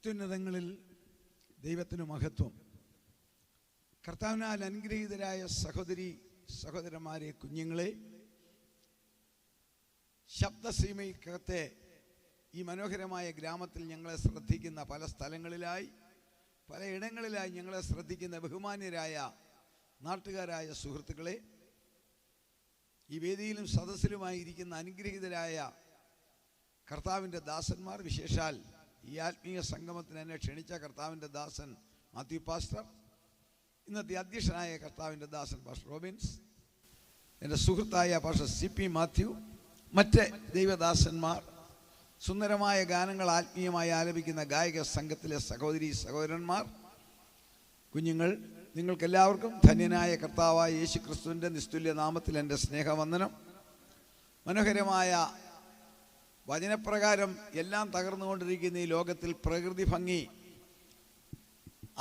അത്യുന്നതങ്ങളിൽ ദൈവത്തിന് മഹത്വം. കർത്താവിനാൽ അനുഗ്രഹീതരായ സഹോദരന്മാരെ, കുഞ്ഞുങ്ങളെ, ശബ്ദസീമയ്ക്കകത്തെ ഈ മനോഹരമായ ഗ്രാമത്തിൽ ഞങ്ങളെ ശ്രദ്ധിക്കുന്ന പല സ്ഥലങ്ങളിലായി, പലയിടങ്ങളിലായി ഞങ്ങളെ ശ്രദ്ധിക്കുന്ന ബഹുമാന്യരായ നാട്ടുകാരായ സുഹൃത്തുക്കളെ, ഈ വേദിയിലും സദസ്സിലുമായിരിക്കുന്ന അനുഗ്രഹീതരായ കർത്താവിൻ്റെ ദാസന്മാർ, വിശേഷാൽ ഈ ആത്മീയ സംഗമത്തിന് എന്നെ ക്ഷണിച്ച കർത്താവിൻ്റെ ദാസൻ മാത്യു പാസ്റ്റർ, ഇന്നത്തെ അധ്യക്ഷനായ കർത്താവിൻ്റെ ദാസൻ പാസ്റ്റർ റോബിൻസ്, എൻ്റെ സുഹൃത്തായ പാസ്റ്റർ CP മാത്യു, മറ്റ് ദൈവദാസന്മാർ, സുന്ദരമായ ഗാനങ്ങൾ ആത്മീയമായി ആലപിക്കുന്ന ഗായക സംഘത്തിലെ സഹോദരന്മാർ, കുഞ്ഞുങ്ങൾ, നിങ്ങൾക്കെല്ലാവർക്കും ധന്യനായ കർത്താവായ യേശു ക്രിസ്തുവിൻ്റെ നിസ്തുല്യ നാമത്തിൽ എൻ്റെ സ്നേഹവന്ദനം. മനോഹരമായ വചനപ്രകാരം എല്ലാം തകർന്നുകൊണ്ടിരിക്കുന്ന ഈ ലോകത്തിൽ പ്രകൃതി ഭംഗി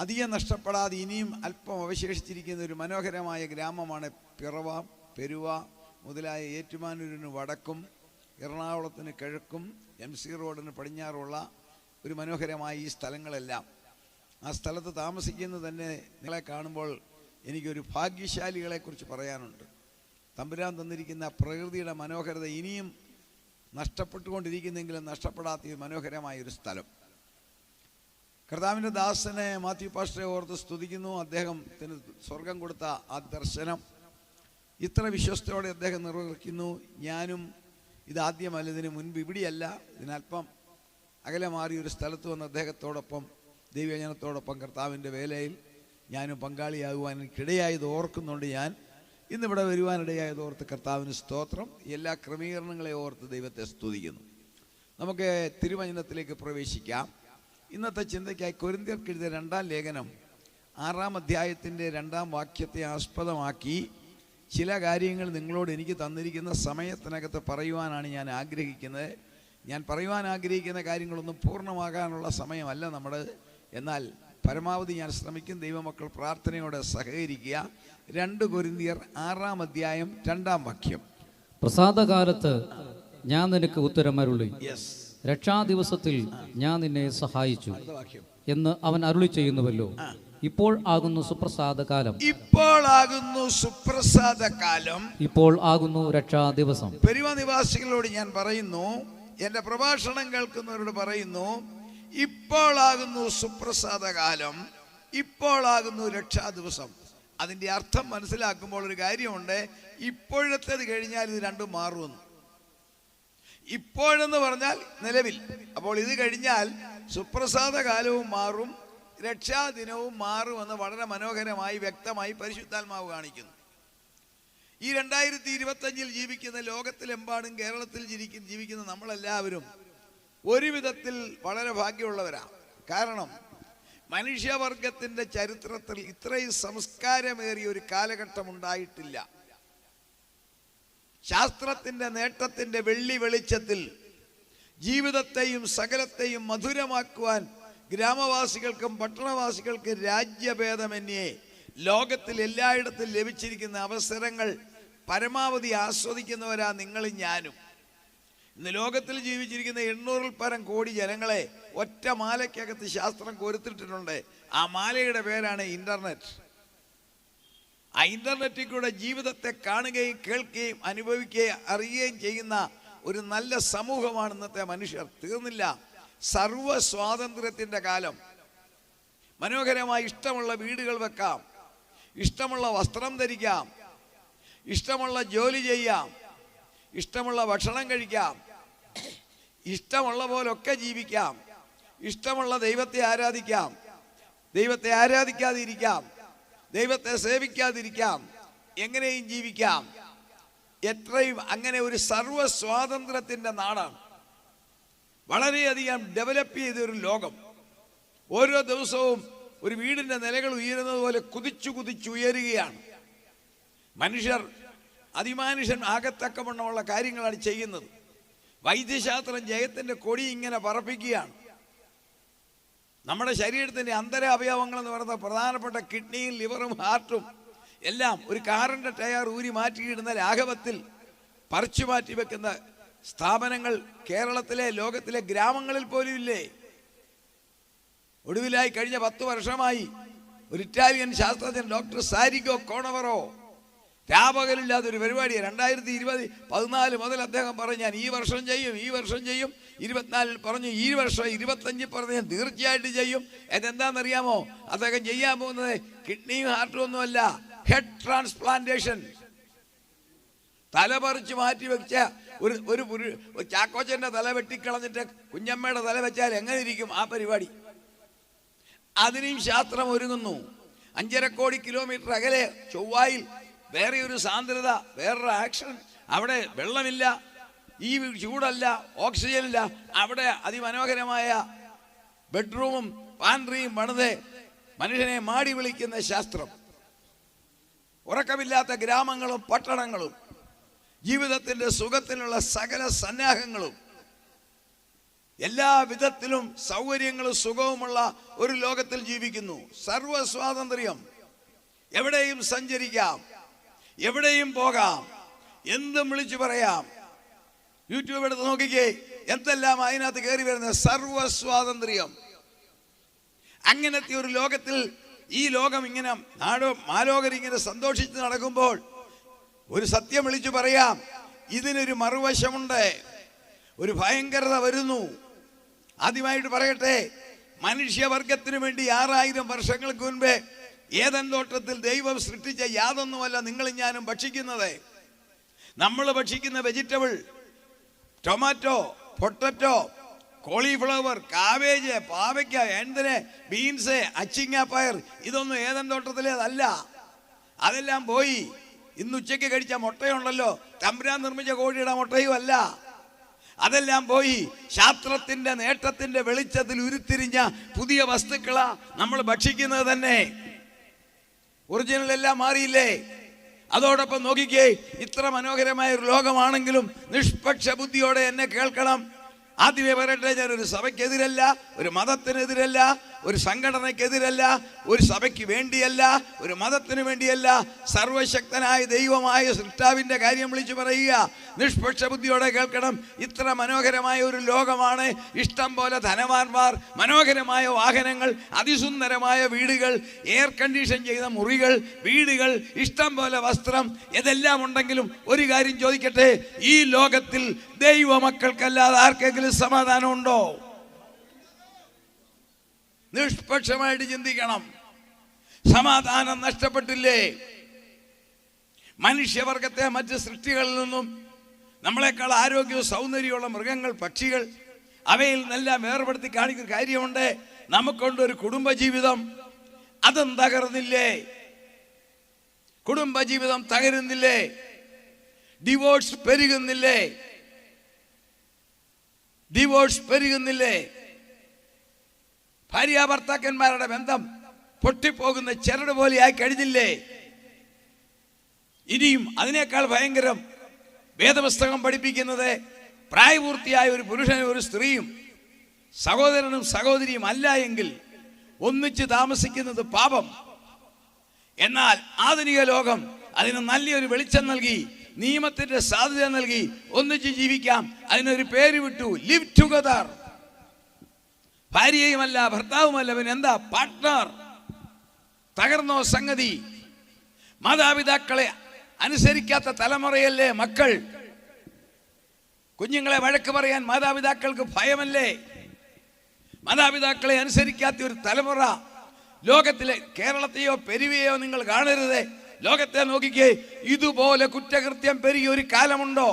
അധികം നഷ്ടപ്പെടാതെ ഇനിയും അല്പം അവശേഷിച്ചിരിക്കുന്ന ഒരു മനോഹരമായ ഗ്രാമമാണ് പിറവ, പെരുവ മുതലായ ഏറ്റുമാനൂരിന് വടക്കും എറണാകുളത്തിന് കിഴക്കും MC റോഡിന് പടിഞ്ഞാറുള്ള ഒരു മനോഹരമായ ഈ സ്ഥലങ്ങളെല്ലാം, ആ സ്ഥലത്ത് താമസിക്കുന്നത് തന്നെ നിങ്ങളെ കാണുമ്പോൾ എനിക്കൊരു ഭാഗ്യശാലികളെക്കുറിച്ച് പറയാനുണ്ട്. തമ്പുരാൻ തന്നിരിക്കുന്ന പ്രകൃതിയുടെ മനോഹരത ഇനിയും നഷ്ടപ്പെട്ടുകൊണ്ടിരിക്കുന്നെങ്കിലും നഷ്ടപ്പെടാത്ത മനോഹരമായൊരു സ്ഥലം. കർത്താവിൻ്റെ ദാസനെ മാത്യു പാസ്റ്ററെ ഓർത്ത് സ്തുതിക്കുന്നു. അദ്ദേഹത്തിന് സ്വർഗം കൊടുത്ത ആ ദർശനം ഇത്ര വിശ്വസ്തയോടെ അദ്ദേഹം നിർവഹിക്കുന്നു. ഞാനും ഇതാദ്യമല്ല, ഇതിന് മുൻപ് ഇവിടെയല്ല, ഇതിനല്പം അകലെ മാറിയൊരു സ്ഥലത്ത് വന്ന് അദ്ദേഹത്തോടൊപ്പം, ദൈവജനത്തോടൊപ്പം കർത്താവിൻ്റെ വേലയിൽ ഞാനും പങ്കാളിയാകുവാൻ എനിക്കിടയായത് ഓർക്കുന്നുണ്ട്. ഞാൻ ഇന്നിവിടെ വരുവാനിടയായത് ഓർത്ത് കർത്താവിന് സ്തോത്രം. എല്ലാ ക്രമീകരണങ്ങളെ ഓർത്ത് ദൈവത്തെ സ്തുതിക്കുന്നു. നമുക്ക് തിരുവചനത്തിലേക്ക് പ്രവേശിക്കാം. ഇന്നത്തെ ചിന്തയ്ക്കായി കൊരിന്ത്യർക്ക് എഴുതിയ 2-ാം ലേഖനം 6-ാം അധ്യായത്തിൻ്റെ 2-ാം വാക്യത്തെ ആസ്പദമാക്കി ചില കാര്യങ്ങൾ നിങ്ങളോട് എനിക്ക് തന്നിരിക്കുന്ന സമയത്തിനകത്ത് പറയുവാനാണ് ഞാൻ ആഗ്രഹിക്കുന്നത്. ഞാൻ പറയുവാൻ ആഗ്രഹിക്കുന്ന കാര്യങ്ങളൊന്നും പൂർണ്ണമാകാനുള്ള സമയമല്ല നമ്മുടെ, എന്നാൽ പരമാവധി ഞാൻ ശ്രമിക്കും. ദൈവമക്കൾ പ്രാർത്ഥനയോടെ സഹകരിക്കുക. 2 കൊരിന്ത്യർ 6-ാം അധ്യായം 2-ാം വാക്യം. പ്രസാദകാലത്ത് ഞാൻ നിനക്ക് ഉത്തരമരുളി, രക്ഷാദിവസത്തിൽ ഞാൻ നിന്നെ സഹായിച്ചു എന്ന് അവൻ അരുളി ചെയ്യുന്നുവല്ലോ. ഇപ്പോൾ ആകുന്നു സുപ്രസാദകാലം, ഇപ്പോൾ ആകുന്നു സുപ്രസാദകാലം, ഇപ്പോൾ ആകുന്നു രക്ഷാദിവസം. പെരുവ നിവാസികളോട് ഞാൻ പറയുന്നു, എൻ്റെ പ്രഭാഷണം കേൾക്കുന്നവരോട് പറയുന്നു, ഇപ്പോൾ ആകുന്നു സുപ്രസാദകാലം, ഇപ്പോൾ ആകുന്നു രക്ഷാദിവസം. അതിൻ്റെ അർത്ഥം മനസ്സിലാക്കുമ്പോൾ ഒരു കാര്യമുണ്ട്, ഇപ്പോഴത്തേത് കഴിഞ്ഞാൽ ഇത് രണ്ടും മാറുമെന്ന്. ഇപ്പോഴെന്ന് പറഞ്ഞാൽ നിലവിൽ, അപ്പോൾ ഇത് കഴിഞ്ഞാൽ സുപ്രസാദകാലവും മാറും, രക്ഷാദിനവും മാറുമെന്ന് വളരെ മനോഹരമായി വ്യക്തമായി പരിശുദ്ധാത്മാവ് കാണിക്കുന്നു. ഈ 2025 ജീവിക്കുന്ന, ലോകത്തിലെമ്പാടും കേരളത്തിൽ ജീവിക്കുന്ന നമ്മളെല്ലാവരും ഒരു വിധത്തിൽ വളരെ ഭാഗ്യമുള്ളവരാണ്. കാരണം മനുഷ്യവർഗത്തിൻ്റെ ചരിത്രത്തിൽ ഇത്രയും സംസ്കാരമേറിയ ഒരു കാലഘട്ടം ഉണ്ടായിട്ടില്ല. ശാസ്ത്രത്തിൻ്റെ നേട്ടത്തിൻ്റെ വെള്ളി വെളിച്ചത്തിൽ ജീവിതത്തെയും സകലത്തെയും മധുരമാക്കുവാൻ ഗ്രാമവാസികൾക്കും പട്ടണവാസികൾക്കും രാജ്യഭേദമന്യേ ലോകത്തിൽ എല്ലായിടത്തും ലഭിച്ചിരിക്കുന്ന അവസരങ്ങൾ പരമാവധി ആസ്വദിക്കുന്നവരാ നിങ്ങളും ഞാനും. ഇന്ന് ലോകത്തിൽ ജീവിച്ചിരിക്കുന്ന 800-ൽ പരം കോടി ജനങ്ങളെ ഒറ്റ മാലയ്ക്കകത്ത് ശാസ്ത്രം കൊരുത്തിട്ടിട്ടുണ്ട്. ആ മാലയുടെ പേരാണ് ഇന്റർനെറ്റ്. ആ ഇന്റർനെറ്റിൽ കൂടെ ജീവിതത്തെ കാണുകയും കേൾക്കുകയും അനുഭവിക്കുകയും അറിയുകയും ചെയ്യുന്ന ഒരു നല്ല സമൂഹമാണ് ഇന്നത്തെ മനുഷ്യർ. തീർന്നില്ല, സർവ സ്വാതന്ത്ര്യത്തിൻ്റെ കാലം. മനോഹരമായി ഇഷ്ടമുള്ള വീടുകൾ വെക്കാം, ഇഷ്ടമുള്ള വസ്ത്രം ധരിക്കാം, ഇഷ്ടമുള്ള ജോലി ചെയ്യാം, ഇഷ്ടമുള്ള ഭക്ഷണം കഴിക്കാം, ഇഷ്ടമുള്ള പോലൊക്കെ ജീവിക്കാം, ഇഷ്ടമുള്ള ദൈവത്തെ ആരാധിക്കാം, ദൈവത്തെ ആരാധിക്കാതിരിക്കാം, ദൈവത്തെ സേവിക്കാതിരിക്കാം, എങ്ങനെയും ജീവിക്കാം. എത്രയും അങ്ങനെ ഒരു സർവ സ്വാതന്ത്ര്യത്തിൻ്റെ നാടാണ്. വളരെയധികം ഡെവലപ്പ് ചെയ്തൊരു ലോകം. ഓരോ ദിവസവും ഒരു വീടിൻ്റെ നിലകൾ ഉയരുന്നത് പോലെ കുതിച്ചുയരുകയാണ്. മനുഷ്യർ അതിമാനുഷ്യൻ ആകത്തക്കവണ്ണമുള്ള കാര്യങ്ങളാണ് ചെയ്യുന്നത്. വൈദ്യശാസ്ത്രം ജയത്തിൻ്റെ കൊടി ഇങ്ങനെ പറപ്പിക്കുകയാണ്. നമ്മുടെ ശരീരത്തിൻ്റെ അന്തരാവയവങ്ങൾ എന്ന് പറയുന്ന പ്രധാനപ്പെട്ട കിഡ്നിയും ലിവറും ഹാർട്ടും എല്ലാം ഒരു കാറിൻ്റെ ടയർ ഊരി മാറ്റിയിടുന്ന ലാഘവത്തിൽ പറിച്ചു മാറ്റി വെക്കുന്ന സ്ഥാപനങ്ങൾ കേരളത്തിലെ, ലോകത്തിലെ ഗ്രാമങ്ങളിൽ പോലും ഇല്ലേ? ഒടുവിലായി കഴിഞ്ഞ 10 വർഷമായി ഒരു ഇറ്റാലിയൻ ശാസ്ത്രജ്ഞൻ ഡോക്ടർ സാരിഗോ കോണവറോ രാപകലില്ലാത്ത ഒരു പരിപാടിയാണ് 2014 മുതൽ അദ്ദേഹം പറഞ്ഞു ഞാൻ ഈ വർഷം ചെയ്യും 24 പറഞ്ഞു ഈ വർഷം 25 പറഞ്ഞു ഞാൻ തീർച്ചയായിട്ടും ചെയ്യും. അതെന്താണെന്നറിയാമോ? അദ്ദേഹം ചെയ്യാൻ പോകുന്നത് കിഡ്നിയും ഹാർട്ടും ഒന്നുമല്ല, ഹെഡ് ട്രാൻസ്പ്ലാന്റേഷൻ. തലപറിച്ച് മാറ്റി വെച്ച ഒരു ചാക്കോച്ചന്റെ തല വെട്ടിക്കളഞ്ഞിട്ട് കുഞ്ഞമ്മയുടെ തല വെച്ചാൽ എങ്ങനെ ഇരിക്കും ആ പരിപാടി? അതിനും ശാസ്ത്രം ഒരുങ്ങുന്നു. 5.5 കോടി കിലോമീറ്റർ അകലെ ചൊവ്വായിൽ വേറെ ഒരു സാന്ദ്രത, വേറൊരു ആക്ഷൻ, അവിടെ വെള്ളമില്ല, ഈ ചൂടല്ല, ഓക്സിജൻ ഇല്ല, അവിടെ അതിമനോഹരമായ ബെഡ്റൂമും പാൻട്രിയും പണിത് മനുഷ്യനെ മാടി വിളിക്കുന്ന ശാസ്ത്രം. ഉറക്കമില്ലാത്ത ഗ്രാമങ്ങളും പട്ടണങ്ങളും ജീവിതത്തിന്റെ സുഖത്തിനുള്ള സകല സന്നാഹങ്ങളും എല്ലാ വിധത്തിലും സൗകര്യങ്ങളും സുഖവുമുള്ള ഒരു ലോകത്തിൽ ജീവിക്കുന്നു. സർവ്വ സ്വാതന്ത്ര്യം, എവിടെയും സഞ്ചരിക്കാം, എവിടെയും പോകാം, എന്തും വിളിച്ചു പറയാം. യൂട്യൂബ് എടുത്ത് നോക്കിക്കേ, എന്തെല്ലാം അതിനകത്ത് കയറി വരുന്നത്. സർവ്വ സ്വാതന്ത്ര്യം. അങ്ങനത്തെ ഒരു ലോകത്തിൽ ഈ ലോകം ഇങ്ങനെ മാലോകരിങ്ങനെ സന്തോഷിച്ച് നടക്കുമ്പോൾ ഒരു സത്യം വിളിച്ചു പറയാം, ഇതിനൊരു മറുവശമുണ്ട്, ഒരു ഭയങ്കരത വരുന്നു. ആദ്യമായിട്ട് പറയട്ടെ, മനുഷ്യവർഗത്തിനു വേണ്ടി 6000 വർഷങ്ങൾക്ക് മുൻപേ ഏദൻ തോട്ടത്തിൽ ദൈവം സൃഷ്ടിച്ച യാതൊന്നുമല്ല നിങ്ങളും ഞാനും ഭക്ഷിക്കുന്നത്. നമ്മൾ ഭക്ഷിക്കുന്ന vegetable, tomato, potato, cauliflower, cabbage, പാവയ്ക്ക, എന്തിന് ബീൻസ്, അച്ചിങ്ങാപ്പയർ, ഇതൊന്നും ഏദൻ തോട്ടത്തിലേതല്ല. അതെല്ലാം പോയി. ഇന്ന് ഉച്ചയ്ക്ക് കഴിച്ച മുട്ടയുണ്ടല്ലോ, തമ്പുരാൻ നിർമ്മിച്ച കോഴിയുടെ മുട്ടയും അല്ല. അതെല്ലാം പോയി. ശാസ്ത്രത്തിന്റെ നേട്ടത്തിന്റെ വെളിച്ചത്തിൽ ഉരുത്തിരിഞ്ഞ പുതിയ വസ്തുക്കളാ നമ്മൾ ഭക്ഷിക്കുന്നത് തന്നെ. ഒറിജിനൽ എല്ലാം മാറിയില്ലേ? അതോടൊപ്പം നോക്കിക്കേ, ഇത്ര മനോഹരമായ ഒരു ലോകമാണെങ്കിലും നിഷ്പക്ഷ ബുദ്ധിയോടെ എന്നെ കേൾക്കണം. ആദ്യമേ പറയട്ടെ, ഞാനൊരു സഭയ്ക്കെതിരല്ല, ഒരു മതത്തിനെതിരല്ല, ഒരു സംഘടനയ്ക്കെതിരല്ല, ഒരു സഭയ്ക്ക് വേണ്ടിയല്ല, ഒരു മതത്തിന് വേണ്ടിയല്ല. സർവശക്തനായ ദൈവമായ സൃഷ്ടാവിൻ്റെ കാര്യം വിളിച്ചു പറയുക. നിഷ്പക്ഷ ബുദ്ധിയോടെ കേൾക്കണം. ഇത്ര മനോഹരമായ ഒരു ലോകമാണ്. ഇഷ്ടം പോലെ ധനവാന്മാർ, മനോഹരമായ വാഹനങ്ങൾ, അതിസുന്ദരമായ വീടുകൾ, എയർ കണ്ടീഷൻ ചെയ്ത മുറികൾ, വീടുകൾ, ഇഷ്ടം പോലെ വസ്ത്രം, ഇതെല്ലാം ഉണ്ടെങ്കിലും ഒരു കാര്യം ചോദിക്കട്ടെ, ഈ ലോകത്തിൽ ദൈവമക്കൾക്കല്ലാതെ ആർക്കെങ്കിലും സമാധാനം ഉണ്ടോ? നിഷ്പക്ഷമായിട്ട് ചിന്തിക്കണം. സമാധാനം നഷ്ടപ്പെട്ടില്ലേ? മനുഷ്യവർഗത്തെ മറ്റ് സൃഷ്ടികളിൽ നിന്നും നമ്മളെക്കാൾ ആരോഗ്യവും സൗന്ദര്യമുള്ള മൃഗങ്ങൾ, പക്ഷികൾ, അവയിൽ നിന്നെല്ലാം വേർപെടുത്തി കാണിക്കുന്ന കാര്യമുണ്ട്. നമുക്കൊണ്ടൊരു കുടുംബജീവിതം, അതും തകർന്നില്ലേ? കുടുംബജീവിതം തകരുന്നില്ലേ? ഡിവോഴ്സ് പെരുകുന്നില്ലേ? ഭാര്യ ഭർത്താക്കന്മാരുടെ ബന്ധം പൊട്ടിപ്പോകുന്ന ചരട് പോലെയായി കഴിഞ്ഞില്ലേ? ഇനിയും അതിനേക്കാൾ ഭയങ്കരം വേദപുസ്തകം പഠിപ്പിക്കുന്നത് പ്രായപൂർത്തിയായ ഒരു പുരുഷനും ഒരു സ്ത്രീയും സഹോദരനും സഹോദരിയും അല്ല എങ്കിൽ ഒന്നിച്ച് താമസിക്കുന്നത് പാപം. എന്നാൽ ആധുനിക ലോകം അതിന് നല്ലൊരു വെളിച്ചം നൽകി, നിയമത്തിന്റെ സാധ്യത നൽകി, ഒന്നിച്ച് ജീവിക്കാം. അതിനൊരു പേര് വിട്ടു, ലിവ് ടുഗദർ. ഭാര്യയുമല്ല ഭർത്താവുമല്ല, പിന്നെ എന്താ? പാർട്ട്ണർ. തകർന്നോ സംഗതി? മാതാപിതാക്കളെ അനുസരിക്കാത്ത തലമുറയല്ലേ മക്കൾ? കുഞ്ഞുങ്ങളെ വഴക്ക് പറയാൻ മാതാപിതാക്കൾക്ക് ഭയമല്ലേ? മാതാപിതാക്കളെ അനുസരിക്കാത്ത ഒരു തലമുറ ലോകത്തിലെ, കേരളത്തെയോ പെരുവയോ നിങ്ങൾ കാണരുത്, ലോകത്തെ നോക്കിക്കേ. ഇതുപോലെ കുറ്റകൃത്യം പെരുകിയ ഒരു കാലമുണ്ടോ?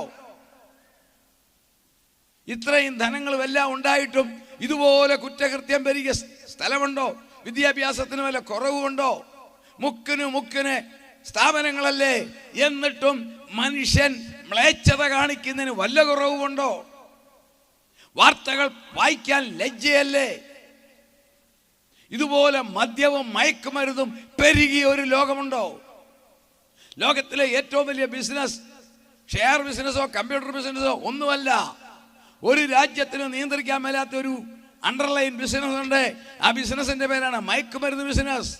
ഇത്രയും ധനങ്ങളും എല്ലാം ഉണ്ടായിട്ടും ഇതുപോലെ കുറ്റകൃത്യം പെരുകിയ സ്ഥലമുണ്ടോ? വിദ്യാഭ്യാസത്തിന് വല്ല കുറവുണ്ടോ? മുക്കിന് സ്ഥാപനങ്ങളല്ലേ? എന്നിട്ടും മനുഷ്യൻ മ്ലേച്ഛത കാണിക്കുന്നതിന് വല്ല കുറവുണ്ടോ? വാർത്തകൾ വായിക്കാൻ ലജ്ജയല്ലേ? ഇതുപോലെ മദ്യവും മയക്കുമരുന്നും പെരുകിയ ഒരു ലോകമുണ്ടോ? ലോകത്തിലെ ഏറ്റവും വലിയ ബിസിനസ് ഷെയർ ബിസിനസ്സോ കമ്പ്യൂട്ടർ ബിസിനസ്സോ ഒന്നുമല്ല. ഒരു രാജ്യത്തിന് നിയന്ത്രിക്കാൻ മേലാത്ത ഒരു അണ്ടർലൈൻ ബിസിനസ് ഉണ്ട്. ആ ബിസിനസിന്റെ പേരാണ് മയക്കുമരുന്ന് ബിസിനസ്.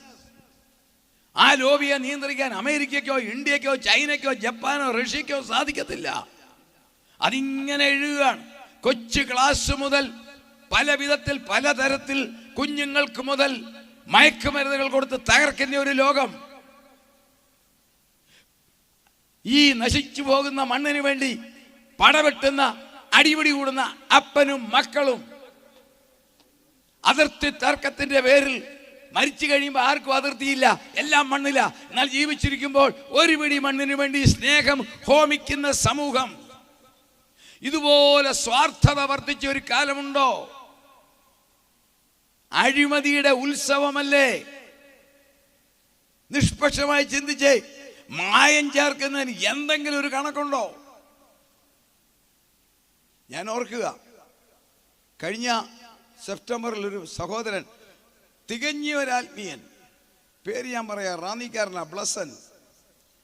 ആ ലോബിയെ നിയന്ത്രിക്കാൻ അമേരിക്കയ്ക്കോ ഇന്ത്യക്കോ ചൈനയ്ക്കോ ജപ്പാനോ റഷ്യക്കോ സാധിക്കത്തില്ല. അതിങ്ങനെ എഴുതുകയാണ്. കൊച്ചു ക്ലാസ് മുതൽ പല വിധത്തിൽ പലതരത്തിൽ കുഞ്ഞുങ്ങൾക്ക് മുതൽ മയക്കുമരുന്നുകൾ കൊടുത്ത് തകർക്കുന്ന ഒരു ലോകം. ഈ നശിച്ചു പോകുന്ന മണ്ണിന് വേണ്ടി പടവെട്ടുന്ന, അടിപിടി കൂടുന്ന അപ്പനും മക്കളും അതിർത്തി തർക്കത്തിന്റെ പേരിൽ മരിച്ചു കഴിയുമ്പോൾ ആർക്കും അതിർത്തിയില്ല, എല്ലാം മണ്ണില്ല. എന്നാൽ ജീവിച്ചിരിക്കുമ്പോൾ ഒരു പിടി മണ്ണിന് വേണ്ടി സ്നേഹം ഹോമിക്കുന്ന സമൂഹം. ഇതുപോലെ സ്വാർത്ഥത വർദ്ധിച്ച ഒരു കാലമുണ്ടോ? അഴിമതിയുടെ ഉത്സവമല്ലേ? നിഷ്പക്ഷമായി ചിന്തിച്ചേ, മായം ചേർക്കുന്നതിന് എന്തെങ്കിലും ഒരു കണക്കുണ്ടോ? ഞാൻ ഓർക്കുക, കഴിഞ്ഞ സെപ്റ്റംബറിൽ ഒരു സഹോദരൻ, തികഞ്ഞ ഒരാത്മീയൻ, പേര് ഞാൻ പറയാം, റാന്നിക്കാരനാ, ബ്ലസൻ,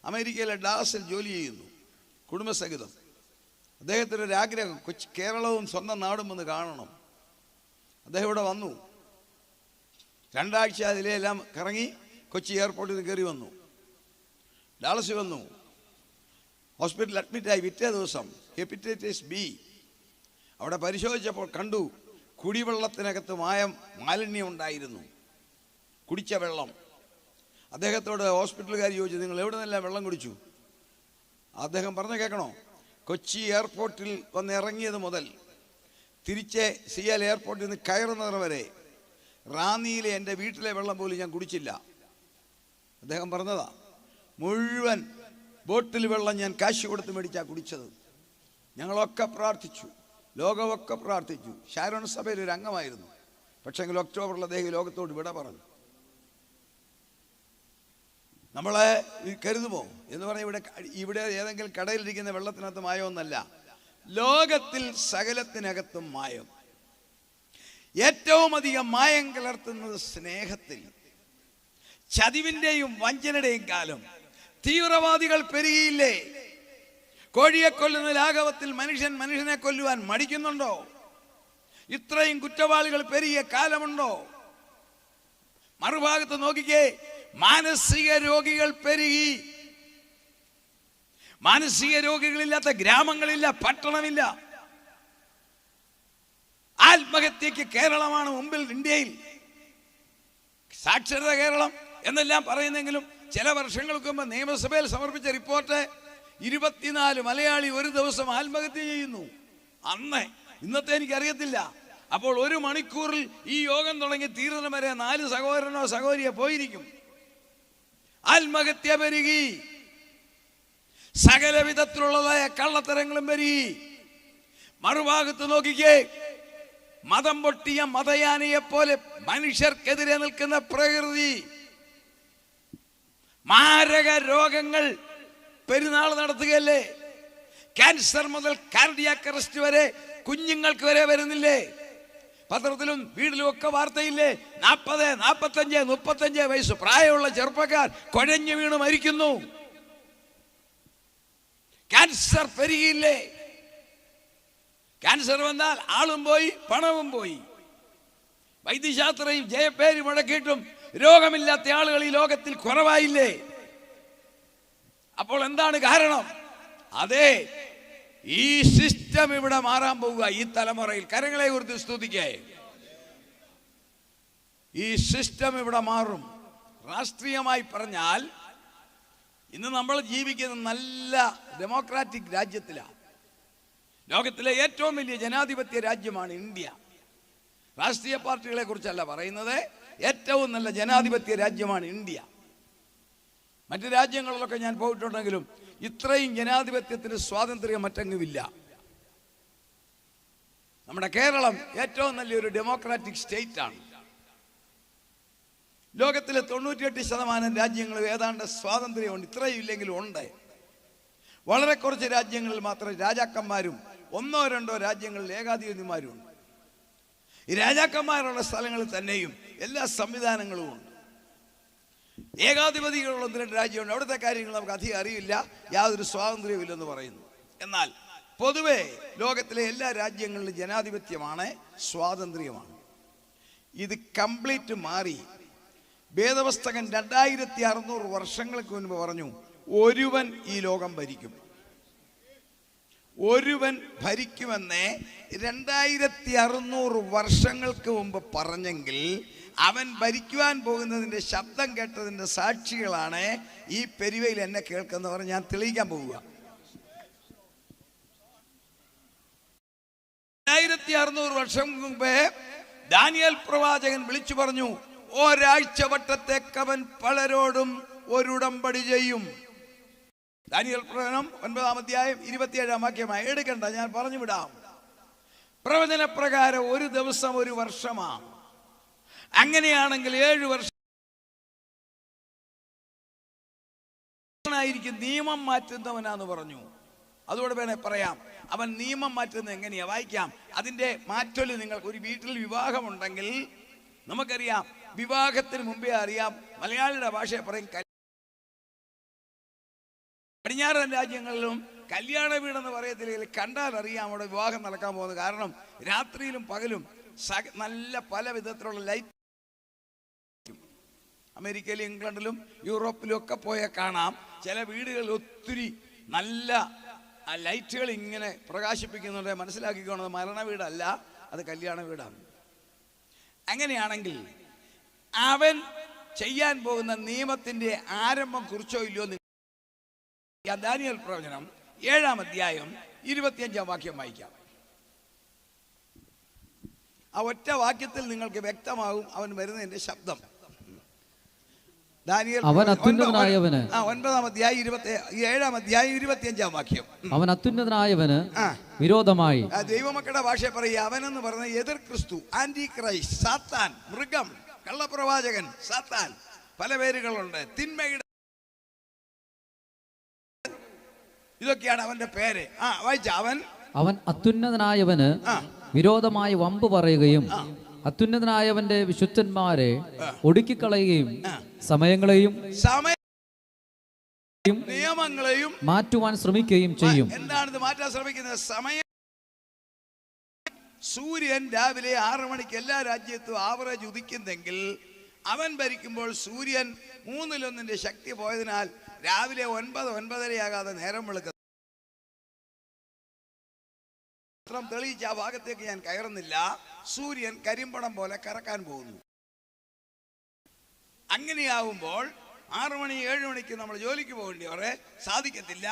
അമേരിക്കയിലെ ഡാലസിൽ ജോലി ചെയ്യുന്നു, കുടുംബസഹിതം. അദ്ദേഹത്തിൻ്റെ ഒരു ആഗ്രഹം, കേരളവും സ്വന്തം നാടും ഒന്ന് കാണണം. അദ്ദേഹം ഇവിടെ വന്നു, 2 ആഴ്ച അതിലെല്ലാം കറങ്ങി കൊച്ചി എയർപോർട്ടിൽ നിന്ന് കയറി വന്നു, ഡാലസിൽ വന്നു, ഹോസ്പിറ്റലിൽ അഡ്മിറ്റായി. പിറ്റേ ദിവസം ഹെപ്പറ്റൈറ്റിസ് ബി. അവിടെ പരിശോധിച്ചപ്പോൾ കണ്ടു, കുടിവെള്ളത്തിനകത്ത് മാലിന്യം ഉണ്ടായിരുന്നു, കുടിച്ച വെള്ളം. അദ്ദേഹത്തോട് ഹോസ്പിറ്റലുകാർ ചോദിച്ചു, നിങ്ങൾ എവിടെ നിന്നെല്ലാം വെള്ളം കുടിച്ചു? അദ്ദേഹം പറഞ്ഞു കേൾക്കണോ, കൊച്ചി എയർപോർട്ടിൽ വന്ന് ഇറങ്ങിയത് മുതൽ തിരിച്ച് സിയാൽ എയർപോർട്ടിൽ നിന്ന് കയറുന്നവർ വരെ റാന്നിയിലെ എൻ്റെ വീട്ടിലെ വെള്ളം പോലും ഞാൻ കുടിച്ചില്ല. അദ്ദേഹം പറഞ്ഞതാ, മുഴുവൻ ബോട്ടിൽ വെള്ളം ഞാൻ കാശ് കൊടുത്ത് മേടിച്ചാണ് കുടിച്ചത്. ഞങ്ങളൊക്കെ പ്രാർത്ഥിച്ചു, ലോകമൊക്കെ പ്രാർത്ഥിച്ചു. ഷാരോൺ സഭയിൽ ഒരു അംഗമായിരുന്നു. പക്ഷെങ്കിൽ ഒക്ടോബറിൽ അദ്ദേഹം ലോകത്തോട് വിട പറഞ്ഞു. നമ്മളെ കരുതുമോ എന്ന് പറഞ്ഞാൽ ഇവിടെ ഏതെങ്കിലും കടയിലിരിക്കുന്ന വെള്ളത്തിനകത്ത് മായമൊന്നല്ല, ലോകത്തിൽ സകലത്തിനകത്തും മായം. ഏറ്റവും അധികം മായം കലർത്തുന്നത് സ്നേഹത്തിൽ. ചതിവിന്റെയും വഞ്ചനയുടെയും കാലം. തീവ്രവാദികൾ പെരുകിയില്ലേ? കോഴിയെ കൊല്ലുന്ന ലാഘവത്തിൽ മനുഷ്യനെ കൊല്ലുവാൻ മടിക്കുന്നുണ്ടോ? ഇത്രയും കുറ്റവാളികൾ പെരുകിയ കാലമുണ്ടോ? മറുഭാഗത്ത് നോക്കിക്കേ, മാനസിക രോഗികൾ പെരുകി. മാനസിക രോഗികളില്ലാത്ത ഗ്രാമങ്ങളില്ല, പട്ടണമില്ല. ആത്മഹത്യക്ക് കേരളമാണ് മുമ്പിൽ. ഇന്ത്യയിൽ സാക്ഷരത കേരളം എന്നെല്ലാം പറയുന്നെങ്കിലും ചില വർഷങ്ങൾക്ക് മുമ്പ് നിയമസഭയിൽ സമർപ്പിച്ച റിപ്പോർട്ട് 24 മലയാളി ഒരു ദിവസം ആത്മഹത്യ ചെയ്യുന്നു. ഇന്നത്തെ എനിക്കറിയത്തില്ല. അപ്പോൾ 1 മണിക്കൂറിൽ ഈ യോഗം തുടങ്ങി തീരുന്ന വരെ 4 സഹോദരനോ സഹോദരിയോ പോയിരിക്കും. ആത്മഹത്യ പെരുകി, സകല വിധത്തിലുള്ളതായ കള്ളത്തരങ്ങളും പെരുകി. മറുഭാഗത്ത് നോക്കിക്കേ, മതം പൊട്ടിയ മതയാനയെ പോലെ മനുഷ്യർക്കെതിരെ നിൽക്കുന്ന പ്രകൃതി. മാരക രോഗങ്ങൾ പെരുന്നാൾ നടത്തുകയല്ലേ? ക്യാൻസർ മുതൽ കാർഡിയാക് അറസ്റ്റ് വരെ കുഞ്ഞുങ്ങൾക്ക് വരെ വരുന്നില്ലേ? പത്രത്തിലും വീട്ടിലും ഒക്കെ വാർത്തയില്ലേ? 40, 45, 35 വയസ്സ് പ്രായമുള്ള ചെറുപ്പക്കാർ കുഴഞ്ഞു വീണ് മരിക്കുന്നു. ക്യാൻസർ പെരുകിയില്ലേ? ക്യാൻസർ വന്നാൽ ആളും പോയി, പണവും പോയി. വൈദ്യശാസ്ത്രയും ജയപ്പേര് മുടക്കിയിട്ടും രോഗമില്ലാത്ത ആളുകൾ ഈ ലോകത്തിൽ കുറവായില്ലേ? അപ്പോൾ എന്താണ് കാരണം? അതെ, ഈ സിസ്റ്റം ഇവിടെ മാറാൻ പോവുക. ഈ തലമുറയിൽ കരങ്ങളെ കുറിച്ച് സ്തുതിക്കേ. ഈ സിസ്റ്റം ഇവിടെ മാറും. രാഷ്ട്രീയമായി പറഞ്ഞാൽ ഇന്ന് നമ്മൾ ജീവിക്കുന്ന നല്ല ഡെമോക്രാറ്റിക് രാജ്യത്തിലാണ്. ലോകത്തിലെ ഏറ്റവും വലിയ ജനാധിപത്യ രാജ്യമാണ് ഇന്ത്യ. രാഷ്ട്രീയ പാർട്ടികളെ കുറിച്ചല്ല പറയുന്നത്, ഏറ്റവും നല്ല ജനാധിപത്യ രാജ്യമാണ് ഇന്ത്യ. മറ്റു രാജ്യങ്ങളിലൊക്കെ ഞാൻ പോയിട്ടുണ്ടെങ്കിലും ഇത്രയും ജനാധിപത്യത്തിന് സ്വാതന്ത്ര്യം മറ്റെങ്ങുമില്ല. നമ്മുടെ കേരളം ഏറ്റവും നല്ലൊരു ഡെമോക്രാറ്റിക് സ്റ്റേറ്റ് ആണ്. ലോകത്തിലെ 98% രാജ്യങ്ങളും ഏതാണ്ട് സ്വാതന്ത്ര്യമുണ്ട്. ഇത്രയും ഇല്ലെങ്കിലും ഉണ്ട്. വളരെ കുറച്ച് രാജ്യങ്ങളിൽ മാത്രം രാജാക്കന്മാരും 1-2 രാജ്യങ്ങളിൽ ഏകാധിപതിമാരും ഉണ്ട്. ഈ രാജാക്കന്മാരുള്ള സ്ഥലങ്ങളിൽ തന്നെയും എല്ലാ സംവിധാനങ്ങളും ഉണ്ട്. ഏകാധിപതികളുള്ള 1-2 രാജ്യമുണ്ട്. അവിടുത്തെ കാര്യങ്ങൾ നമുക്ക് അധികം അറിയില്ല, യാതൊരു സ്വാതന്ത്ര്യവും ഇല്ലെന്ന് പറയുന്നു. എന്നാൽ പൊതുവെ ലോകത്തിലെ എല്ലാ രാജ്യങ്ങളിലും ജനാധിപത്യമാണ്, സ്വാതന്ത്ര്യമാണ്. ഇത് കംപ്ലീറ്റ് മാറി. വേദപുസ്തകൻ 2600 വർഷങ്ങൾക്ക് മുൻപ് പറഞ്ഞു, ഒരുവൻ ഈ ലോകം ഭരിക്കും. ഒരുവൻ ഭരിക്കുമെന്ന് 2600 വർഷങ്ങൾക്ക് മുമ്പ് പറഞ്ഞെങ്കിൽ അവൻ ഭരിക്കുവാൻ പോകുന്നതിൻ്റെ ശബ്ദം കേട്ടതിൻ്റെ സാക്ഷികളാണ് ഈ പെരുവയിൽ എന്നെ കേൾക്കുന്നവർ. ഞാൻ തെളിയിക്കാൻ പോവുക. 2600 വർഷം മുമ്പേ ദാനിയേൽ പ്രവാചകൻ വിളിച്ചു പറഞ്ഞു, ഒരാഴ്ച വട്ടത്തേക്കവൻ പലരോടും ഒരുടമ്പടി ചെയ്യും. ദാനിയേൽ പ്രവചനം 9-ാം അധ്യായം 27-ാം വാക്യമായി എടുക്കണ്ട, ഞാൻ പറഞ്ഞു വിടാം. പ്രവചനപ്രകാരം ഒരു ദിവസം ഒരു വർഷമാണ്. അങ്ങനെയാണെങ്കിൽ 7 വർഷമായിരിക്കും. നിയമം മാറ്റുന്നവനാന്ന് പറഞ്ഞു. അതുകൊണ്ട് വേണേ പറയാം, അവൻ നിയമം മാറ്റുന്നത് എങ്ങനെയാ? വായിക്കാം. അതിന്റെ മാറ്റൊലി നിങ്ങൾക്ക് ഒരു വീട്ടിൽ വിവാഹമുണ്ടെങ്കിൽ നമുക്കറിയാം, വിവാഹത്തിന് മുമ്പേ അറിയാം. മലയാളിയുടെ ഭാഷയെ പറയും, പടിഞ്ഞാറൻ രാജ്യങ്ങളിലും കല്യാണ വീടെന്ന് പറയത്തില്ലെങ്കിൽ കണ്ടാൽ അറിയാം അവിടെ വിവാഹം നടക്കാൻ പോകുന്നത്. കാരണം രാത്രിയിലും പകലും നല്ല പല വിധത്തിലുള്ള ലൈറ്റ്. അമേരിക്കയിലും ഇംഗ്ലണ്ടിലും യൂറോപ്പിലും ഒക്കെ പോയാൽ കാണാം, ചില വീടുകളിൽ ഒത്തിരി നല്ല ലൈറ്റുകൾ ഇങ്ങനെ പ്രകാശിപ്പിക്കുന്നുണ്ട്. മനസ്സിലാക്കിക്കോണത് മരണ വീടല്ല, അത് കല്യാണ വീടാണ്. അങ്ങനെയാണെങ്കിൽ അവൻ ചെയ്യാൻ പോകുന്ന നിയമത്തിന്റെ ആരംഭം കുറിച്ചോ ഇല്ലയോ? ദാനിയേൽ പ്രവചനം 7-ാം അധ്യായം 25-ാം വാക്യം വായിക്കാം. ആ ഒറ്റ വാക്യത്തിൽ നിങ്ങൾക്ക് വ്യക്തമാകും അവൻ വരുന്നതിന്റെ ശബ്ദം. അവൻ അത്യുന്നതനായവന് 9-ാം അധ്യായം 7-ാം അധ്യായം 25-ാം വാക്യം. അവൻ അത്യുന്നതനായവന് വിരോധമായി. ദൈവമക്കളുടെ ഭാഷയെ പറയുക, അവനെന്ന് പറഞ്ഞ എതിർ ക്രിസ്തു, ആന്റി ക്രൈസ്റ്റ്, സാത്താൻ, മൃഗം, കള്ളപ്രവാചകൻ, സാത്താൻ, പല പേരുകളുണ്ട്. തിന്മയുടെ ഇതൊക്കെയാണ് അവന്റെ പേര്. വായിച്ച അവൻ അത്യുന്നതനായവന് വിരോധമായി വമ്പ് പറയുകയും അത്യുന്നതനായവന്റെ വിശുദ്ധന്മാരെ ഒടുക്കിക്കളയുകയും സമയങ്ങളെയും നിയമങ്ങളെയും മാറ്റുവാൻ ശ്രമിക്കുകയും ചെയ്യും. എന്താണിത് മാറ്റാൻ ശ്രമിക്കുന്നത്? സമയം. സൂര്യൻ രാവിലെ 6 മണിക്ക് എല്ലാ രാജ്യത്തും ആവറേജ് ഉദിക്കുന്നെങ്കിൽ അവൻ ഭരിക്കുമ്പോൾ സൂര്യൻ 1/3 ശക്തി പോയതിനാൽ രാവിലെ 9-9:30 നേരം വെളുക്കുക. തെളിയിച്ച ആ ഭാഗത്തേക്ക് ഞാൻ കയറുന്നില്ല. സൂര്യൻ കരിമ്പടം പോലെ കറക്കാൻ പോകുന്നു. അങ്ങനെയാവുമ്പോൾ 6 മണി 7 മണിക്ക് നമ്മൾ ജോലിക്ക് പോകേണ്ടിയവരെ സാധിക്കത്തില്ല.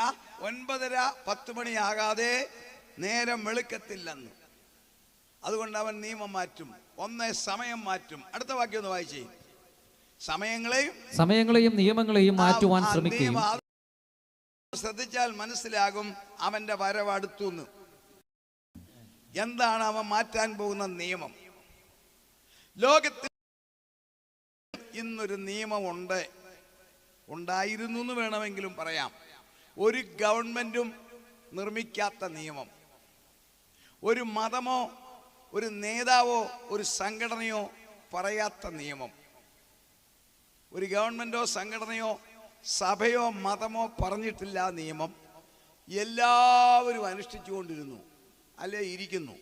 9:30-10 മണിയാകാതെ നേരം വെളുക്കത്തില്ലെന്ന്. അതുകൊണ്ട് അവൻ നിയമം മാറ്റും. സമയം മാറ്റും. അടുത്ത വാക്യം ഒന്ന് വായിച്ചേ. സമയങ്ങളെയും നിയമങ്ങളെയും മാറ്റുവാൻ ശ്രമിക്കുകയും. ശ്രദ്ധിച്ചാൽ മനസ്സിലാകും അവന്റെ വരവ് അടുത്തുനിന്ന്. എന്താണ് അവൻ മാറ്റാൻ പോകുന്ന നിയമം? ലോകത്തിൽ ഇന്നൊരു നിയമമുണ്ട്, ഉണ്ടായിരുന്നു എന്ന് വേണമെങ്കിലും പറയാം. ഒരു ഗവൺമെന്റും നിർമ്മിക്കാത്ത നിയമം, ഒരു മതമോ ഒരു നേതാവോ ഒരു സംഘടനയോ പറയാത്ത നിയമം. ഒരു ഗവൺമെന്റോ സംഘടനയോ സഭയോ മതമോ പറഞ്ഞിട്ടില്ല നിയമം. എല്ലാവരും അനുഷ്ഠിച്ചുകൊണ്ടിരുന്നു, അല്ലെ ഇരിക്കുന്നു.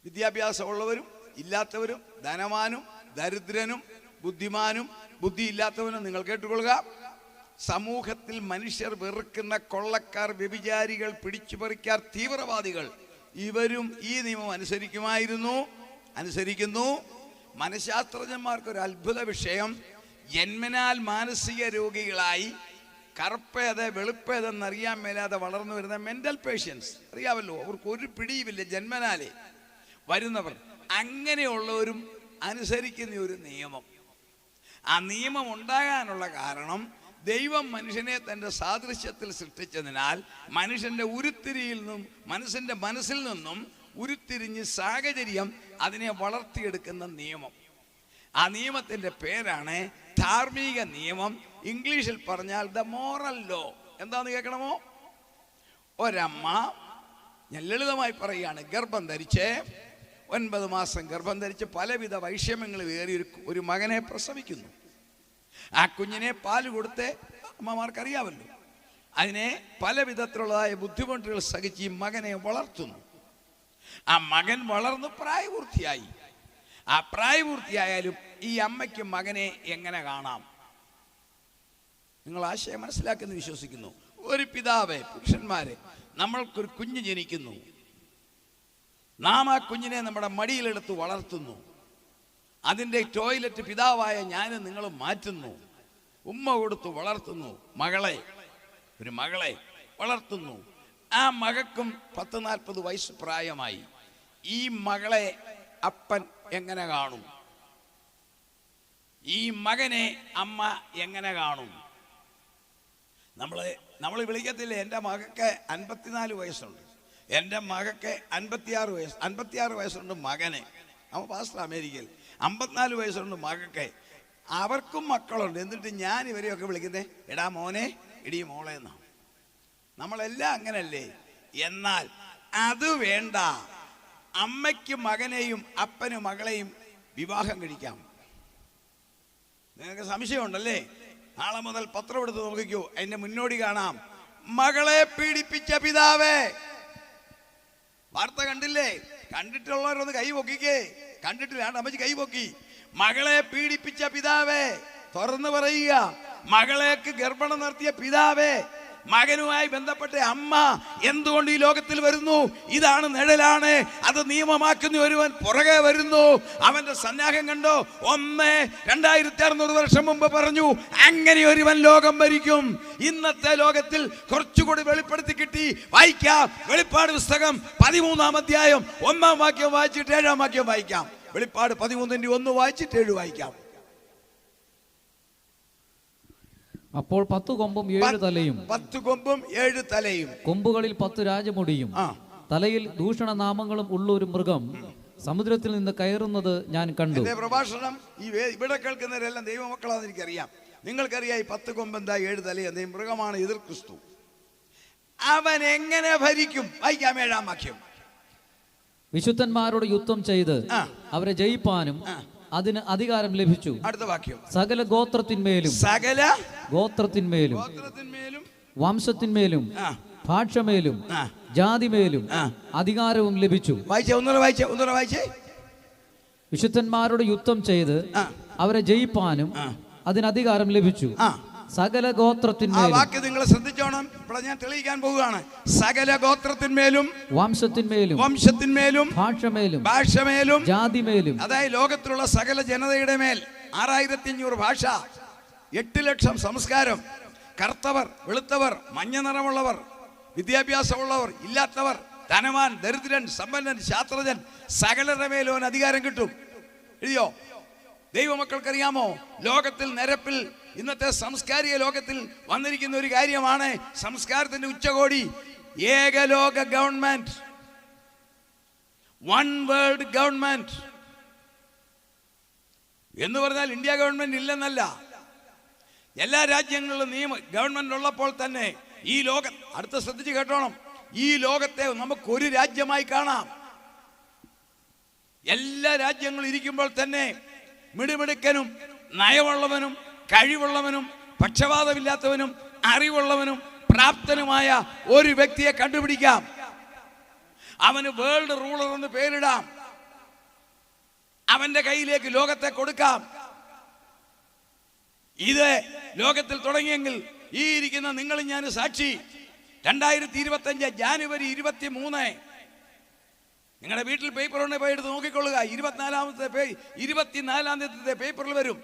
വിദ്യാഭ്യാസമുള്ളവരും ഇല്ലാത്തവരും, ധനവാനും ദരിദ്രനും, ബുദ്ധിമാനും ബുദ്ധിയില്ലാത്തവനും. നിങ്ങൾ കേട്ടുകൊള്ളുക. സമൂഹത്തിൽ മനുഷ്യർ വെറുക്കുന്ന കൊള്ളക്കാർ, വ്യഭിചാരികൾ, പിടിച്ചുപറിക്കാർ, തീവ്രവാദികൾ, ഇവരും ഈ നിയമം അനുസരിക്കുന്നു. മനഃശാസ്ത്രജ്ഞന്മാർക്കൊരു അത്ഭുത വിഷയം, ജന്മനാൽ മാനസിക രോഗികളായി കറുപ്പേത് വെളുപ്പേതെന്നറിയാൻ മേലാതെ വളർന്നു വരുന്ന മെന്റൽ പേഷ്യൻസ്, അറിയാമല്ലോ, അവർക്ക് ഒരു പിടിയുമില്ല, ജന്മനാലേ വരുന്നവർ. അങ്ങനെയുള്ളവരും അനുസരിക്കുന്ന ഒരു നിയമം. ആ നിയമം ഉണ്ടാകാനുള്ള കാരണം ദൈവം മനുഷ്യനെ തൻ്റെ സാദൃശ്യത്തിൽ സൃഷ്ടിച്ചതിനാൽ മനുഷ്യന്റെ ഉരുത്തിരിയിൽ നിന്നും മനസ്സിൽ നിന്നും ഉരുത്തിരിഞ്ഞ് സാഹചര്യം അതിനെ വളർത്തിയെടുക്കുന്ന നിയമം. ആ നിയമത്തിന്റെ പേരാണ് ധാർമ്മിക നിയമം. ഇംഗ്ലീഷിൽ പറഞ്ഞാൽ ദ മോറൽ ലോ. എന്താന്ന് കേൾക്കണമോ? ഒരമ്മ, ഞാൻ ലളിതമായി പറയുകയാണ്, ഗർഭം ധരിച്ച് 9 മാസം ഗർഭം ധരിച്ച് പലവിധ വൈഷമ്യങ്ങൾ ഏറി ഒരു മകനെ പ്രസവിക്കുന്നു. ആ കുഞ്ഞിനെ പാല് കൊടുത്ത്, അമ്മമാർക്കറിയാമല്ലോ, അതിനെ പല വിധത്തിലുള്ളതായ ബുദ്ധിമുട്ടുകൾ സഹിച്ച് ഈ മകനെ വളർത്തുന്നു. ആ മകൻ വളർന്ന് പ്രായപൂർത്തിയായി. ആ പ്രായപൂർത്തിയായാലും ഈ അമ്മയ്ക്ക് മകനെ എങ്ങനെ കാണാം? നിങ്ങൾ ആശയം മനസ്സിലാക്കുന്നു വിശ്വസിക്കുന്നു. ഒരു പിതാവേ, പുരുഷന്മാരെ, നമ്മൾക്കൊരു കുഞ്ഞ് ജനിക്കുന്നു. നാം ആ കുഞ്ഞിനെ നമ്മുടെ മടിയിലെടുത്ത് വളർത്തുന്നു. അതിൻ്റെ ടോയ്ലറ്റ് പിതാവായ ഞാനും നിങ്ങളും മാറ്റുന്നു. ഉമ്മ കൊടുത്ത് വളർത്തുന്നു. ഒരു മകളെ വളർത്തുന്നു. ആ മകൾക്കും 40 വയസ്സ് പ്രായമായി. ഈ മകളെ അപ്പൻ എങ്ങനെ കാണും? ഈ മകനെ അമ്മ എങ്ങനെ കാണും? നമ്മൾ വിളിക്കത്തില്ലേ, എൻ്റെ മകൾക്ക് 54 വയസ്സുണ്ട്, എൻ്റെ മകൾക്ക് 56 വയസ്സുണ്ട് മകനെ. അവൻ പാസ്റ്റർ അമേരിക്കയിൽ. 54 വയസ്സുണ്ട് മകൾക്ക്. അവർക്കും മക്കളുണ്ട്. എന്നിട്ട് ഞാൻ ഇവരെയൊക്കെ വിളിക്കുന്നേ എടാ മോനെ, എടീ മോളെ എന്നാണ്. നമ്മളെല്ലാം അങ്ങനല്ലേ? എന്നാൽ അത് വേണ്ട. അമ്മയ്ക്ക് മകനെയും അപ്പന് മകളെയും വിവാഹം കഴിക്കാം. നിങ്ങൾക്ക് സംശയമുണ്ടല്ലേ? നാളെ മുതൽ പത്രം എടുത്ത് നോക്കിക്കോ, അതിന്റെ മുന്നോടി കാണാം. മകളെ പീഡിപ്പിച്ച പിതാവേ. വാർത്ത കണ്ടില്ലേ? കണ്ടിട്ടുള്ളവരൊന്ന് കൈ പൊക്കിക്കേ. കണ്ടിട്ടില്ല, അമ്മച്ചി കൈ പൊക്കി. മകളെ പീഡിപ്പിച്ച പിതാവേ, തുറന്നു പറയുക. മകളേക്ക് ഗർഭണം നടത്തിയ പിതാവേ, മകനുമായി ബന്ധപ്പെട്ട അമ്മ എന്തുകൊണ്ട് ഈ ലോകത്തിൽ വരുന്നു? ഇതാണ് നിഴലാണ്. അത് നിയമമാക്കുന്ന ഒരുവൻ പുറകെ വരുന്നു. അവന്റെ സന്നാഹം കണ്ടോ? 2600 വർഷം മുമ്പ് പറഞ്ഞു, അങ്ങനെ ഒരുവൻ ലോകം ഭരിക്കും. ഇന്നത്തെ ലോകത്തിൽ കുറച്ചുകൂടി വെളിപ്പെടുത്തി കിട്ടി. വായിക്കാം, വെളിപ്പാട് പുസ്തകം 13-ാം അധ്യായം 1-ാം വാക്യം വായിച്ചിട്ട് 7-ാം വാക്യം വായിക്കാം. വെളിപ്പാട് 13-1 വായിച്ചിട്ട് 7 വായിക്കാം. അപ്പോൾ 10 കൊമ്പും 7 തലയും, 10 കൊമ്പും 7 തലയും, കൊമ്പുകളിൽ 10 രാജമുടിയും, തലയിൽ ദൂഷണനാമങ്ങളും ഉള്ള ഒരു മൃഗം സമുദ്രത്തിൽ നിന്ന് കയറുന്നത് ഞാൻ കണ്ടു. എന്റെ പ്രഭാഷണം ഇവിടെ കേൾക്കുന്നവരെല്ലാം ദൈവമക്കളാണെന്ന് എനിക്കറിയാം. നിങ്ങൾക്കറിയാം ഈ 10 കൊമ്പെന്താ 7 തല എന്താ? മൃഗമാണ്, എതിർ ക്രിസ്തു. അവൻ എങ്ങനെ ഭരിക്കും? വായിക്കാം 7-ാം വാക്യം. വിശുദ്ധന്മാരോട് യുദ്ധം ചെയ്ത് അവരെ ജയിപ്പാനും അതിന് അധികാരം ലഭിച്ചു. അടുത്ത വാക്യം. സകല ഗോത്രത്തിന്മേലും വംശത്തിന്മേലും ഭാഷമേലും ജാതിമേലും അധികാരവും ലഭിച്ചു. വായിച്ചേ. വിശുദ്ധന്മാരോട് യുദ്ധം ചെയ്ത് അവരെ ജയിപ്പാനും അതിന് അധികാരം ലഭിച്ചു. സകല ഗോത്രത്തിന്മേലും. വാക്യം നിങ്ങൾ ശ്രദ്ധിച്ചോണം, ഇവിടെ ഞാൻ തെളിയിക്കാൻ പോവുകയാണ്. സകല ഗോത്രത്തിന്മേലും വംശത്തിന്മേലും ഭാഷമേലും ജാതിമേലും. അതായത് ലോകത്തിലുള്ള സകല ജനതയുടെ മേൽ 6500 ഭാഷ, 8 ലക്ഷം സംസ്കാരം, കറുത്തവർ, വെളുത്തവർ, മഞ്ഞ നിറമുള്ളവർ, വിദ്യാഭ്യാസമുള്ളവർ, ഇല്ലാത്തവർ, ധനവാൻ, ദരിദ്രൻ, സമ്പന്നൻ, ശാസ്ത്രജ്ഞൻ, സകലരുടെ മേലും അധികാരം കിട്ടും. എഴുതിയോ? ദൈവമക്കൾക്കറിയാമോ, ലോകത്തിൽ നിരപ്പിൽ ഇന്നത്തെ സാംസ്കാരിക ലോകത്തിൽ വന്നിരിക്കുന്ന ഒരു കാര്യമാണ് സംസ്കാരത്തിന്റെ ഉച്ചകോടി. ഏകലോക ഗവൺമെന്റ്, വൺ വേൾഡ് ഗവൺമെന്റ് എന്ന് പറഞ്ഞാൽ ഇന്ത്യ ഗവൺമെന്റ് ഇല്ലെന്നല്ല. എല്ലാ രാജ്യങ്ങളിലും ഗവൺമെന്റ് ഉള്ളപ്പോൾ തന്നെ ഈ ലോകം, അടുത്ത ശ്രദ്ധിച്ച് കേട്ടോണം, ഈ ലോകത്തെ നമുക്കൊരു രാജ്യമായി കാണാം. എല്ലാ രാജ്യങ്ങളും ഇരിക്കുമ്പോൾ തന്നെ മിടുമിടുക്കനും നയമുള്ളവനും കഴിവുള്ളവനും പക്ഷപാതമില്ലാത്തവനും അറിവുള്ളവനും പ്രാപ്തനുമായ ഒരു വ്യക്തിയെ കണ്ടുപിടിക്കാം. അവന് വേൾഡ് റൂളർ എന്ന് പേരിടാം. അവന്റെ കയ്യിലേക്ക് ലോകത്തെ കൊടുക്കാം. ഇത് ലോകത്തിൽ തുടങ്ങിയെങ്കിൽ ഈ ഇരിക്കുന്ന നിങ്ങളും ഞാൻ സാക്ഷി. 2025 ജാനുവരി 23 നിങ്ങളുടെ വീട്ടിൽ പേപ്പർ ഉണ്ടെങ്കിൽ പോയി എടുത്ത് നോക്കിക്കൊള്ളുക. 24-ാം തീയതി പേപ്പറിൽ വരും.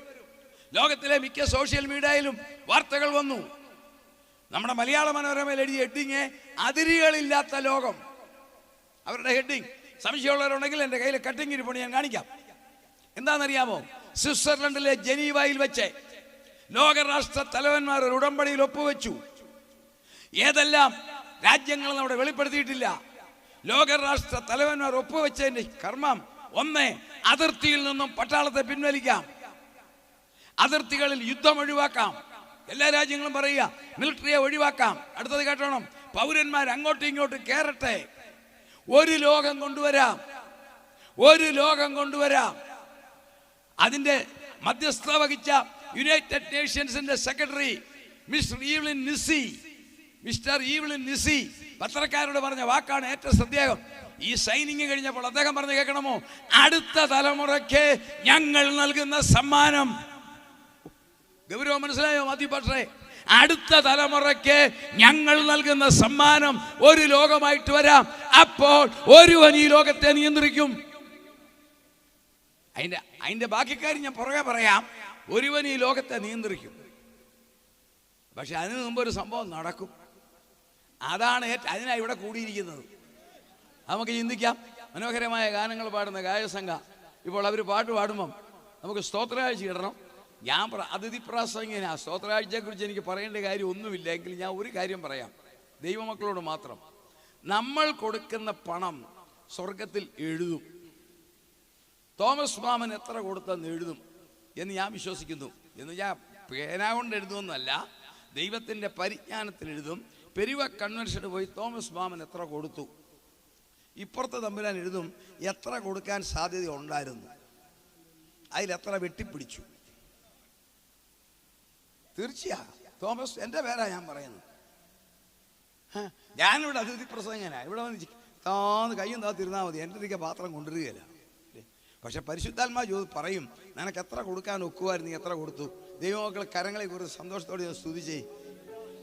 ലോകത്തിലെ മിക്ക സോഷ്യൽ മീഡിയയിലും വാർത്തകൾ വന്നു. നമ്മുടെ മലയാള മനോരമയിൽ എഴുതിയ ഹെഡിങ് അതിരുകളില്ലാത്ത ലോകം. അവരുടെ ഹെഡിങ് സംശയമുള്ളവരുണ്ടെങ്കിൽ എൻ്റെ കയ്യിൽ കട്ടിങ് ഇരിപ്പുണ്ട്, ഞാൻ കാണിക്കാം. എന്താണെന്നറിയാമോ? സ്വിറ്റ്സർലൻഡിലെ ജനീവയിൽ വെച്ച് ലോകരാഷ്ട്ര തലവന്മാർ ഒരു ഉടമ്പടിയിൽ ഒപ്പുവെച്ചു. ഏതെല്ലാം രാജ്യങ്ങൾ അവിടെ വെളിപ്പെടുത്തിയിട്ടില്ല. ലോകരാഷ്ട്ര തലവന്മാർ ഒപ്പുവെച്ചതിന്റെ കർമ്മം 1, അതിർത്തിയിൽ നിന്നും പട്ടാളത്തെ പിൻവലിക്കാം, അതിർത്തികളിൽ യുദ്ധം ഒഴിവാക്കാം. എല്ലാ രാജ്യങ്ങളും പറയുക മിലിറ്ററിയെ ഒഴിവാക്കാം. അടുത്തത് കേട്ടോണം, പൗരന്മാർ അങ്ങോട്ടും ഇങ്ങോട്ടും കേറട്ടെ. ഒരു ലോകം കൊണ്ടുവരാം. അതിന്റെ മധ്യസ്ഥത വഹിച്ച യുണൈറ്റഡ് നേഷൻസിന്റെ സെക്രട്ടറി മിസ്റ്റർ ഈവ്ലിൻ നിസി പത്രക്കാരോട് പറഞ്ഞ വാക്കാണ് ഏറ്റവും ശ്രദ്ധേയം. ഈ സൈനിങ് കഴിഞ്ഞപ്പോൾ അദ്ദേഹം പറഞ്ഞു, കേൾക്കണമോ? അടുത്ത തലമുറയ്ക്ക് ഞങ്ങൾ നൽകുന്ന സമ്മാനം ഗൗരവം മനസ്സിലായോ മാത്യു പാസ്റ്ററെ? അടുത്ത തലമുറയ്ക്ക് ഞങ്ങൾ നൽകുന്ന സമ്മാനം ഒരു ലോകമായിട്ട് വരാം. അപ്പോൾ ഒരുവൻ ഈ ലോകത്തെ നിയന്ത്രിക്കും. അതിന്റെ ബാക്കിക്കാര്യം ഞാൻ പുറകെ പറയാം. ഒരുവൻ ഈ ലോകത്തെ നിയന്ത്രിക്കും. പക്ഷെ അതിനു മുമ്പ് ഒരു സംഭവം നടക്കും. അതാണ് അതിനാണ് ഇവിടെ കൂടിയിരിക്കുന്നത്. നമുക്ക് ചിന്തിക്കാം. മനോഹരമായ ഗാനങ്ങൾ പാടുന്ന ഗായകസംഘം ഇപ്പോൾ അവർ പാട്ട് പാടുമ്പം നമുക്ക് സ്തോത്രകാഴ്ച ഇടണം. ഞാൻ അതിഥി പ്രാസംഗികനാ. സ്തോത്രകാഴ്ചയെക്കുറിച്ച് എനിക്ക് പറയേണ്ട കാര്യം ഒന്നുമില്ല. എങ്കിൽ ഞാൻ ഒരു കാര്യം പറയാം, ദൈവമക്കളോട് മാത്രം. നമ്മൾ കൊടുക്കുന്ന പണം സ്വർഗത്തിൽ എഴുതും. തോമസ് മാമൻ എത്ര കൊടുത്തെന്ന് എഴുതും എന്ന് ഞാൻ വിശ്വസിക്കുന്നു. എന്ന് ഞാൻ പേന കൊണ്ട് എഴുതുമെന്നല്ല, ദൈവത്തിൻ്റെ പരിജ്ഞാനത്തിൽ എഴുതും. പെരുവ കൺവെൻഷന് പോയി തോമസ് മാമൻ എത്ര കൊടുത്തു, ഇപ്പുറത്തെ തമ്പുരാൻ എഴുതും എത്ര കൊടുക്കാൻ സാധ്യത ഉണ്ടായിരുന്നു, അതിലെത്ര വെട്ടിപ്പിടിച്ചു. തീർച്ചയാ തോമസ് എൻ്റെ പേരാ ഞാൻ പറയുന്നത്. ഞാനിവിടെ അതിഥി പ്രസംഗനാ. ഇവിടെ വന്ന് താന്ന് കയ്യും താത്തിരുന്നാൽ മതി, എൻ്റെ അടുത്തേക്ക് പാത്രം കൊണ്ടുവരികയില്ല. പക്ഷെ പരിശുദ്ധാത്മാ പറയും നിനക്ക് എത്ര കൊടുക്കാൻ ഒക്കുമായിരുന്നു, നീ എത്ര കൊടുത്തു. ദൈവമക്കൾ കരങ്ങളെ കുറിച്ച് സന്തോഷത്തോടെ സ്തുതിച്ചേ.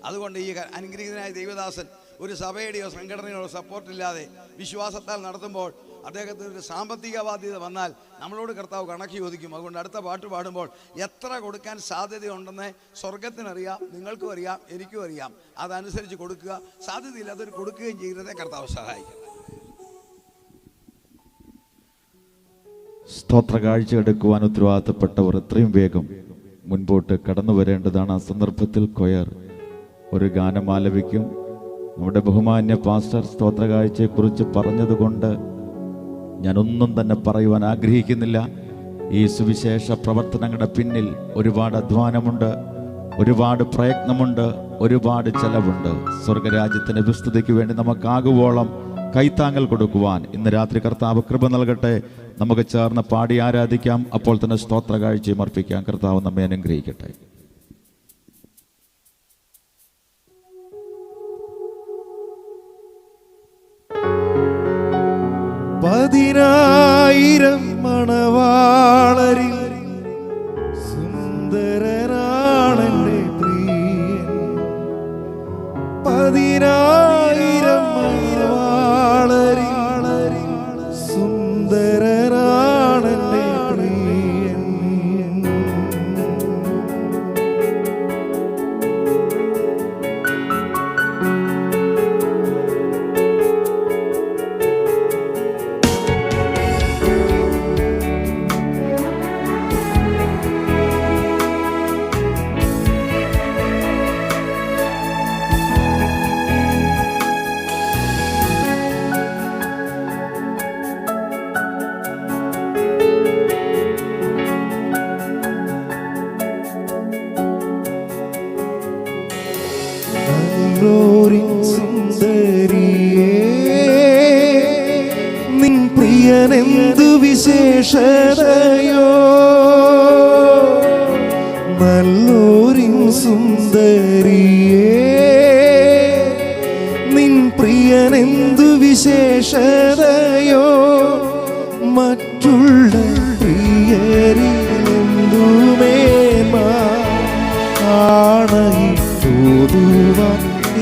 അതുകൊണ്ട് ഈ അനുഗ്രഹീതനായ ദൈവദാസൻ ഒരു സഭയുടെയോ സംഘടനയോ സപ്പോർട്ടില്ലാതെ വിശ്വാസത്താൽ നടത്തുമ്പോൾ അദ്ദേഹത്തിന് ഒരു സാമ്പത്തിക ബാധ്യത വന്നാൽ നമ്മളോട് കർത്താവ് കണക്ക് ചോദിക്കും. അതുകൊണ്ട് അടുത്ത പാട്ട് പാടുമ്പോൾ എത്ര കൊടുക്കാൻ സാധ്യതയുണ്ടെന്ന് സ്വർഗത്തിനറിയാം, നിങ്ങൾക്കും അറിയാം, എനിക്കും അറിയാം. അതനുസരിച്ച് കൊടുക്കുക. സാധ്യതയില്ല അതൊരു കൊടുക്കുകയും ചെയ്യുന്നതേ കർത്താവ് സഹായിക്കും. സ്തോത്ര കാഴ്ച എടുക്കുവാൻ ഉത്തരവാദിത്തപ്പെട്ടവർ എത്രയും വേഗം മുൻപോട്ട് കടന്നു വരേണ്ടതാണ്. ആ സന്ദർഭത്തിൽ കൊയർ ഒരു ഗാനം ആലപിക്കും. നമ്മുടെ ബഹുമാന്യ പാസ്റ്റർ സ്തോത്ര കാഴ്ചയെക്കുറിച്ച് പറഞ്ഞതുകൊണ്ട് ഞാനൊന്നും തന്നെ പറയുവാൻ ആഗ്രഹിക്കുന്നില്ല. ഈ സുവിശേഷ പ്രവർത്തനങ്ങളുടെ പിന്നിൽ ഒരുപാട് അധ്വാനമുണ്ട്, ഒരുപാട് പ്രയത്നമുണ്ട്, ഒരുപാട് ചെലവുണ്ട്. സ്വർഗരാജ്യത്തിൻ്റെ വിസ്തൃതിക്ക് വേണ്ടി നമുക്കാകുവോളം കൈത്താങ്ങൽ കൊടുക്കുവാൻ ഇന്ന് രാത്രി കർത്താവ് കൃപ നൽകട്ടെ. നമുക്ക് ചേർന്ന് പാടി ആരാധിക്കാം. അപ്പോൾ തന്നെ സ്തോത്ര കാഴ്ചയും അർപ്പിക്കാം. കർത്താവ് നമ്മെ അനുഗ്രഹിക്കട്ടെ. പതിനായിരം മണവാളരിൽ സുന്ദരനാണെന്റെ പ്രിയൻ. പതിനായിരം മണവാളരിൽ സുന്ദരനാണെന്റെ പ്രിയൻ. സുന്ദരിയേ നിൻ പ്രിയനെന്തു വിശേഷതയോ. നല്ലൂരിൻ സുന്ദരിയേ നിൻ പ്രിയനെന്തു വിശേഷതയോ. മറ്റുള്ള പ്രിയരിലെന്തുമേന്മ ആണയിട്ടോതുവാൻ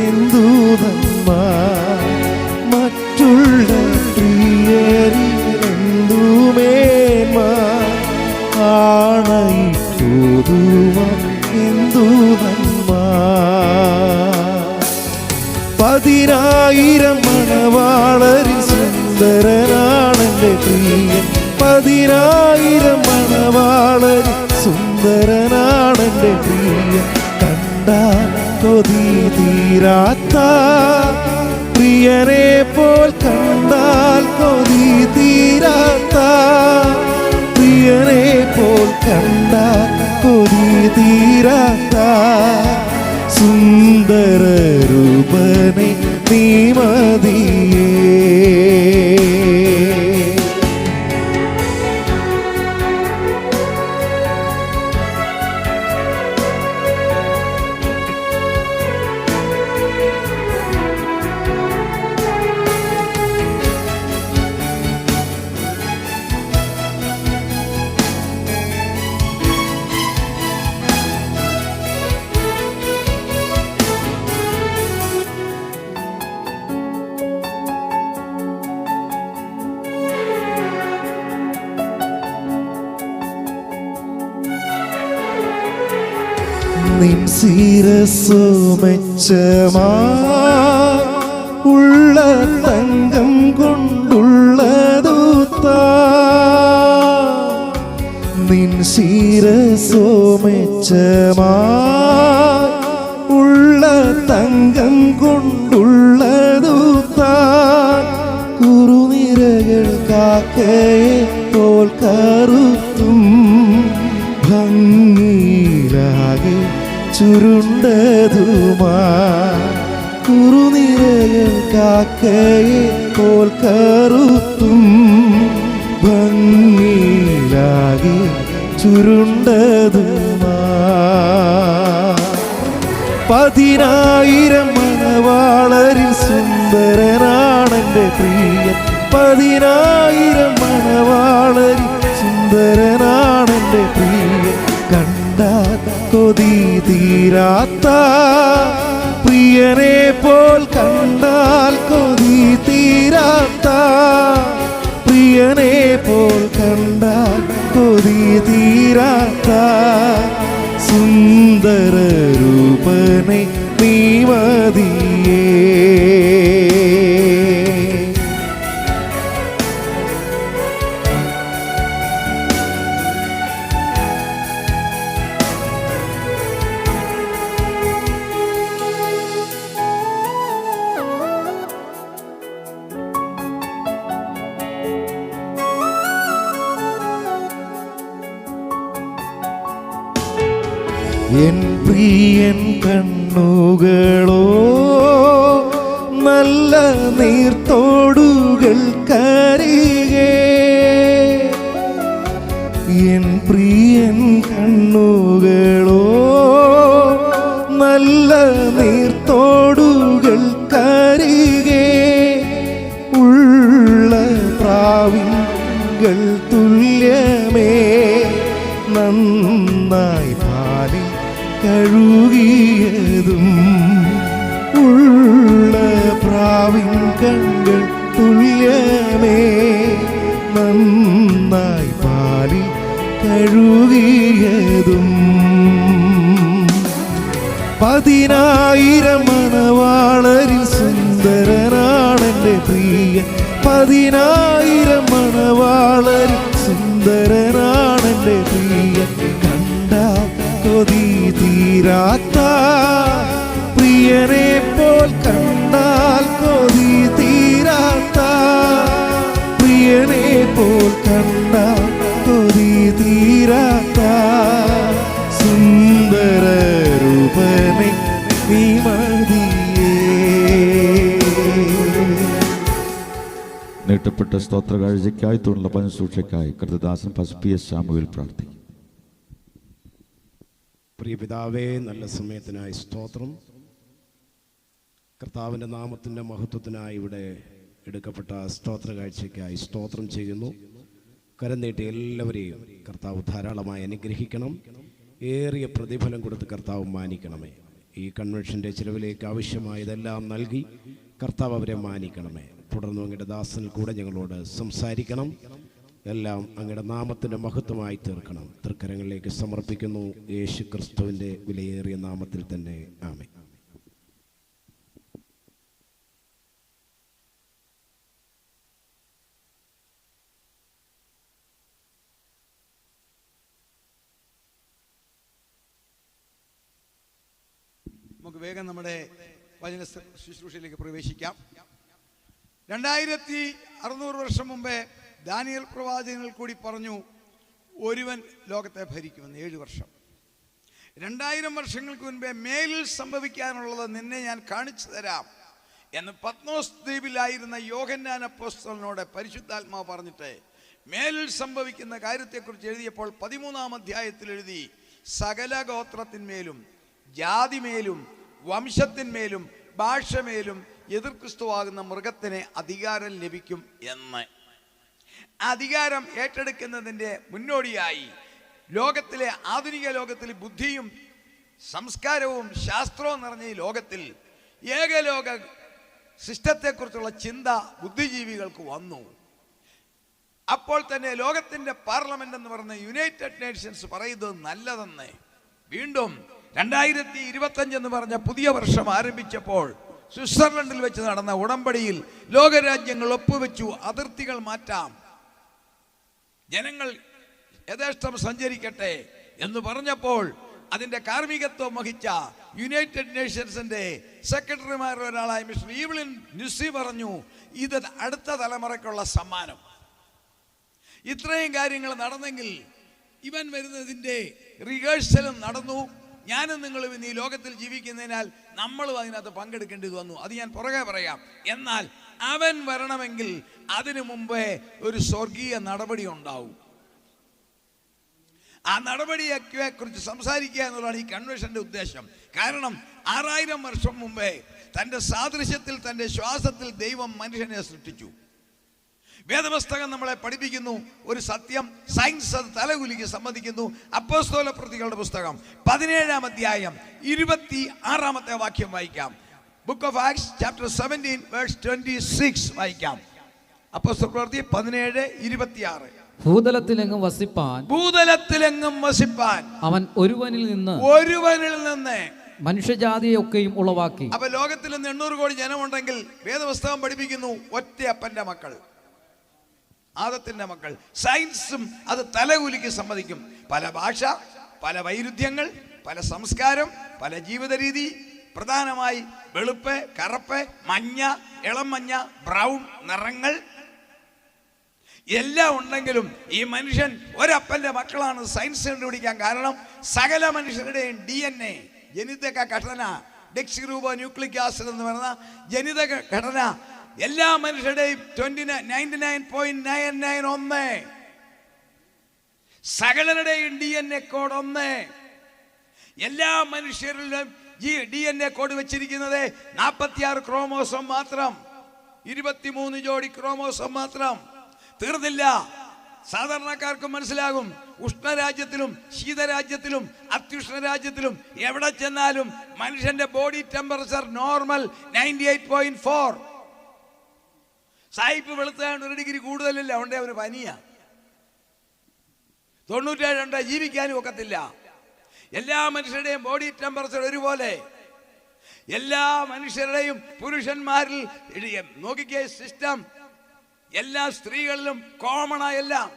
എന്തു നന്മ. മറ്റുള്ള പ്രിയരിലെന്തുമേന്മ ആണയിട്ടോതുവാൻ എന്തു നന്മ. പതിനായിരം മണവാളരിൽ സുന്ദരനാണെന്റെ പ്രിയൻ. പതിനായിരം മണവാളരിൽ സുന്ദരനാണെന്റെ പ്രിയൻ. കണ്ടാൽ കൊതി തീരാത്ത പ്രിയനെ പോൽ, കണ്ടാൽ കൊതി തീരാത്ത പ്രിയനെ പോൽ, കണ്ടാൽ കൊതി തീരാത്ത സുന്ദര രൂപനെ നീ മതിയേ. നിൻ ശിരസ്സു മെച്ചമാ ഉള്ള തങ്കം കൊണ്ടുള്ളതു നിൻ ശിരസ്സു മെച്ചമാ ഉള്ള തങ്കം കൊണ്ടുള്ളതു കുറുനിരകൾ കാക്കയെ പോൽ കറുത്തും ഭംഗിയിലാകെ ചുരുണ്ടതുമാ കുറുനിരകൾ കാക്കയെ പോൽ കറുത്തും ഭംഗിയിലാകെ ചുരുണ്ടതുമാ 10,000 മണവാളരിൽ സുന്ദരനാണെൻ്റെ പ്രിയൻ 10,000 മണവാളരിൽ സുന്ദരനാണെൻ്റെ പ്രിയൻ കണ്ടാൽ കൊതി തീരാത്ത പ്രിയനെ പോൽ കണ്ടാൽ കൊതി തീരാത്ത പ്രിയനെ പോൽ കണ്ടാൽ കൊതി തീരാത്ത സുന്ദര രൂപനെ നീ മതിയേ എൻ പ്രിയൻ കണ്ണുകളോ നല്ല നീർത്തോടുകൾ കരികെ എൻ പ്രിയൻ കണ്ണുകളോ നല്ല നീർത്തോടുകൾ കരികെ ഉള്ള പ്രാവികൾ തുല്യമേ നന്നായി പാലിൽ കഴുകിയതും ഉള്ള പ്രാവിൻ കണ്ണുകൾ തുല്യമേ നന്നായി പാലിൽ കഴുകിയതും 10,000 മണവാളരിൽ സുന്ദരനാണെൻ്റെ പ്രിയൻ 10,000 മണവാളരിൽ സുന്ദരനാണെൻ്റെ പ്രിയൻ കണ്ടാൽ കൊതി തീരാത്ത പ്രിയനെ പോൽ കണ്ടാൽ കൊതി തീരാത്ത പ്രിയനെ പോൽ കണ്ടാൽ കൊതി തീരാത്ത സുന്ദര രൂപനെ നീ മതിയേ നീട്ടപ്പെട്ട സ്തോത്ര കാഴ്ചയ്ക്കായി തുടർന്നുള്ള പഞ്ചസൂക്ഷയ്ക്കായി കർത്തദാസൻ പി.എസ്. സാമുവേൽ പ്രാർത്ഥിക്കും. പ്രിയ പിതാവേ, നല്ല സമയത്തിനായി സ്തോത്രം. കർത്താവിൻ്റെ നാമത്തിൻ്റെ മഹത്വത്തിനായി ഇവിടെ എടുക്കപ്പെട്ട സ്തോത്ര കാഴ്ചയ്ക്കായി സ്തോത്രം ചെയ്യുന്നു. കരം നീട്ടി എല്ലാവരെയും കർത്താവ് ധാരാളമായി അനുഗ്രഹിക്കണം. ഏറിയ പ്രതിഫലം കൊടുത്ത് കർത്താവ് മാനിക്കണമേ. ഈ കൺവെൻഷൻ്റെ ചിലവിലേക്ക് ആവശ്യമായതെല്ലാം നൽകി കർത്താവ് അവരെ മാനിക്കണമേ. തുടർന്ന് അങ്ങയുടെ ദാസനിൽ കൂടെ ഞങ്ങളോട് സംസാരിക്കണം. എല്ലാം അങ്ങയുടെ നാമത്തിൻ്റെ മഹത്വമായി തീർക്കണം. തൃക്കരങ്ങളിലേക്ക് സമർപ്പിക്കുന്നു. യേശു ക്രിസ്തുവിൻ്റെ വിലയേറിയ നാമത്തിൽ തന്നെ ആമേൻ. നമുക്ക് വേഗം നമ്മുടെ വചന ശുശ്രൂഷയിലേക്ക് പ്രവേശിക്കാം. 2600 വർഷം മുമ്പേ ദാനിയേൽ പ്രവാചകനിൽ കൂടി പറഞ്ഞു, ഒരുവൻ ലോകത്തെ ഭരിക്കുമെന്ന്. 7 വർഷം. 2000 വർഷങ്ങൾക്ക് മുൻപേ മേലിൽ സംഭവിക്കാനുള്ളത് നിന്നെ ഞാൻ കാണിച്ചു തരാം എന്ന് പത്മോസ് ദ്വീപിലായിരുന്ന യോഹന്നാൻ അപ്പോസ്തലനോട് പരിശുദ്ധാത്മാവ് പറഞ്ഞിട്ട് മേലിൽ സംഭവിക്കുന്ന കാര്യത്തെക്കുറിച്ച് എഴുതിയപ്പോൾ 13-ാം അധ്യായത്തിൽ എഴുതി, സകല ഗോത്രത്തിന്മേലും ജാതിമേലും വംശത്തിന്മേലും ഭാഷമേലും എതിർ ക്രിസ്തുവാകുന്ന മൃഗത്തിന് അധികാരം ലഭിക്കും എന്ന്. അധികാരം ഏറ്റെടുക്കുന്നതിൻ്റെ മുന്നോടിയായി ലോകത്തിലെ ആധുനിക ലോകത്തിൽ ബുദ്ധിയും സംസ്കാരവും ശാസ്ത്രവും നിറഞ്ഞ ഈ ലോകത്തിൽ ഏകലോക സിസ്റ്റത്തെക്കുറിച്ചുള്ള ചിന്ത ബുദ്ധിജീവികൾക്ക് വന്നു. അപ്പോൾ തന്നെ ലോകത്തിൻ്റെ പാർലമെന്റ് എന്ന് പറയുന്ന യുണൈറ്റഡ് നേഷൻസ് പറയുന്നത് നല്ലതെന്ന്. വീണ്ടും 2025 എന്ന് പറഞ്ഞ പുതിയ വർഷം ആരംഭിച്ചപ്പോൾ സ്വിറ്റ്സർലൻഡിൽ വെച്ച് നടന്ന ഉടമ്പടിയിൽ ലോകരാജ്യങ്ങൾ ഒപ്പുവെച്ചു. അതിർത്തികൾ മാറ്റാം, ജനങ്ങൾ യഥേഷ്ടം സഞ്ചരിക്കട്ടെ എന്ന് പറഞ്ഞപ്പോൾ അതിന്റെ കാർമ്മികത്വം വഹിച്ച യുണൈറ്റഡ് നേഷൻസിന്റെ സെക്രട്ടറിമാരിൽ ഒരാളായ മിസ്റ്റർ ഈവ്ലിൻ ന്യൂസി പറഞ്ഞു, ഇത് അടുത്ത തലമുറയ്ക്കുള്ള സമ്മാനം. ഇത്രയും കാര്യങ്ങൾ നടന്നെങ്കിൽ ഇവൻ വരുന്നതിൻ്റെ റിഹേഴ്സലും നടന്നു. ഞാനും നിങ്ങളും ഇന്ന് ഈ ലോകത്തിൽ ജീവിക്കുന്നതിനാൽ നമ്മളും അതിനകത്ത് പങ്കെടുക്കേണ്ടത് വന്നു. അത് ഞാൻ പുറകെ പറയാം. എന്നാൽ അവൻ വരണമെങ്കിൽ അതിനു മുമ്പേ ഒരു സ്വർഗീയ നടപടി ഉണ്ടാവും. ആ നടപടിയെ കുറിച്ച് സംസാരിക്കുക എന്നുള്ളതാണ് ഈ കൺവെൻഷന്റെ ഉദ്ദേശം. കാരണം 6000 വർഷം മുമ്പേ തൻ്റെ സാദൃശ്യത്തിൽ തൻ്റെ ശ്വാസത്തിൽ ദൈവം മനുഷ്യനെ സൃഷ്ടിച്ചു. വേദപുസ്തകം നമ്മളെ പഠിപ്പിക്കുന്നു ഒരു സത്യം, സയൻസ് അത് തലകുലുക്കി സമ്മതിക്കുന്നു. അപ്പോസ്തല പ്രവൃത്തികളുടെ പുസ്തകം 17-ാം അധ്യായം 26-ാമത്തെ വാക്യം വായിക്കാം. Book of Acts chapter 17 verse 26 വായിക്കാം. അപ്പോസ്തല പ്രവൃത്തി 17:26. ഭൂതലത്തിലെങ്ങും വസിപ്പാൻ അവൻ ഒരുവനിൽ നിന്ന് മനുഷ്യജാതിയെ ഒക്കെയും ഉളവാക്കി. അപ്പൊ ലോകത്തിൽ നിന്ന് 800 കോടി ജനമുണ്ടെങ്കിൽ വേദപുസ്തകം പഠിപ്പിക്കുന്നു ഒറ്റ അപ്പന്റെ മക്കൾ, ആദത്തിന്റെ മക്കൾ. സയൻസും അത് തലകുലുക്കി സമ്മതിക്കും. പല ഭാഷ, പല വൈരുദ്ധ്യങ്ങൾ, പല സംസ്കാരം, പല ജീവിത രീതി, പ്രധാനമായി വെളുപ്പ്, കറുപ്പ്, മഞ്ഞ, ഇളം മഞ്ഞ, ബ്രൗൺ നിറങ്ങൾ എല്ലാം ഉണ്ടെങ്കിലും ഈ മനുഷ്യൻ ഒരപ്പന്റെ മക്കളാണ് സയൻസ് കണ്ടുപിടിക്കാൻ കാരണം. സകല മനുഷ്യരുടെയും DNA ജനിതക ഘടന, ഡെക്സിറൂബോ ന്യൂക്ലിക് ആസിഡ് എന്ന് പറയുന്ന ജനിതക ഘടന എല്ലാ മനുഷ്യരുടെയും 99.991 സകലരുടെയും DNA കോഡ് 1. എല്ലാ മനുഷ്യരിലും DNA കോഡ് വെച്ചിരിക്കുന്നത് 46 ക്രോമോസോം മാത്രം, 23 ജോഡി ക്രോമോസോം മാത്രം. തീർന്നില്ല. സാധാരണക്കാർക്ക് മനസ്സിലാകും. ഉഷ്ണരാജ്യത്തിലും ശീതരാജ്യത്തിലും അത്യുഷ്ണരാജ്യത്തിലും എവിടെ ചെന്നാലും മനുഷ്യന്റെ ബോഡി ടെമ്പറേച്ചർ നോർമൽ 98.4. സായിപ്പ് വെളുത്താണ്ട് 1 ഡിഗ്രി കൂടുതലില്ല, അതുകൊണ്ട് അവന് പനിയാ. 97 ജീവിക്കാനും ഒക്കത്തില്ല. എല്ലാ മനുഷ്യരുടെയും ബോഡി ടെമ്പറേച്ചർ ഒരുപോലെ. എല്ലാ മനുഷ്യരുടെയും പുരുഷന്മാരിൽ നോക്കിക്കേ സിസ്റ്റം, എല്ലാ സ്ത്രീകളിലും കോമണായെല്ലാം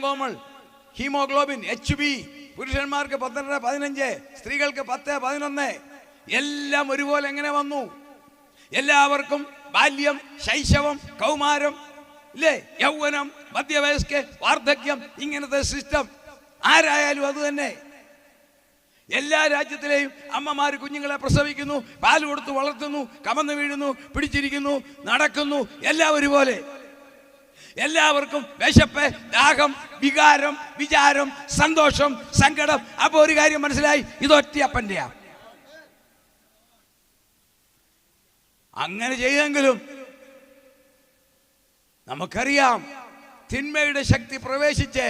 കോമൺ. ഹീമോഗ്ലോബിൻ HB പുരുഷന്മാർക്ക് 12-15, സ്ത്രീകൾക്ക് 10-11. എല്ലാം ഒരുപോലെ എങ്ങനെ വന്നു? എല്ലാവർക്കും ബാല്യം, ശൈശവം, കൗമാരം, ഇല്ലേ, യൗവനം, മധ്യവയസ്ക, വാർദ്ധക്യം, ഇങ്ങനത്തെ സിസ്റ്റം. ആരായാലും അത് തന്നെ. എല്ലാ രാജ്യത്തിലെയും അമ്മമാർ കുഞ്ഞുങ്ങളെ പ്രസവിക്കുന്നു, പാൽ കൊടുത്ത് വളർത്തുന്നു, കമന്ന് വീഴുന്നു, പിടിച്ചിരിക്കുന്നു, നടക്കുന്നു, എല്ലാം ഒരുപോലെ. എല്ലാവർക്കും വിശപ്പ്, ദാഹം, വികാരം, വിചാരം, സന്തോഷം, സങ്കടം. അപ്പൊ ഒരു കാര്യം മനസ്സിലായി, ഇതൊറ്റ അപ്പന്റെയാ. അങ്ങനെ ചെയ്തെങ്കിലും നമുക്കറിയാം തിന്മയുടെ ശക്തി പ്രവേശിച്ച്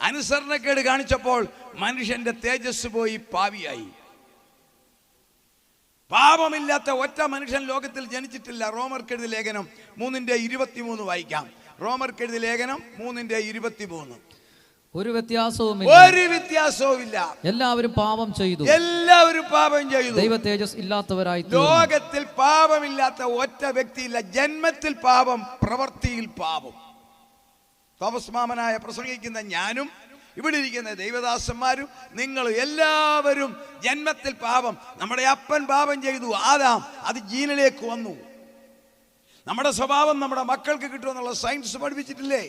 അനുസരണക്കേട് കാണിച്ചപ്പോൾ മനുഷ്യന്റെ തേജസ് പോയി, പാവിയായി. പാപമില്ലാത്ത ഒറ്റ മനുഷ്യൻ ലോകത്തിൽ ജനിച്ചിട്ടില്ല. റോമർക്കെഴുതിയ ലേഖനം 3:23 വായിക്കാം. റോമർക്കെഴുതിയ ലേഖനം 3:23. ഒരു വ്യത്യാസവും ഇല്ല. എല്ലാവരും പാപം ചെയ്തു. ദൈവ തേജസ് ഇല്ലാത്തവരായി. ലോകത്തിൽ പാപമില്ലാത്ത ഒറ്റ വ്യക്തിയില്ല. ജന്മത്തിൽ പാപം, പ്രവൃത്തിയിൽ പാപം. തോമസ് മാമനായ പ്രസംഗിക്കുന്ന ഞാനും ഇവിടെ ഇരിക്കുന്ന ദൈവദാസന്മാരും നിങ്ങൾ എല്ലാവരും ജന്മത്തിൽ പാപം. നമ്മുടെ അപ്പൻ പാപം ചെയ്തു, ആദാം. അത് ജീനിലേക്ക് വന്നു. നമ്മുടെ സ്വഭാവം നമ്മുടെ മക്കൾക്ക് കിട്ടുമെന്നുള്ള സയൻസ് പഠിപ്പിച്ചിട്ടില്ലേ?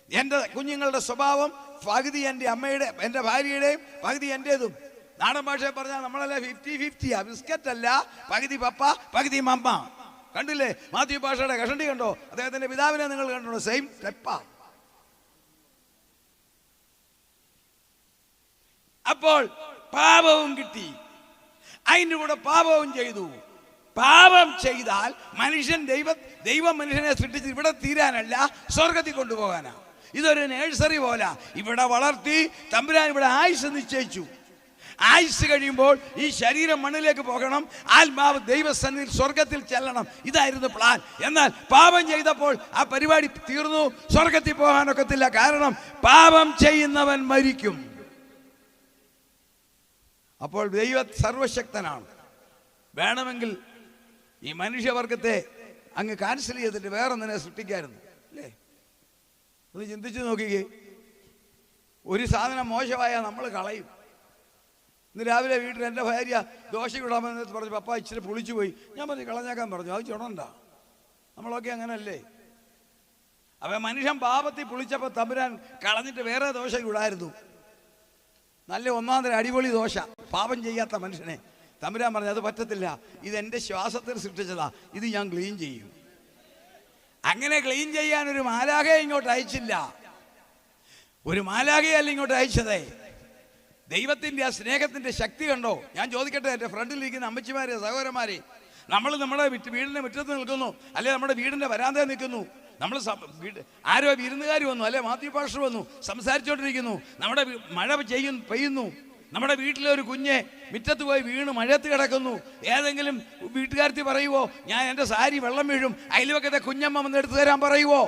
എൻ്റെ കുഞ്ഞുങ്ങളുടെ സ്വഭാവം പകുതി എൻ്റെ അമ്മയുടെ, എൻ്റെ ഭാര്യയുടെയും പകുതി എൻ്റേതും. നാടൻ ഭാഷയെ പറഞ്ഞാൽ നമ്മളെല്ലാം 50-50. ബിസ്ക്കറ്റ് അല്ല, പകുതി പപ്പ പകുതി മമ്മ. കണ്ടില്ലേ മാത്യു പാഷയുടെ കഷണ്ടി കണ്ടോ? അദ്ദേഹത്തിന്റെ പിതാവിനെ നിങ്ങൾ കണ്ടോ? സെയിം സ്റ്റെപ്പാ. അപ്പോൾ പാപവും കിട്ടി, അതിൻ്റെ കൂടെ പാപവും ചെയ്തു. പാപം ചെയ്താൽ മനുഷ്യൻ ദൈവം മനുഷ്യനെ സൃഷ്ടിച്ച് ഇവിടെ തീരാനല്ല, സ്വർഗത്തിൽ കൊണ്ടുപോകാനാ. ഇതൊരു നേഴ്സറി പോലെ ഇവിടെ വളർത്തി തമ്പുരാൻ ഇവിടെ ആയുസ് നിശ്ചയിച്ചു. ആയുസ് കഴിയുമ്പോൾ ഈ ശരീരം മണ്ണിലേക്ക് പോകണം, ആത്മാവ് ദൈവസന്നിധിയിൽ സ്വർഗത്തിൽ ചെല്ലണം. ഇതായിരുന്നു പ്ലാൻ. എന്നാൽ പാപം ചെയ്തപ്പോൾ ആ പരിപാടി തീർന്നു. സ്വർഗത്തിൽ പോകാനൊക്കത്തില്ല. കാരണം പാപം ചെയ്യുന്നവൻ മരിക്കും. അപ്പോൾ ദൈവം സർവശക്തനാണ്. വേണമെങ്കിൽ ഈ മനുഷ്യവർഗത്തെ അങ്ങ് ക്യാൻസൽ ചെയ്തിട്ട് വേറെ ഒന്നിനെ സൃഷ്ടിക്കായിരുന്നു അല്ലേ? ഒന്ന് ചിന്തിച്ചു നോക്കിക്കേ. ഒരു സാധനം മോശമായാൽ നമ്മൾ കളയും. ഇന്ന് രാവിലെ വീട്ടിൽ എൻ്റെ ഭാര്യ ദോശ ഇടാമെന്ന് പറഞ്ഞു, പപ്പ ഇച്ചിരി പുളിച്ചു പോയി. ഞാൻ പറഞ്ഞു കളഞ്ഞേക്കാൻ പറഞ്ഞു. അത് ചുടണ്ട. നമ്മളൊക്കെ അങ്ങനല്ലേ? അവൻ മനുഷ്യൻ പാപത്തിൽ പുളിച്ചപ്പോൾ തമ്പുരാൻ കളഞ്ഞിട്ട് വേറെ ദോശ ഇടായിരുന്നു. നല്ല ഒന്നാം തരം അടിപൊളി ദോശ. പാപം ചെയ്യാത്ത മനുഷ്യനെ തമ്പുരാൻ പറഞ്ഞു അത് പറ്റത്തില്ല, ഇതെൻ്റെ ശ്വാസത്തിൽ സൃഷ്ടിച്ചതാ, ഇത് ഞാൻ ക്ലീൻ ചെയ്യും. അങ്ങനെ ക്ലീൻ ചെയ്യാൻ ഒരു മാലാഖയെ ഇങ്ങോട്ട് അയച്ചില്ല. ഒരു മാലാഖയല്ല ഇങ്ങോട്ട് അയച്ചതേ. ദൈവത്തിൻ്റെ ആ സ്നേഹത്തിൻ്റെ ശക്തി കണ്ടോ? ഞാൻ ചോദിക്കട്ടെ, എൻ്റെ ഫ്രണ്ടിലിരിക്കുന്ന അമ്മച്ചിമാരെ, സഹോദരന്മാരെ, നമ്മൾ നമ്മുടെ വീടിൻ്റെ മുറ്റത്ത് നിൽക്കുന്നു, അല്ലെ നമ്മുടെ വീടിൻ്റെ വരാന്തയിൽ നിൽക്കുന്നു, നമ്മൾ ആരോ വിരുന്നുകാർ വന്നു, അല്ലെ മാത്യു പാസ്റ്റർ വന്നു, സംസാരിച്ചുകൊണ്ടിരിക്കുന്നു, നമ്മുടെ മഴ പെയ്യുന്നു, നമ്മുടെ വീട്ടിലെ ഒരു കുഞ്ഞെ മുറ്റത്ത് പോയി വീണ് മഴയത്ത് കിടക്കുന്നു. ഏതെങ്കിലും വീട്ടുകാരത്തി പറയുവോ ഞാൻ എൻ്റെ സാരി വെള്ളം വീഴും, അയൽവക്കത്തെ കുഞ്ഞമ്മ വന്ന് എടുത്തു തരാൻ പറയുവോ?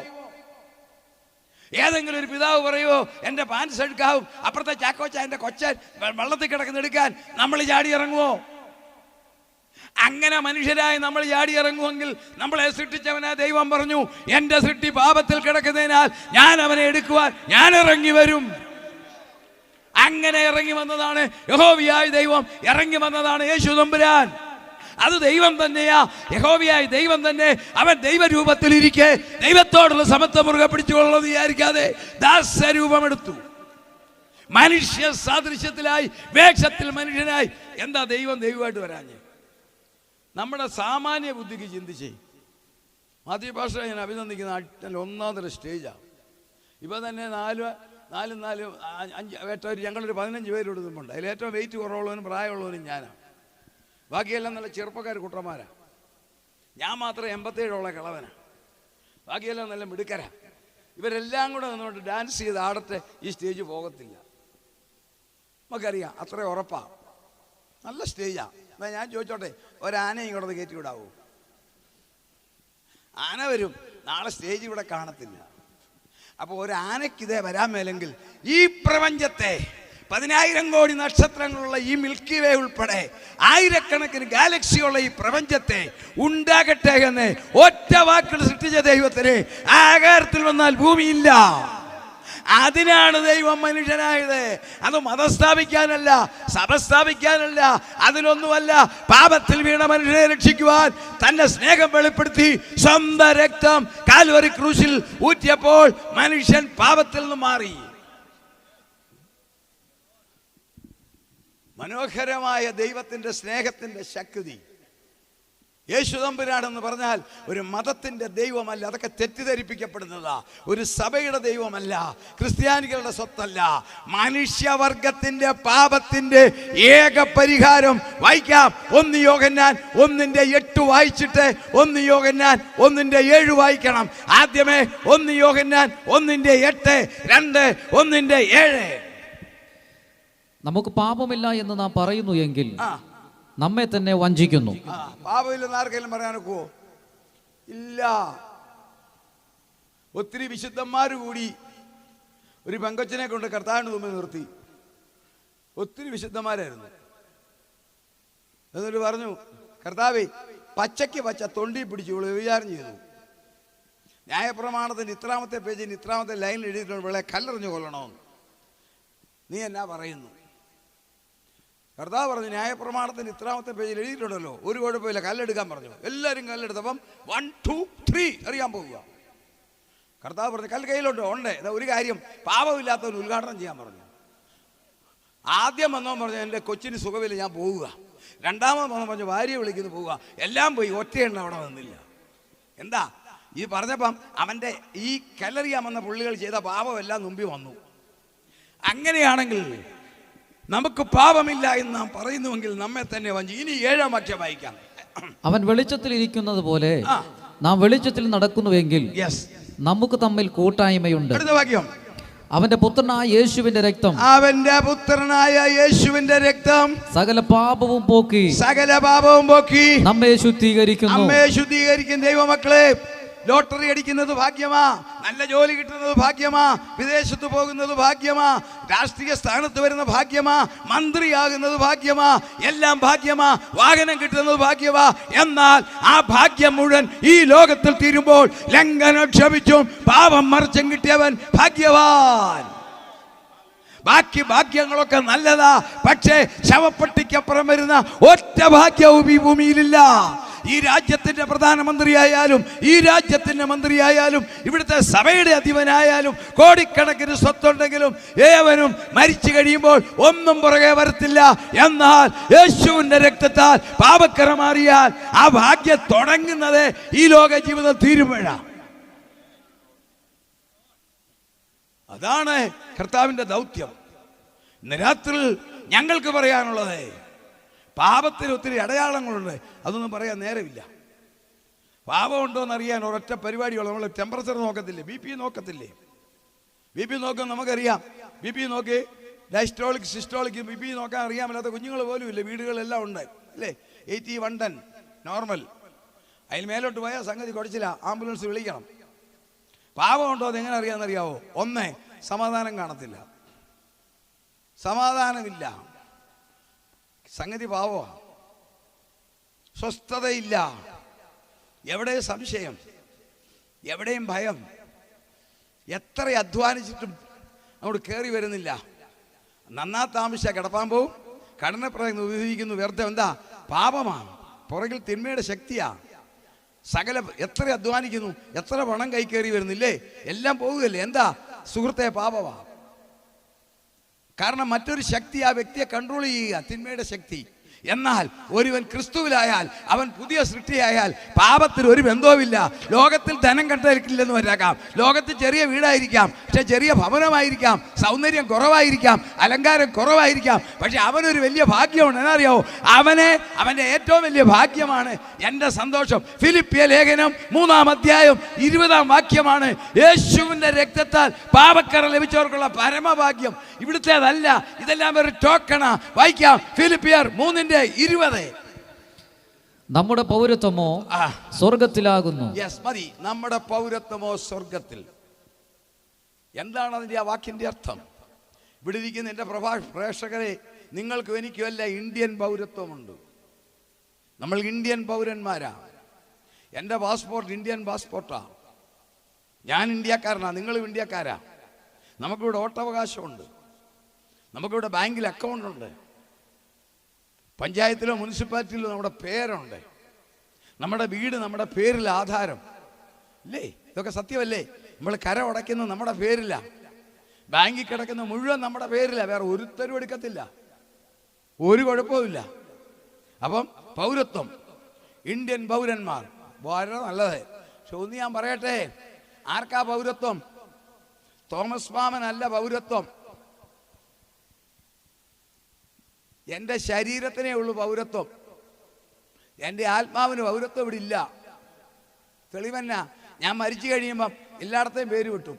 ഏതെങ്കിലും ഒരു പിതാവ് പറയുവോ എൻ്റെ പാൻസ് എടുക്കാവും, അപ്പുറത്തെ ചാക്കോച്ച എൻ്റെ കൊച്ചൻ വെള്ളത്തിൽ കിടക്കുന്ന എടുക്കാൻ നമ്മൾ ചാടി ഇറങ്ങുവോ? അങ്ങനെ മനുഷ്യരായി നമ്മൾ ചാടി ഇറങ്ങുമെങ്കിൽ നമ്മളെ സൃഷ്ടിച്ചവനാ ദൈവം പറഞ്ഞു, എൻ്റെ സൃഷ്ടി പാപത്തിൽ കിടക്കുന്നതിനാൽ ഞാൻ അവനെ എടുക്കുവാൻ ഞാൻ ഇറങ്ങി വരും. അങ്ങനെ ഇറങ്ങി വന്നതാണ് യഹോവയായ ദൈവം, ഇറങ്ങി വന്നതാണ് യേശു തമ്പുരാൻ. അത് ദൈവം തന്നെയാ, യഹോവയായ ദൈവം തന്നെ. അവൻ ദൈവരൂപത്തിലിരിക്കെ ദൈവത്തോടുള്ള സമത്വം മുറുകെ പിടിച്ചുകൊള്ളുന്നത് വിചാരിക്കാതെ ദാസരൂപമെടുത്തു. മനുഷ്യ സാദൃശ്യത്തിലായി, വേഷത്തിൽ മനുഷ്യനായി. എന്താ ദൈവമായിട്ട് വരാഞ്ഞ്? നമ്മുടെ സാമാന്യ ബുദ്ധിക്ക് ചിന്തിച്ചേ. മാത്യു പാസ്റ്ററെ ഞാൻ അഭിനന്ദിക്കുന്ന ഒന്നാം തരം സ്റ്റേജാണ്. ഇപ്പോൾ തന്നെ നാല് അഞ്ച് ഞങ്ങളൊരു 15 പേര് കൊടുക്കുന്നുണ്ട്. അതിൽ ഏറ്റവും വെയിറ്റ് കുറവുള്ളവനും പ്രായമുള്ളവനും ഞാനാണ്. ബാക്കിയെല്ലാം നല്ല ചെറുപ്പക്കാർ കുട്ടന്മാരാണ്. ഞാൻ മാത്രം 87 കിളവനാണ്. ബാക്കിയെല്ലാം നല്ല മിടുക്കരാണ്. ഇവരെല്ലാം കൂടെ നിന്നുകൊണ്ട് ഡാൻസ് ചെയ്ത് ആടത്തെ ഈ സ്റ്റേജ് പോകത്തില്ല. നമുക്കറിയാം, അത്ര ഉറപ്പാണ്. നല്ല സ്റ്റേജാണ്. എന്നാൽ ഞാൻ ചോദിച്ചോട്ടെ, ഒരാനയും ഇങ്ങോട്ട് കയറ്റി വിടാവൂ? ആന വരും, നാളെ സ്റ്റേജ് ഇവിടെ കാണത്തില്ല. അപ്പോൾ ഒരാനയ്ക്കിതേ വരാൻ മേലെങ്കിൽ ഈ പ്രപഞ്ചത്തെ 10,000 കോടി നക്ഷത്രങ്ങളുള്ള ഈ മിൽക്കി വേ ഉൾപ്പെടെ ആയിരക്കണക്കിന് ഗാലക്സിയുള്ള ഈ പ്രപഞ്ചത്തെ ഉണ്ടാകട്ടെ എന്ന് ഒറ്റ വാക്കിൽ സൃഷ്ടിച്ച ദൈവത്തിന് ആകാരത്തിൽ വന്നാൽ ഭൂമിയില്ല. അതിനാണ് ദൈവം മനുഷ്യനായത്. അത് മതം സ്ഥാപിക്കാനല്ല, സഭ സ്ഥാപിക്കാനല്ല, അതിലൊന്നുമല്ല. പാപത്തിൽ വീണ മനുഷ്യനെ രക്ഷിക്കുവാൻ തന്റെ സ്നേഹം വെളിപ്പെടുത്തി സ്വന്തം രക്തം കാൽവരി ക്രൂശിൽ ഊറ്റിയപ്പോൾ മനുഷ്യൻ പാപത്തിൽ നിന്ന് മാറി. മനോഹരമായ ദൈവത്തിന്റെ സ്നേഹത്തിന്റെ ശക്തി. യേശു തമ്പുരാനെന്ന് പറഞ്ഞാൽ ഒരു മതത്തിന്റെ ദൈവമല്ല, അതൊക്കെ തെറ്റിദ്ധരിപ്പിക്കപ്പെടുന്നതാ. ഒരു സഭയുടെ ദൈവമല്ല, ക്രിസ്ത്യാനികളുടെ സ്വത്തല്ല. മനുഷ്യവർഗത്തിന്റെ പാപത്തിന്റെ ഏക പരിഹാരം വായിക്കാം. 1 യോഹന്നാൻ 1:8 വായിച്ചിട്ട് 1 യോഹന്നാൻ 1:7 വായിക്കണം. ആദ്യമേ 1 യോഹന്നാൻ 1:8, 2 1:7. നമുക്ക് പാപമില്ല എന്ന് നാം പറയുന്നു എങ്കിൽ നമ്മെ തന്നെ വഞ്ചിക്കുന്നു. പാപമില്ലെന്ന് ആർക്കെങ്കിലും പറയാനൊക്കുവോ? ഇല്ല. ഒത്തിരി വിശുദ്ധന്മാർ കൂടി ഒരു പെങ്കൊച്ചിനെ കൊണ്ട് കർത്താവിന് മുമ്പിൽ നിർത്തി. ഒത്തിരി വിശുദ്ധന്മാരായിരുന്നു. എന്നിട്ട് പറഞ്ഞു, കർത്താവേ, പച്ചയ്ക്ക് പച്ച തൊണ്ടി പിടിച്ചു വിചാരം ചെയ്തു. ന്യായപ്രമാണത്തിന്റെ ഇത്രാമത്തെ പേജിൽ ഇത്രാമത്തെ ലൈനിൽ എഴുതിയിട്ടുണ്ട്, വിളെ കല്ലെറിഞ്ഞു കൊല്ലണമെന്ന്. നീ എന്നാ പറയുന്നു? കർത്താവ് പറഞ്ഞു, ന്യായപ്രമാണത്തിന് ഇത്രാമത്തെ പേജിൽ എഴുതിയിട്ടുണ്ടല്ലോ, ഒരു കുഴപ്പമില്ല, കല്ലെടുക്കാൻ പറഞ്ഞു. എല്ലാവരും കല്ലെടുത്തപ്പം 1 2 3 അറിയാൻ പോവുക. കർത്താവ് പറഞ്ഞു, കല്ല് കയ്യിലുണ്ടോ? ഉണ്ട്. ഒരു കാര്യം, പാപമില്ലാത്തവന് ഉദ്ഘാടനം ചെയ്യാൻ പറഞ്ഞു. ആദ്യം വന്നവൻ പറഞ്ഞു, എൻ്റെ കൊച്ചിന് സുഖമില്ല, ഞാൻ പോവുക. രണ്ടാമത് വന്നവൻ പറഞ്ഞു, ഭാര്യയെ വിളിക്കുന്നു, പോവുക. എല്ലാം പോയി, ഒറ്റയെണ്ണ അവിടെ നിന്നില്ല. എന്താ ഈ പറഞ്ഞപ്പം അവൻ്റെ ഈ കല്ലെറിയാൻ വന്ന പുള്ളികൾ ചെയ്ത പാപമെല്ലാം മുമ്പിൽ വന്നു. അങ്ങനെയാണെങ്കിൽ നമുക്ക് പാപമില്ല എന്ന് നാം പറയുന്നുവെങ്കിൽ നമ്മെ തന്നെ വഞ്ചി. ഇനി 7-ാം വാക്യം വായിക്കാം. അവൻ വെളിച്ചത്തിൽ ഇരിക്കുന്നത് പോലെ നാം വെളിച്ചത്തിൽ നടക്കുന്നുവെങ്കിൽ നമുക്ക് തമ്മിൽ കൂട്ടായ്മയുണ്ട്. അടുത്ത വാക്യം, അവന്റെ പുത്രനായ യേശുവിന്റെ രക്തം, അവന്റെ പുത്രനായ യേശുവിന്റെ രക്തം സകല പാപവും പോക്കി നമ്മെ ശുദ്ധീകരിക്കുന്നു. ദൈവമക്കളെ, ലോട്ടറി അടിക്കുന്നത് ഭാഗ്യമാ. നല്ല ജോലി കിട്ടുന്നത് ഭാഗ്യമാ, വിദേശത്ത് പോകുന്നത് ഭാഗ്യമാ, രാഷ്ട്രീയ സ്ഥാനത്ത് വരുന്ന ഭാഗ്യമാ, മന്ത്രിയാകുന്നത് ഭാഗ്യമാ, എല്ലാം ഭാഗ്യമാ, വാഹനം കിട്ടുന്നത് ഭാഗ്യമാ. എന്നാൽ ആ ഭാഗ്യം മുഴുവൻ ഈ ലോകത്തിൽ തീരുമ്പോൾ ലംഘനം ക്ഷമിച്ചും പാപം മറിച്ചും കിട്ടിയവൻ ഭാഗ്യവാൻ. ബാക്കി ഭാഗ്യങ്ങളൊക്കെ നല്ലതാ, പക്ഷേ ശവപ്പെട്ടിക്കപ്പുറം വരുന്ന ഒറ്റ ഭാഗ്യവും ഈ ഭൂമിയിലില്ല. ഈ രാജ്യത്തിന്റെ പ്രധാനമന്ത്രിയായാലും ഈ രാജ്യത്തിന്റെ മന്ത്രിയായാലും ഇവിടുത്തെ സഭയുടെ അധിപനായാലും കോടിക്കണക്കിന് സ്വത്തുണ്ടെങ്കിലും ഏവനും മരിച്ചു കഴിയുമ്പോൾ ഒന്നും പുറകെ വരത്തില്ല. എന്നാൽ യേശുവിന്റെ രക്തത്താൽ പാപക്കറ മാറിയാൽ ആ ഭാഗ്യം തുടങ്ങുന്നത് ഈ ലോക ജീവിതം തീരുമ്പോഴാണ്. അതാണ് കർത്താവിന്റെ ദൗത്യം. ഇന്ന് രാത്രി ഞങ്ങൾക്ക് പറയാനുള്ളത്, പാപത്തിന് ഒത്തിരി അടയാളങ്ങളുണ്ട്, അതൊന്നും പറയാൻ നേരമില്ല. പാപമുണ്ടോ എന്നറിയാൻ ഒരൊറ്റ പരിപാടിയുള്ളൂ. നമ്മൾ ടെമ്പറേച്ചർ നോക്കത്തില്ലേ, BP നോക്കത്തില്ലേ? BP നോക്കാൻ നമുക്കറിയാം. BP നോക്കി ഡയസ്റ്റോളിക് സിസ്റ്റോളിക് BP നോക്കാൻ അറിയാമല്ലാത്ത കുഞ്ഞുങ്ങൾ പോലും ഇല്ല, വീടുകളെല്ലാം ഉണ്ട് അല്ലേ? 80, 110 നോർമൽ. അതിന് മേലോട്ട് പോയാൽ സംഗതി കുഴച്ചില്ല, ആംബുലൻസ് വിളിക്കണം. പാപമുണ്ടോ അതെങ്ങനെ അറിയാമെന്നറിയാവോ? ഒന്ന്, സമാധാനം കാണത്തില്ല, സമാധാനമില്ല, സംഗതി പാവമാണ്, സ്വസ്ഥതയില്ല, എവിടെ സംശയം, എവിടെയും ഭയം, എത്ര അധ്വാനിച്ചിട്ടും അങ്ങോട്ട് കയറി വരുന്നില്ല. നന്നാത്ത ആവശ്യം കിടപ്പാൻ പോവും, കടനപ്രയം ഉപയോഗിക്കുന്നു, വെറുതെ. എന്താ? പാപമാണ്, പുറകിൽ തിന്മയുടെ ശക്തിയാണ്. സകല എത്ര അധ്വാനിക്കുന്നു, എത്ര പണം കൈ കയറി വരുന്നില്ലേ, എല്ലാം പോകുകയല്ലേ. എന്താ സുഹൃത്തെ? പാപമാണ്. കാരണം മറ്റൊരു ശക്തി ആ വ്യക്തിയെ കൺട്രോൾ ചെയ്യുക, തിന്മയുടെ ശക്തി. എന്നാൽ ഒരുവൻ ക്രിസ്തുവിലായാൽ അവൻ പുതിയ സൃഷ്ടിയായാൽ പാപത്തിന് ഒരു ബന്ധവുമില്ല. ലോകത്തിൽ ധനം കണ്ടില്ലെന്ന് വരാക്കാം, ലോകത്തിൽ ചെറിയ വീടായിരിക്കാം, പക്ഷെ ചെറിയ ഭവനമായിരിക്കാം, സൗന്ദര്യം കുറവായിരിക്കാം, അലങ്കാരം കുറവായിരിക്കാം, പക്ഷെ അവനൊരു വലിയ ഭാഗ്യമുണ്ട്. എന്നറിയാവോ? അവൻ്റെ ഏറ്റവും വലിയ ഭാഗ്യമാണ് എൻ്റെ സന്തോഷം. ഫിലിപ്പിയ ലേഖനം 3-ാം അധ്യായം 20-ാം വാക്യമാണ്, യേശുവിൻ്റെ രക്തത്താൽ പാപക്കറ ലഭിച്ചവർക്കുള്ള പരമഭാഗ്യം ഇവിടുത്തേതല്ല, ഇതെല്ലാം ഒരു ടോക്കണാ. വായിക്കാം, ഫിലിപ്പിയർ 3:20. നമ്മുടെ പൗരത്വമോ സ്വർഗത്തിലാകുന്നു. മതി, നമ്മുടെ പൗരത്വമോ സ്വർഗത്തിൽ. എന്താണ് അതിന്റെ ആ വാക്കിന്റെ അർത്ഥം? ഇവിടെ ഇരിക്കുന്ന എൻ്റെ പ്രേക്ഷകരെ, നിങ്ങൾക്കും എനിക്കും എല്ലാം ഇന്ത്യൻ പൗരത്വമുണ്ട്. നമ്മൾ ഇന്ത്യൻ പൗരന്മാരാ. എൻ്റെ പാസ്പോർട്ട് ഇന്ത്യൻ പാസ്പോർട്ടാ. ഞാൻ ഇന്ത്യക്കാരനാ, നിങ്ങളും ഇന്ത്യക്കാരാ. നമുക്കിവിടെ വോട്ടവകാശമുണ്ട്, നമുക്കിവിടെ ബാങ്കിൽ അക്കൗണ്ട് ഉണ്ട്, പഞ്ചായത്തിലോ മുനിസിപ്പാലിറ്റിയിലോ നമ്മുടെ പേരുണ്ട്, നമ്മുടെ വീട് നമ്മുടെ പേരിൽ ആധാരം ഇല്ലേ? ഇതൊക്കെ സത്യമല്ലേ? നമ്മൾ കര ഉടയ്ക്കുന്നത് നമ്മുടെ പേരില്ല, ബാങ്കിൽ കിടക്കുന്ന മുഴുവൻ നമ്മുടെ പേരില്ല, വേറെ ഒരുത്തരും എടുക്കത്തില്ല, ഒരു കുഴപ്പമില്ല. അപ്പം പൗരത്വം, ഇന്ത്യൻ പൗരന്മാർ വളരെ നല്ലത്. പക്ഷെ ഒന്ന് ഞാൻ പറയട്ടെ, ആർക്കാ പൗരത്വം? തോമസ് മാമനല്ല പൗരത്വം. എൻ്റെ ശരീരത്തിനേ ഉള്ളൂ പൗരത്വം, എൻ്റെ ആത്മാവിന് പൗരത്വം ഇവിടെ ഇല്ല. തെളിവന്ന, ഞാൻ മരിച്ചു കഴിയുമ്പം എല്ലായിടത്തെയും പേര് കിട്ടും.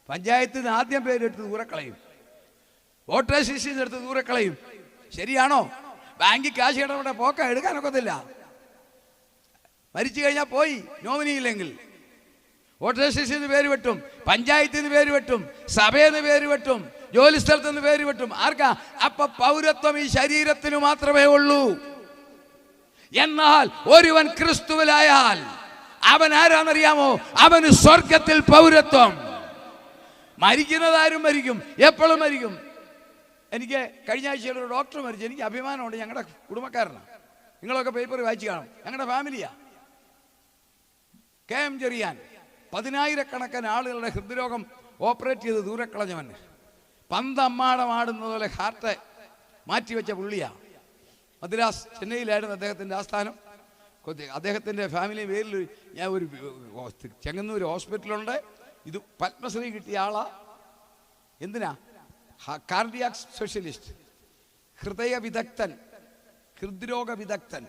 പഞ്ചായത്തിൽ നിന്ന് ആദ്യം പേരെടുത്ത് ദൂരക്കളയും, വോട്ടേഴ്സ് ലിസ്റ്റിൽ എടുത്ത് ദൂരക്കളയും. ശരിയാണോ? ബാങ്കിൽ കാശ് ഇടപെടെ പോക്ക എടുക്കാനൊക്കത്തില്ല. മരിച്ചു കഴിഞ്ഞാൽ പോയി, നോമിനിയില്ലെങ്കിൽ വോട്ടേഴ്സ് ലിസ്റ്റിൽ നിന്ന് പേര് വെട്ടും, പഞ്ചായത്തിൽ നിന്ന് പേര് വെട്ടും, സഭയിൽ നിന്ന് പേര് വെട്ടും, ജോലി സ്ഥലത്ത് നിന്ന് പേര് വെട്ടും. ആർക്കാ? അപ്പൊ പൗരത്വം ഈ ശരീരത്തിന് മാത്രമേ ഉള്ളൂ. എന്നാൽ ഒരുവൻ ക്രിസ്തുവിലായാൽ അവൻ ആരാന്നറിയാമോ? അവന് സ്വർഗത്തിൽ പൗരത്വം. മരിക്കുന്നതാരും മരിക്കും, എപ്പോഴും മരിക്കും. എനിക്ക് കഴിഞ്ഞ ആഴ്ചയിൽ ഒരു ഡോക്ടർ മരിച്ചു. എനിക്ക് അഭിമാനമുണ്ട്, ഞങ്ങളുടെ കുടുംബക്കാരനാണ്. നിങ്ങളൊക്കെ പേപ്പർ വായിച്ചു കാണും, ഞങ്ങളുടെ ഫാമിലിയാ. KM ചെറിയാൻ 10,000-കണക്കിന് ആളുകളുടെ ഹൃദ്രോഗം ഓപ്പറേറ്റ് ചെയ്ത് ദൂരക്കളഞ്ഞവൻ. പന്തമ്മാടം ആടുന്നത് പോലെ ഹാർട്ട് മാറ്റിവെച്ച പുള്ളിയാ. മദ്രാസ്, ചെന്നൈയിലായിരുന്നു അദ്ദേഹത്തിൻ്റെ ആസ്ഥാനം. അദ്ദേഹത്തിൻ്റെ ഫാമിലി പേരിൽ ഞാൻ ഒരു ചെങ്ങന്നൂർ ഹോസ്പിറ്റലുണ്ട്. ഇത് പത്മശ്രീ കിട്ടിയ ആളാ. എന്തിനാ? കാർഡിയാക് സ്പെഷ്യലിസ്റ്റ്, ഹൃദയ വിദഗ്ധൻ, ഹൃദ്രോഗ വിദഗ്ധൻ.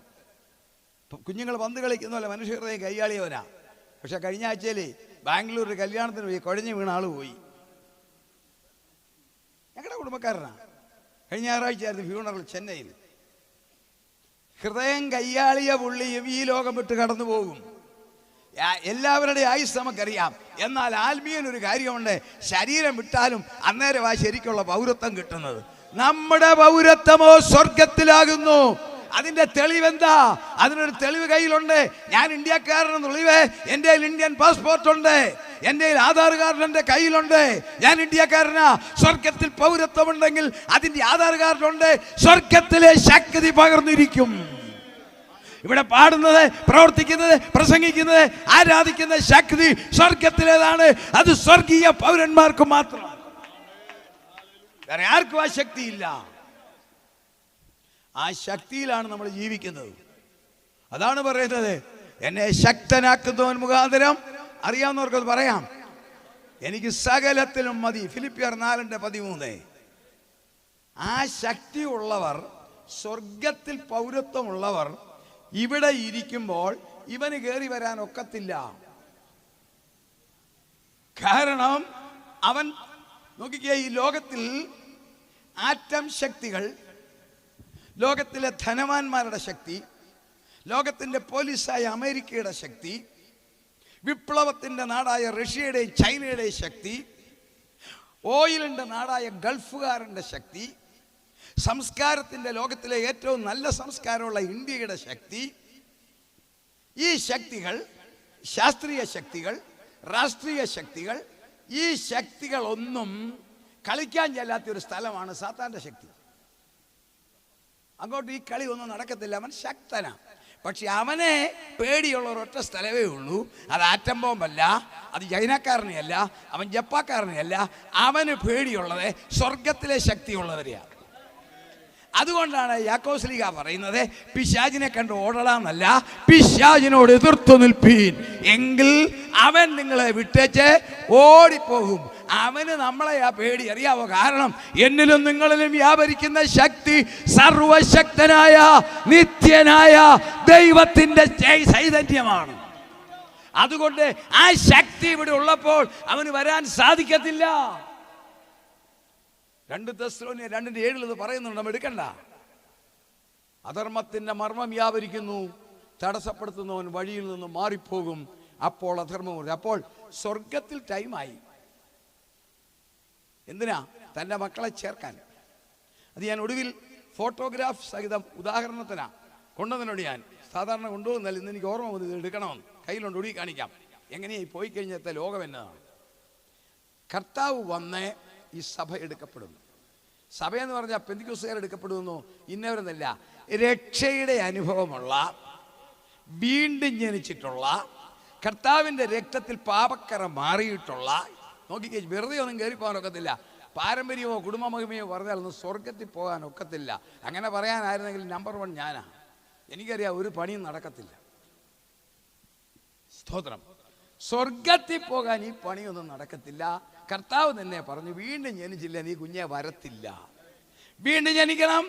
കുഞ്ഞുങ്ങൾ പന്ത് കളിക്കുന്ന പോലെ മനുഷ്യ ഹൃദയം കൈയാളിയവനാ. പക്ഷെ കഴിഞ്ഞ ആഴ്ചയിൽ ബാംഗ്ലൂർ ഒരു കല്യാണത്തിന് പോയി, കുഴഞ്ഞു വീണ ആൾ പോയി. ഞങ്ങളുടെ കുടുംബക്കാരനാ. കഴിഞ്ഞ ഞായറാഴ്ചയായിരുന്നു ഫ്യൂണറൽ ചെന്നൈയിൽ. ഹൃദയം കയ്യാളിയ പുള്ളിയും ഈ ലോകം വിട്ട് കടന്നു പോകും. എല്ലാവരുടെയും ആയുസ് നമുക്കറിയാം. എന്നാൽ ആത്മീയനൊരു കാര്യമുണ്ട്, ശരീരം വിട്ടാലും അന്നേരം ആ ശരിക്കുള്ള പൗരത്വം കിട്ടുന്നത്. നമ്മുടെ പൗരത്വമോ സ്വർഗത്തിലാകുന്നു. അതിന്റെ തെളിവെന്താ? അതിനൊരു തെളിവ് കയ്യിലുണ്ട്. ഞാൻ ഇന്ത്യക്കാരനെന്നുള്ളവേ, എൻ്റെ ഇന്ത്യൻ പാസ്പോർട്ട് ഉണ്ട്, എൻ്റെ ആധാർ കാർഡ് എൻ്റെ കയ്യിലുണ്ട്, ഞാൻ ഇന്ത്യക്കാരനാ. സ്വർഗത്തിൽ പൗരത്വമുണ്ടെങ്കിൽ അതിൻ്റെ ആധാർ കാർഡുണ്ട്. സ്വർഗത്തിലെ ശക്തി പകർന്നിരിക്കും. ഇവിടെ പാടുന്നത്, പ്രവർത്തിക്കുന്നത്, പ്രസംഗിക്കുന്നത്, ആരാധിക്കുന്ന ശക്തി സ്വർഗത്തിലേതാണ്. അത് സ്വർഗീയ പൗരന്മാർക്ക് മാത്രം, വേറെ ആർക്കും ആ ശക്തിയില്ല. ആ ശക്തിയിലാണ് നമ്മൾ ജീവിക്കുന്നത്. അതാണ് പറയുന്നത്, എന്നെ ശക്തനാക്കുന്നവൻ മുഖാന്തരം. അറിയാവുന്നവർക്കത് പറയാം, എനിക്ക് സകലത്തിലും മതി. ഫിലിപ്പിയർ 4:13. ആ ശക്തിയുള്ളവർ, സ്വർഗത്തിൽ പൗരത്വമുള്ളവർ ഇവിടെ ഇരിക്കുമ്പോൾ ഇവന് കയറി വരാൻ ഒക്കത്തില്ല. കാരണം അവൻ നോക്കിക്കേ, ഈ ലോകത്തിൽ ആറ്റം ശക്തികൾ, ലോകത്തിലെ ധനവാന്മാരുടെ ശക്തി, ലോകത്തിൻ്റെ പോലീസായ അമേരിക്കയുടെ ശക്തി, വിപ്ലവത്തിൻ്റെ നാടായ റഷ്യയുടെയും ചൈനയുടെയും ശക്തി, ഓയിലിൻ്റെ നാടായ ഗൾഫുകാരൻ്റെ ശക്തി, സംസ്കാരത്തിൻ്റെ ലോകത്തിലെ ഏറ്റവും നല്ല സംസ്കാരമുള്ള ഇന്ത്യയുടെ ശക്തി, ഈ ശക്തികൾ, ശാസ്ത്രീയ ശക്തികൾ, രാഷ്ട്രീയ ശക്തികൾ, ഈ ശക്തികളൊന്നും കളിക്കാൻ ചെല്ലാത്തൊരു സ്ഥലമാണ് സാത്താൻ്റെ ശക്തി. അങ്ങോട്ട് ഈ കളി ഒന്നും നടക്കത്തില്ല. അവൻ ശക്തനാണ്. പക്ഷെ അവനെ പേടിയുള്ള ഒരൊറ്റ സ്ഥലമേ ഉള്ളൂ. അത് ആറ്റം ബോംബല്ല, അത് ചൈനക്കാരനെയല്ല, അവൻ ജപ്പാക്കാരനെയല്ല. അവന് പേടിയുള്ളത് സ്വർഗത്തിലെ ശക്തിയുള്ളവരെയാണ്. അതുകൊണ്ടാണ് യാക്കോസ്ലീഹ പറയുന്നത്, പിശാചിനെ കണ്ട് ഓടലാന്നല്ല, പിശാചിനോട് എതിർത്തു നിൽപ്പീൻ, എങ്കിൽ അവൻ നിങ്ങളെ വിട്ടേച്ച് ഓടിപ്പോകും. അവന് നമ്മളെ ആ പേടി അറിയാവോ? കാരണം എന്നിലും നിങ്ങളിലും വ്യാപരിക്കുന്ന ശക്തി സർവശക്തനായ നിത്യനായ ദൈവത്തിൻ്റെ ചൈതന്യമാണ്. അതുകൊണ്ട് ആ ശക്തി ഇവിടെ ഉള്ളപ്പോൾ അവന് വരാൻ സാധിക്കത്തില്ല. 2 തെസ്സലോനിയർ 2:7 പറയുന്നുണ്ട്, നമ്മൾ എടുക്കണ്ട. അധർമ്മത്തിന്റെ മർമ്മം വ്യാപരിക്കുന്നു, തടസ്സപ്പെടുത്തുന്നവൻ വഴിയിൽ നിന്ന് മാറിപ്പോകും, അപ്പോൾ അധർമ്മം. അപ്പോൾ സ്വർഗത്തിൽ ടൈമായി. എന്തിനാ? തൻ്റെ മക്കളെ ചേർക്കാൻ. അത് ഞാൻ ഒടുവിൽ ഫോട്ടോഗ്രാഫ് സഹിതം ഉദാഹരണത്തിനാ കൊണ്ടുവന്നതിനോട് ഞാൻ സാധാരണ കൊണ്ടുപോകുന്നല്ല, ഇന്ന് എനിക്ക് ഓർമ്മ വന്നത് എടുക്കണമെന്ന്. കയ്യിലുണ്ട്, ഒടുവിൽ കാണിക്കാം. എങ്ങനെയായി പോയി കഴിഞ്ഞത്തെ ലോകം എന്നതാണ്. കർത്താവ് വന്ന് ഈ സഭ എടുക്കപ്പെടുന്നു. സഭയെന്ന് പറഞ്ഞാൽ പെന്തിക്കോസ്തുകാർ എടുക്കപ്പെടുന്നു, ഇന്നവരെന്നല്ല. രക്ഷയുടെ അനുഭവമുള്ള, വീണ്ടും ജനിച്ചിട്ടുള്ള, കർത്താവിൻ്റെ രക്തത്തിൽ പാപക്കറ മാറിയിട്ടുള്ള, നോക്കിക്കേ, വെറുതെ ഒന്നും കയറി പോകാൻ ഒക്കത്തില്ല. പാരമ്പര്യമോ കുടുംബമഹിമയോ പറഞ്ഞാലൊന്നും സ്വർഗത്തിൽ പോകാൻ ഒക്കത്തില്ല. അങ്ങനെ പറയാനായിരുന്നെങ്കിൽ നമ്പർ 1 ഞാനാ. എനിക്കറിയാം, ഒരു പണിയും നടക്കത്തില്ല. സ്തോത്രം. സ്വർഗത്തിൽ പോകാൻ ഈ പണിയൊന്നും നടക്കത്തില്ല. കർത്താവ് തന്നെ പറഞ്ഞു, വീണ്ടും ജനിച്ചില്ല നീ കുഞ്ഞെ വരത്തില്ല. വീണ്ടും ജനിക്കണം,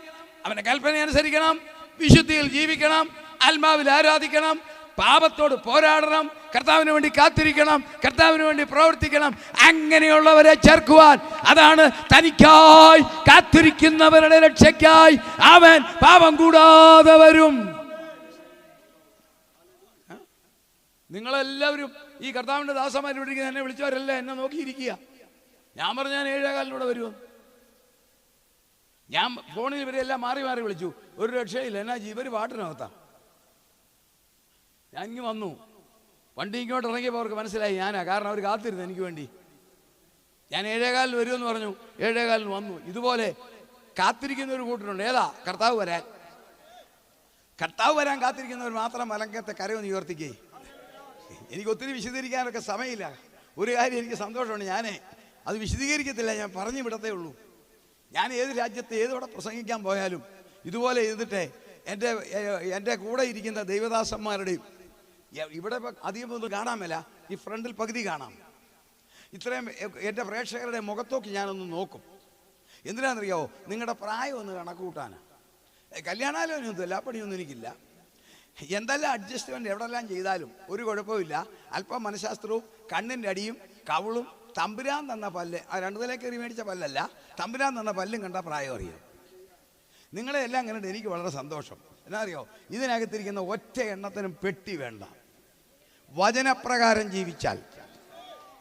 അവന്റെ കൽപ്പന അനുസരിക്കണം, വിശുദ്ധിയിൽ ജീവിക്കണം, ആത്മാവിൽ ആരാധിക്കണം, പാപത്തോട് പോരാടണം, കർത്താവിന് വേണ്ടി കാത്തിരിക്കണം, കർത്താവിന് വേണ്ടി പ്രവർത്തിക്കണം. അങ്ങനെയുള്ളവരെ ചേർക്കുവാൻ, അതാണ് തനിക്കായി കാത്തിരിക്കുന്നവരുടെ രക്ഷയ്ക്കായി അവൻ പാപം കൂടാതെ വരും. നിങ്ങളെല്ലാവരും ഈ കർത്താവിൻ്റെ ദാസന്മാരിവിടേക്ക് എന്നെ വിളിച്ചവരല്ല എന്നെ നോക്കിയിരിക്കുക. ഞാൻ പറഞ്ഞു ഞാൻ 7:15 വരുമോ. ഞാൻ ഫോണിൽ ഇവരെല്ലാം മാറി മാറി വിളിച്ചു, ഒരു രക്ഷയില്ല. എന്നാ ഇവർ പാട്ടിനകത്താ. ഞാൻ ഇങ്ങ് വന്നു, വണ്ടി ഇങ്ങോട്ട് ഇറങ്ങിയപ്പോൾ അവർക്ക് മനസ്സിലായി ഞാനാ. കാരണം അവർ കാത്തിരുന്നു എനിക്ക് വേണ്ടി. ഞാൻ 7:15 വരുമെന്ന് പറഞ്ഞു, 7:15 വന്നു. ഇതുപോലെ കാത്തിരിക്കുന്ന ഒരു കൂട്ടരുണ്ട്. ഏതാ? കർത്താവ് വരാൻ. കർത്താവ് വരാൻ കാത്തിരിക്കുന്നവർ മാത്രം മലങ്കത്തെ കരയൊന്ന് ഉയർത്തിക്കേ. എനിക്ക് ഒത്തിരി വിശദീകരിക്കാനൊക്കെ സമയമില്ല. ഒരു കാര്യം എനിക്ക് സന്തോഷമുണ്ട്, ഞാൻ അത് വിശദീകരിക്കത്തില്ല, ഞാൻ പറഞ്ഞു വിടത്തേ ഉള്ളൂ. ഞാൻ ഏത് രാജ്യത്ത് ഏതോടെ പ്രസംഗിക്കാൻ പോയാലും ഇതുപോലെ ചെയ്തിട്ട് എൻ്റെ കൂടെ ഇരിക്കുന്ന ദൈവദാസന്മാരുടെയും ഇവിടെ അധികം ഒന്നും കാണാൻ മേല, ഈ ഫ്രണ്ടിൽ പകുതി കാണാം. ഇത്രയും എൻ്റെ പ്രേക്ഷകരുടെ മുഖത്തോക്ക് ഞാനൊന്ന് നോക്കും. എന്തിനാണെന്നറിയാവോ? നിങ്ങളുടെ പ്രായം ഒന്ന് കണക്ക് കൂട്ടാനാണ്. കല്യാണാലോചനയൊന്നും എല്ലാ പണിയൊന്നും എനിക്കില്ല. എന്തെല്ലാം അഡ്ജസ്റ്റ്മെൻറ്റ് എവിടെല്ലാം ചെയ്താലും ഒരു കുഴപ്പമില്ല. അല്പം മനഃശാസ്ത്രവും കണ്ണിൻ്റെ അടിയും കവിളും തമ്പുരാൻ തന്ന പല്ല്, ആ 2 നില കയറി മേടിച്ച പല്ലല്ല, തമ്പുരാൻ തന്ന പല്ലും കണ്ട പ്രായം അറിയാം. നിങ്ങളെ എല്ലാം കണ്ടിട്ട് എനിക്ക് വളരെ സന്തോഷം. എന്നാ അറിയോ? ഇതിനകത്തിരിക്കുന്ന ഒറ്റ എണ്ണത്തിനും പെട്ടി വേണ്ട, വചനപ്രകാരം ജീവിച്ചാൽ.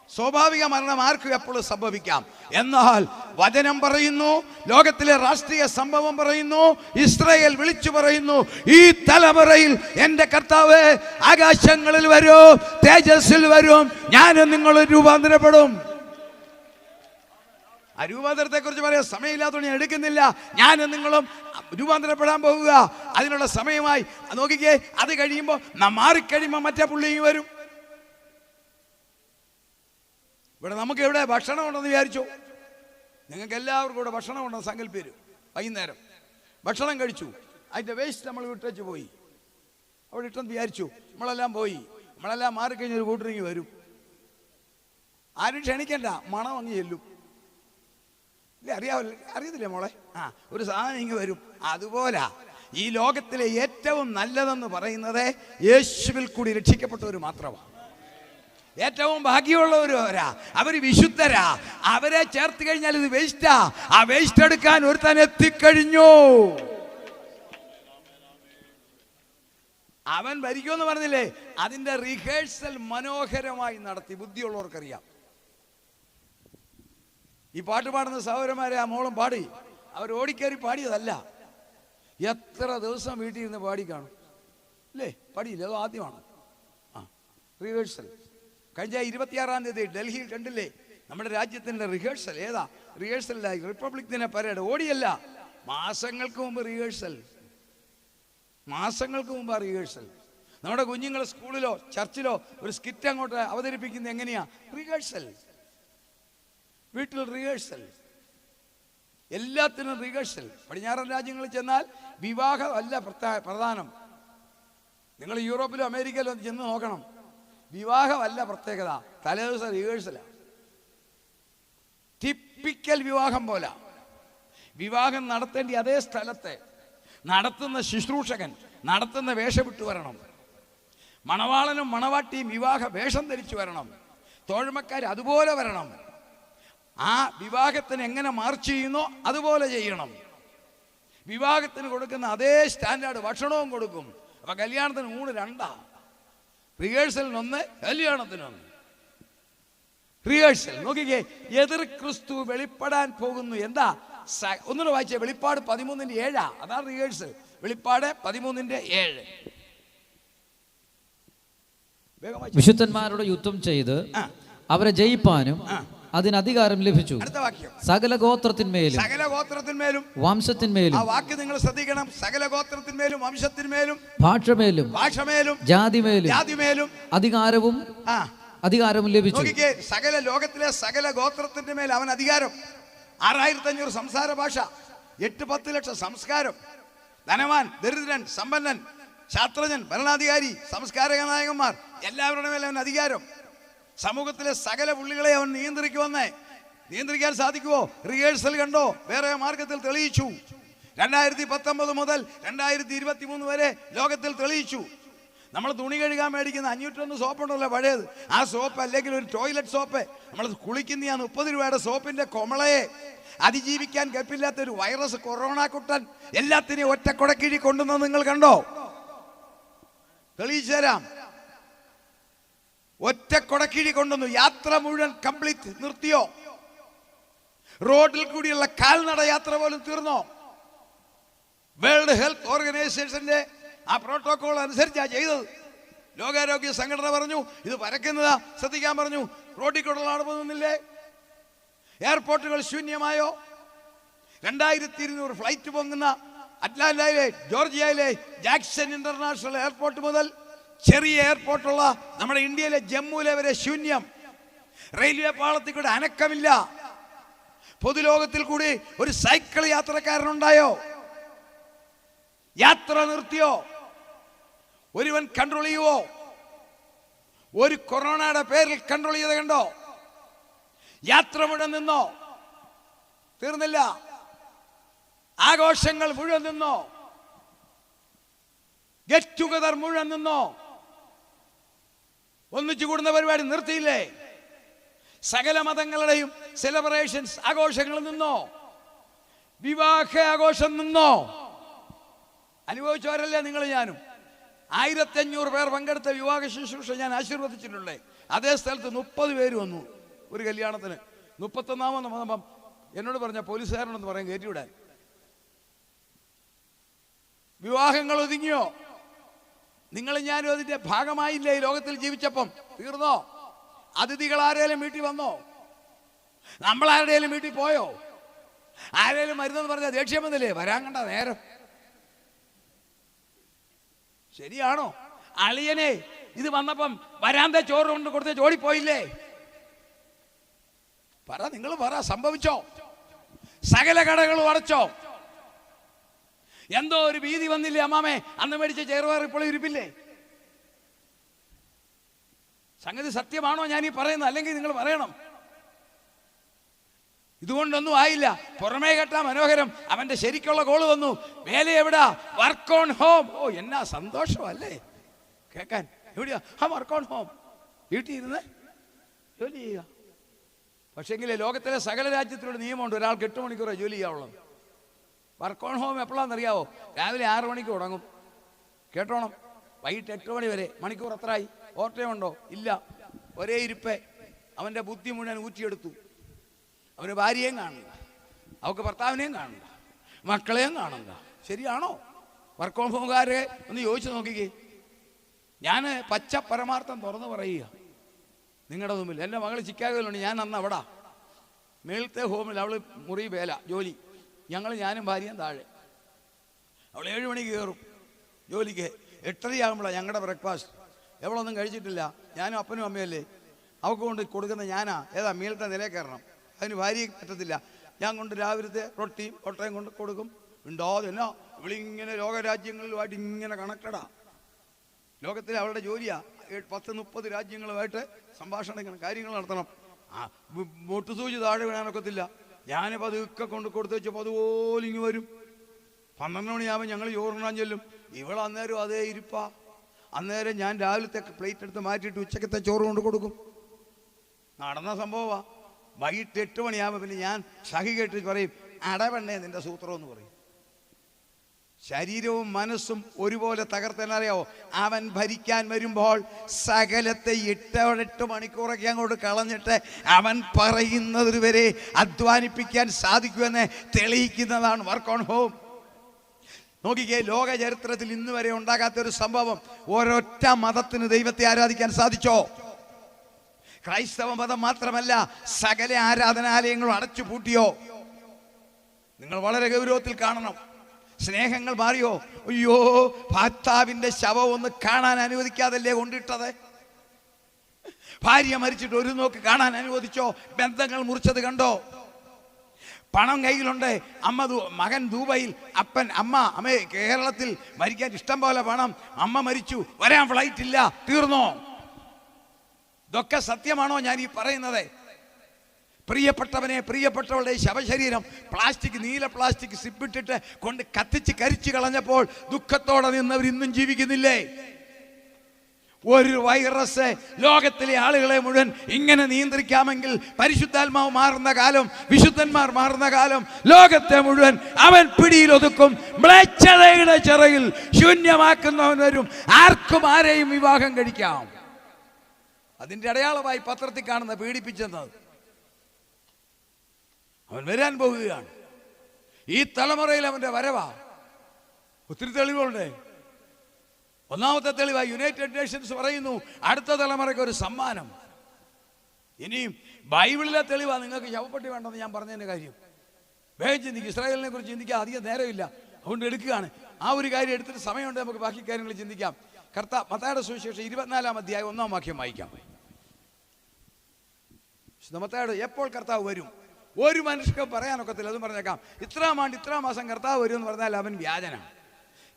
സ്വാഭാവിക മരണം ആർക്കും എപ്പോഴും സംഭവിക്കാം. എന്നാൽ വചനം പറയുന്നു, ലോകത്തിലെ രാഷ്ട്രീയ സംഭവം പറയുന്നു, ഇസ്രായേൽ വിളിച്ചു പറയുന്നു, ഈ തലമുറയിൽ എൻ്റെ കർത്താവ് ആകാശങ്ങളിൽ വരും, തേജസ്സിൽ വരും, ഞാനും നിങ്ങൾ രൂപാന്തരപ്പെടും. ആ രൂപാന്തരത്തെ കുറിച്ച് പറയാൻ സമയമില്ലാത്തതുകൊണ്ട് ഞാൻ എടുക്കുന്നില്ല. ഞാനും നിങ്ങളും രൂപാന്തരപ്പെടാൻ പോകുക. അതിനുള്ള സമയമായി. നോക്കിക്കേ, അത് കഴിയുമ്പോൾ മാറിക്കഴിയുമ്പോൾ മറ്റേ പുള്ളിയും വരും. ഇവിടെ നമുക്ക് എവിടെ ഭക്ഷണം ഉണ്ടെന്ന് വിചാരിച്ചു? നിങ്ങൾക്ക് എല്ലാവർക്കും ഇവിടെ ഭക്ഷണം ഉണ്ടെന്ന് സങ്കല്പിച്ചു. വൈകുന്നേരം ഭക്ഷണം കഴിച്ചു, അതിൻ്റെ വേസ്റ്റ് നമ്മൾ വിട്ടേച്ച് പോയി. അവിടെ ഇട്ടെന്ന് വിചാരിച്ചു, നമ്മളെല്ലാം പോയി. നമ്മളെല്ലാം മാറിക്കഴിഞ്ഞ് ഒരു കൂട്ടരിങ്ങി വരും. ആരും ക്ഷണിക്കണ്ട, മണം അങ്ങ് ചെല്ലും. അറിയത്തില്ലേ മോളെ? ഒരു സാധനം ഇങ്ങ് വരും. അതുപോലെ ഈ ലോകത്തിലെ ഏറ്റവും നല്ലതെന്ന് പറയുന്നത് യേശുവിൽ കൂടി രക്ഷിക്കപ്പെട്ടവർ മാത്രമാണ്. ഏറ്റവും ഭാഗ്യമുള്ളവരാ, അവർ വിശുദ്ധരാ. അവരെ ചേർത്ത് കഴിഞ്ഞാൽ ഇത് വേസ്റ്റാ. ആ വേസ്റ്റ് എടുക്കാൻ ഒരുത്തൻ എത്തിക്കഴിഞ്ഞു. അവൻ ഭരിക്കുമെന്ന് പറഞ്ഞില്ലേ? അതിന്റെ റിഹേഴ്സൽ മനോഹരമായി നടത്തി. ബുദ്ധിയുള്ളവർക്കറിയാം. ഈ പാട്ട് പാടുന്ന സഹോദരന്മാരെ ആ മോളും പാടി. അവർ ഓടിക്കയറി പാടിയതല്ല. എത്ര ദിവസം വീട്ടിൽ ഇരുന്ന് പാടി കാണും അല്ലേ? പാടിയില്ല, അതോ ആദ്യമാണ്? റിഹേഴ്സൽ കഴിഞ്ഞ 26-ാം തീയതി ഡൽഹിയിൽ കണ്ടില്ലേ? നമ്മുടെ രാജ്യത്തിൻ്റെ റിഹേഴ്സൽ. ഏതാ റിഹേഴ്സലായി? റിപ്പബ്ലിക് ദിന പരേഡ്. ഓടിയല്ല, മാസങ്ങൾക്ക് മുമ്പ് റിഹേഴ്സൽ. മാസങ്ങൾക്ക് മുമ്പാണ് റിഹേഴ്സൽ. നമ്മുടെ കുഞ്ഞുങ്ങൾ സ്കൂളിലോ ചർച്ചിലോ ഒരു സ്കിറ്റ് അങ്ങോട്ട് അവതരിപ്പിക്കുന്നത് എങ്ങനെയാ? റിഹേഴ്സൽ. വീട്ടിൽ റിഹേഴ്സൽ, എല്ലാത്തിനും റിഹേഴ്സൽ. പടിഞ്ഞാറൻ രാജ്യങ്ങളിൽ ചെന്നാൽ വിവാഹം അല്ല പ്രധാനം. നിങ്ങൾ യൂറോപ്പിലോ അമേരിക്കയിലോ ചെന്ന് നോക്കണം. വിവാഹമല്ല പ്രത്യേകത, തലേദിവസം റിഹേഴ്സലാണ്. ടിപ്പിക്കൽ വിവാഹം പോലെ. വിവാഹം നടത്തേണ്ട അതേ സ്ഥലത്തെ നടത്തുന്ന ശുശ്രൂഷകൻ നടത്തുന്ന വേഷം വിട്ടു വരണം. മണവാളനും മണവാട്ടിയും വിവാഹ വേഷം ധരിച്ചു വരണം. തോഴ്മക്കാർ അതുപോലെ വരണം. ആ വിവാഹത്തിന് എങ്ങനെ മാർച്ച് ചെയ്യുന്നോ അതുപോലെ ചെയ്യണം. വിവാഹത്തിന് കൊടുക്കുന്ന അതേ സ്റ്റാൻഡേർഡ് ഭക്ഷണവും കൊടുക്കും. അപ്പൊ കല്യാണത്തിന് 2 റിഹേഴ്സലിനൊന്ന്, കല്യാണത്തിനൊന്ന്. റിഹേഴ്സൽ നോക്കിക്കേ. എതിർ ക്രിസ്തു വെളിപ്പെടാൻ പോകുന്നു. എന്താ? ഒന്നുകൂടെ വായിച്ചേ. വെളിപ്പാട് 13:7. അതാണ് റിഹേഴ്സൽ. വെളിപ്പാട് 13:7. വിശുദ്ധന്മാരോട് യുദ്ധം ചെയ്ത് അവരെ ജയിപ്പാനും അതിനധികാരം ലഭിച്ചു. അടുത്ത വാക്യം. സകല ഗോത്രത്തിന്മേലും വംശത്തിന്മേലും. ആ വാക്ക് നിങ്ങൾ ശ്രദ്ധിക്കണം. സകല ഗോത്രത്തിന്മേലും വംശത്തിന്മേലും ഭാഷമേലും ജാതിമേലും അധികാരവും ലഭിച്ചു. നോക്കിക്കേ, സകല ലോകത്തിലെ സകല ഗോത്രത്തിന്റെ മേൽ അവൻ അധികാരം. 6500 സംസാര ഭാഷ, 8-10 ലക്ഷം സംസ്കാരം. ധനവാൻ, ദരിദ്രൻ, സമ്പന്നൻ, ശാസ്ത്രജ്ഞൻ, ഭരണാധികാരി, സംസ്കാരക നായകന്മാർ, എല്ലാവരുടെ മേലെ അവൻ അധികാരം. സമൂഹത്തിലെ സകല പുള്ളികളെ അവൻ നിയന്ത്രിക്കാൻ സാധിക്കുമോ? റിഹേഴ്സൽ കണ്ടോ? വേറെ മാർഗത്തിൽ തെളിയിച്ചു. 2019 മുതൽ 2023 വരെ ലോകത്തിൽ തെളിയിച്ചു. നമ്മൾ തുണി കഴുകാൻ മേടിക്കുന്ന 501 സോപ്പുണ്ടല്ലോ പഴയത്. ആ സോപ്പ് അല്ലെങ്കിൽ ഒരു ടോയ്ലറ്റ് സോപ്പ് നമ്മൾ കുളിക്കുന്ന ആ 30 രൂപയുടെ സോപ്പിന്റെ കൊമളയെ അതിജീവിക്കാൻ കെപ്പില്ലാത്ത ഒരു വൈറസ് കൊറോണ കുട്ടൻ എല്ലാത്തിനെയും ഒറ്റ കൊടക്കിഴി കൊണ്ടുവന്ന് നിങ്ങൾ കണ്ടോ? തെളിയിച്ചു തരാം. ഒറ്റ കൊടക്കിഴി കൊണ്ടുവന്നു. യാത്ര മുഴുവൻ കംപ്ലീറ്റ് നിർത്തിയോ? റോഡിൽ കൂടിയുള്ള കാൽനട യാത്ര പോലും തീർന്നോ? വേൾഡ് ഹെൽത്ത് ഓർഗനൈസേഷന്റെ ആ പ്രോട്ടോകോൾ അനുസരിച്ചാണ് ചെയ്തത്. ലോകാരോഗ്യ സംഘടന പറഞ്ഞു ഇത് പരക്കുന്നതാ, ശ്രദ്ധിക്കാൻ പറഞ്ഞു. റോഡിൽ കൂടെ ആൾ പോകുന്നില്ലേ? എയർപോർട്ടുകൾ ശൂന്യമായോ? 2200 ഫ്ലൈറ്റ് പൊങ്ങുന്ന അറ്റ്ലാന്റയിലെ ജോർജിയയിലെ ജാക്സൺ ഇന്റർനാഷണൽ എയർപോർട്ട് മുതൽ ചെറിയ എയർപോർട്ടുള്ള നമ്മുടെ ഇന്ത്യയിലെ ജമ്മുവിലെ വരെ ശൂന്യം. റെയിൽവേ പാളത്തിൽ കൂടെ അനക്കമില്ല. പൊതുലോകത്തിൽ കൂടി ഒരു സൈക്കിൾ യാത്രക്കാരനുണ്ടായോ? യാത്ര നിർത്തിയോ? ഒരുവൻ കൺട്രോൾ ചെയ്യുവോ? ഒരു കൊറോണയുടെ പേരിൽ കൺട്രോൾ ചെയ്ത് കണ്ടോ? യാത്ര മുഴുവൻ നിന്നോ? തീർന്നില്ല. ആഘോഷങ്ങൾ മുഴുവൻ നിന്നോ? ഗെറ്റ് ടുഗദർ മുഴുവൻ നിന്നോ? ഒന്നിച്ചു കൂടുന്ന പരിപാടി നിർത്തിയില്ലേ? സകല മതങ്ങളുടെയും സെലിബ്രേഷൻസ് ആഘോഷങ്ങൾ നിന്നോ? വിവാഹ ആഘോഷം നിന്നോ? അനുഭവിച്ചവരല്ലേ നിങ്ങൾ ഞാനും. 1500 പേർ പങ്കെടുത്ത വിവാഹ ശുശ്രൂഷ ഞാൻ ആശീർവദിച്ചിട്ടുണ്ടേ. അതേ സ്ഥലത്ത് 30 പേര് വന്നു ഒരു കല്യാണത്തിന്. 31ാമത് വന്നപ്പം എന്നോട് പറഞ്ഞ പോലീസുകാരനെന്ന് പറയാൻ കയറ്റിവിടാൻ. വിവാഹങ്ങൾ ഒതുങ്ങിയോ? നിങ്ങൾ ഞാനും അതിന്റെ ഭാഗമായില്ലേ? ഈ ലോകത്തിൽ ജീവിച്ചപ്പം തീർന്നോ? അതിഥികൾ ആരേലും വീട്ടിൽ വന്നോ? നമ്മൾ ആരുടെയും വീട്ടിൽ പോയോ? ആരേലും മരുന്നെന്ന് പറഞ്ഞാൽ ദേഷ്യം വന്നില്ലേ? വരാൻ കണ്ട നേരം. ശരിയാണോ? അളിയനെ ഇത് വന്നപ്പം വരാന്ത ചോറ് കൊണ്ട് കൊടുത്ത് ചോടിപ്പോയില്ലേ? പറ, നിങ്ങൾ പറ, സംഭവിച്ചോ? സകല കടകളും അടച്ചോ? എന്തോ ഒരു ഭീതി വന്നില്ലേ അമ്മാമേ? അന്ന് മേടിച്ച ചെറുപയർ ഇപ്പോഴും ഇരിപ്പില്ലേ? സംഗതി സത്യമാണോ ഞാൻ ഈ പറയുന്നത്? അല്ലെങ്കിൽ നിങ്ങൾ പറയണം. ഇതുകൊണ്ടൊന്നും ആയില്ല. പുറമേ കേട്ടാ മനോഹരം. അവന്റെ ശരിക്കുള്ള കോള് വന്നു. വേല എവിടാ? Work on home. ഓ, എന്നാ സന്തോഷമല്ലേ കേൾക്കാൻ. എവിടെയാ? Work on home. വീട്ടിൽ ഇരുന്ന് ജോലി ചെയ്യുക. പക്ഷേങ്കിലേ ലോകത്തിലെ സകല രാജ്യത്തിലൂടെ നിയമമുണ്ട്. ഒരാൾക്ക് 8 മണിക്കൂറേ ജോലി ചെയ്യാവുള്ളത്. വർക്ക് ഓൺ ഹോം എപ്പോഴാണെന്നറിയാവോ? രാവിലെ 6 മണിക്ക് തുടങ്ങും. കേട്ടോണം. വൈകിട്ട് 8 മണി വരെ. മണിക്കൂർ എത്രയായി? ഓർട്ടയുണ്ടോ? ഇല്ല. ഒരേ ഇരിപ്പേ. അവൻ്റെ ബുദ്ധി മുഴുവൻ ഊറ്റിയെടുത്തു. അവന് ഭാര്യയും കാണില്ല, അവൾക്ക് ഭർത്താവിനെയും കാണില്ല, മക്കളെയും കാണില്ല. ശരിയാണോ? വർക്ക് ഓൺ ഹോംകാരെ ഒന്ന് ചോദിച്ചു നോക്കിക്കേ. ഞാൻ പച്ച പരമാർത്ഥം തുറന്നു പറയുക നിങ്ങളുടെ മുമ്പിൽ. എൻ്റെ മകൾ ചിക്കാഗോയിലുണ്ട്. ഞാൻ അന്ന് അവിടെ മേളത്തെ ഹോമിൽ. അവൾ മുറി വേല ജോലി. ഞാനും ഭാര്യയും താഴെ. അവൾ 7 മണിക്ക് കയറും ജോലിക്ക്. 8:30 ആകുമ്പോഴാണ് ഞങ്ങളുടെ ബ്രേക്ക്ഫാസ്റ്റ്. എവളൊന്നും കഴിച്ചിട്ടില്ല. ഞാനും അപ്പനും അമ്മയല്ലേ. അവൾക്ക് കൊണ്ട് കൊടുക്കുന്ന ഞാനാ. ഏതാ മേളത്തെ നിലയിൽ കയറണം. അതിന് ഭാര്യയ്ക്ക് പറ്റത്തില്ല. ഞാൻ കൊണ്ട് രാവിലത്തെ റൊട്ടിയും ഒട്ടയും കൊണ്ട് കൊടുക്കും. ഉണ്ടോ എന്നോ ഇവളിങ്ങനെ ലോകരാജ്യങ്ങളുമായിട്ട് ഇങ്ങനെ കണക്റ്റഡാ. ലോകത്തിലെ അവളുടെ ജോലിയാ. 10-30 രാജ്യങ്ങളുമായിട്ട് സംഭാഷണങ്ങൾ കാര്യങ്ങൾ നടത്തണം. മുട്ടുസൂചി താഴെ വീണാനൊക്കത്തില്ല. ഞാൻ പതുക്കെ കൊണ്ട് കൊടുത്തു വെച്ചപ്പോൾ അതുപോലെ ഇങ്ങ് വരും. 12 മണിയാകുമ്പോൾ ഞങ്ങൾ ചോറുണ്ണാൻ ചെല്ലും. ഇവൾ അന്നേരം അതേ ഇരിപ്പാ. അന്നേരം ഞാൻ രാവിലത്തെ പ്ലേറ്റ് എടുത്ത് മാറ്റിയിട്ട് ഉച്ചക്കത്തെ ചോറ് കൊണ്ട് കൊടുക്കും. നടന്ന സംഭവമാ. വൈകിട്ട് 8 മണിയാകുമ്പോൾ പിന്നെ ഞാൻ സഹി കേട്ട് പറയും, അടവെണ്ണേ നിന്റെ സൂത്രം എന്ന് പറയും. ശരീരവും മനസ്സും ഒരുപോലെ തകർത്തെന്നറിയാവോ? അവൻ ഭരിക്കാൻ വരുമ്പോൾ സകലത്തെ 8 മണിക്കൂറൊക്കെ അങ്ങോട്ട് കളഞ്ഞിട്ട് അവൻ പറയുന്നത് വരെ അധ്വാനിപ്പിക്കാൻ സാധിക്കുമെന്ന് തെളിയിക്കുന്നതാണ് വർക്ക് ഓൺ ഹോം. നോക്കിക്കേ, ലോക ചരിത്രത്തിൽ ഇന്ന് വരെ ഉണ്ടാകാത്തൊരു സംഭവം. ഒരൊറ്റ മതത്തിന് ദൈവത്തെ ആരാധിക്കാൻ സാധിച്ചോ? ക്രൈസ്തവ മതം മാത്രമല്ല, സകല ആരാധനാലയങ്ങളും അടച്ചു പൂട്ടിയോ? നിങ്ങൾ വളരെ ഗൗരവത്തിൽ കാണണം. സ്നേഹങ്ങൾ മാറിയോ? അയ്യോ, ഭർത്താവിന്റെ ശവം ഒന്ന് കാണാൻ അനുവദിക്കാതല്ലേ കൊണ്ടിട്ടത്? ഭാര്യ മരിച്ചിട്ട് ഒരു നോക്ക് കാണാൻ അനുവദിച്ചോ? ബന്ധങ്ങൾ മുറിച്ചത് കണ്ടോ? പണം കയ്യിലുണ്ട്. മകൻ ദുബൈയിൽ, അമ്മ കേരളത്തിൽ. മരിക്കാൻ ഇഷ്ടം പോലെ പണം. അമ്മ മരിച്ചു, വരാൻ ഫ്ലൈറ്റ് ഇല്ല. തീർന്നോ? ഇതൊക്കെ സത്യമാണോ ഞാൻ ഈ പറയുന്നത്? പ്രിയപ്പെട്ടവനെ, പ്രിയപ്പെട്ടവളുടെ ശവശരീരം നീല പ്ലാസ്റ്റിക് സിപ്പിട്ടിട്ട് കൊണ്ട് കത്തിച്ച് കരിച്ചു കളഞ്ഞപ്പോൾ ദുഃഖത്തോടെ നിന്നവർ ഇന്നും ജീവിക്കുന്നില്ലേ? ഒരു വൈറസ് ലോകത്തിലെ ആളുകളെ മുഴുവൻ ഇങ്ങനെ നിയന്ത്രിക്കാമെങ്കിൽ പരിശുദ്ധാത്മാവ് മാറുന്ന കാലം, വിശുദ്ധന്മാർ മാറുന്ന കാലം, ലോകത്തെ മുഴുവൻ അവൻ പിടിയിൽ ഒതുക്കും. മ്ലേച്ഛതയുടെ ചിറയിൽ ശൂന്യമാക്കുന്നവൻ വരും. ആർക്കും ആരെയും വിവാഹം കഴിക്കാം. അതിന്റെ അടയാളമായി പത്രത്തിൽ കാണുന്ന പീഡിപ്പിച്ചെന്നത്. അവൻ വരാൻ പോകുകയാണ്. ഈ തലമുറയിൽ അവന്റെ വരവാ. ഒത്തിരി തെളിവുകളുണ്ട്. ഒന്നാമത്തെ തെളിവായി യുണൈറ്റഡ് നേഷൻസ് പറയുന്നു അടുത്ത തലമുറയ്ക്ക് ഒരു സമ്മാനം. ഇനിയും ബൈബിളിലെ തെളിവാ. നിങ്ങൾക്ക് ശവപ്പെട്ടി വേണ്ടെന്ന് ഞാൻ പറഞ്ഞതിന്റെ കാര്യം വേഗം ചിന്തിക്കും. ഇസ്രായേലിനെ കുറിച്ച് ചിന്തിക്കാൻ അധികം നേരമില്ല, അതുകൊണ്ട് എടുക്കുകയാണ്. ആ ഒരു കാര്യം എടുത്തിട്ട് സമയമുണ്ട് നമുക്ക് ബാക്കി കാര്യങ്ങൾ ചിന്തിക്കാം. മത്തായിയുടെ സുവിശേഷം 24-ാം അധ്യായം 1-ാം വാക്യം വായിക്കാം. മത്തായിയുടെ എപ്പോൾ കർത്താവ് വരും? ഒരു മനുഷ്യർക്ക് പറയാനൊക്കത്തില്ല. അതും പറഞ്ഞേക്കാം, ഇത്രാം ആണ്ട് ഇത്രാം മാസം കർത്താവ് വരും എന്ന് പറഞ്ഞാൽ അവൻ വ്യാജനാണ്.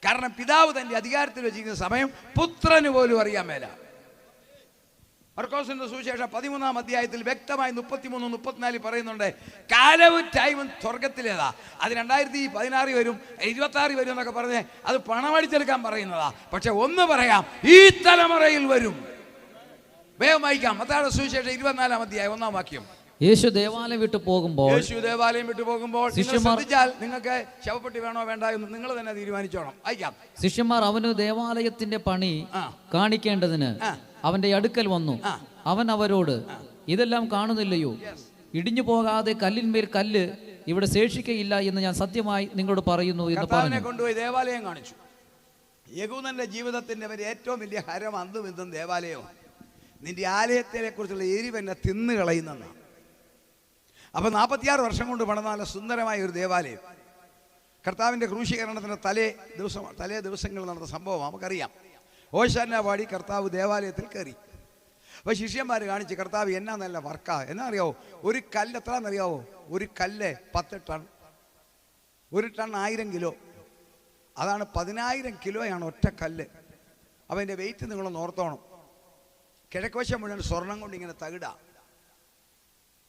കാരണം പിതാവ് തന്റെ അധികാരത്തിൽ വെച്ചിരിക്കുന്ന സമയം പുത്രന് പോലും അറിയാൻ മേല. മർക്കോസിന്റെ സുവിശേഷം 13-ാം അധ്യായത്തിൽ വ്യക്തമായി 33-34 പറയുന്നുണ്ട്, കാലവും ടൈമും സ്വർഗത്തിലേതാ. അത് 2016 വരും, 26 വരും എന്നൊക്കെ പറഞ്ഞ് അത് പണമടിച്ചെടുക്കാൻ പറയുന്നതാ. പക്ഷെ ഒന്ന് പറയാം, ഈ തലമുറയിൽ വരും. വേഗം വായിക്കാം. മത്തായിയുടെ സുവിശേഷം 24-ാം അധ്യായം 1-ാം വാക്യം. യേശു ദേവാലയം വിട്ടു പോകുമ്പോൾ ശ്രദ്ധിച്ചാൽ നിങ്ങൾക്ക് ശവപ്പെട്ടി വേണോ വേണ്ട എന്ന് നിങ്ങൾ തന്നെ തീരുമാനിച്ചോണം. അയക്കാം. ശിഷ്യന്മാർ അവന് ദേവാലയത്തിന്റെ പണി കാണിക്കേണ്ടതിന് അവന്റെ അടുക്കൽ വന്നു. അവൻ അവരോട്, ഇതെല്ലാം കാണുന്നില്ലയോ? ഇടിഞ്ഞു പോകാതെ കല്ലിന്മേൽ കല്ല് ഇവിടെ ശേഷിക്കയില്ല എന്ന് ഞാൻ സത്യമായി നിങ്ങളോട് പറയുന്നു എന്ന് പറഞ്ഞു. കൊണ്ടുപോയി ദേവാലയം കാണിച്ചു. യഹൂദന്റെ ജീവിതത്തിന്റെ ഏറ്റവും വലിയ ഹരം അന്തും ഇന്നും ദേവാലയവും. നിന്റെ ആലയത്തിനെ കുറിച്ചുള്ള എരിവെന്നെ തിന്നു കളയുന്നതാണ്. അപ്പൊ 46 വർഷം കൊണ്ട് പണിത നല്ല സുന്ദരമായ ഒരു ദേവാലയം. കർത്താവിന്റെ ക്രൂശീകരണത്തിന്റെ തലേ ദിവസങ്ങൾ നടന്ന സംഭവം നമുക്കറിയാം. ഓശാന പാടി കർത്താവ് ദേവാലയത്തിൽ കയറി. അപ്പൊ ശിഷ്യന്മാർ കാണിച്ച് കർത്താവ് എന്നാ നല്ല വർക്കാ. എന്നാ അറിയാവോ? ഒരു കല്ല് എത്രയെന്നറിയാവോ? ഒരു കല്ല് 10 ടൺ. ഒരു ടൺ 1000 കിലോ. അതാണ് 10000 കിലോയാണ് ഒറ്റ കല്ല്. അപ്പം അതിൻ്റെ വെയിറ്റ് നിങ്ങളൊന്ന് ഓർത്തോണം. കിഴക്കുവശം മുഴുവൻ സ്വർണം കൊണ്ട് ഇങ്ങനെ തകിടാ.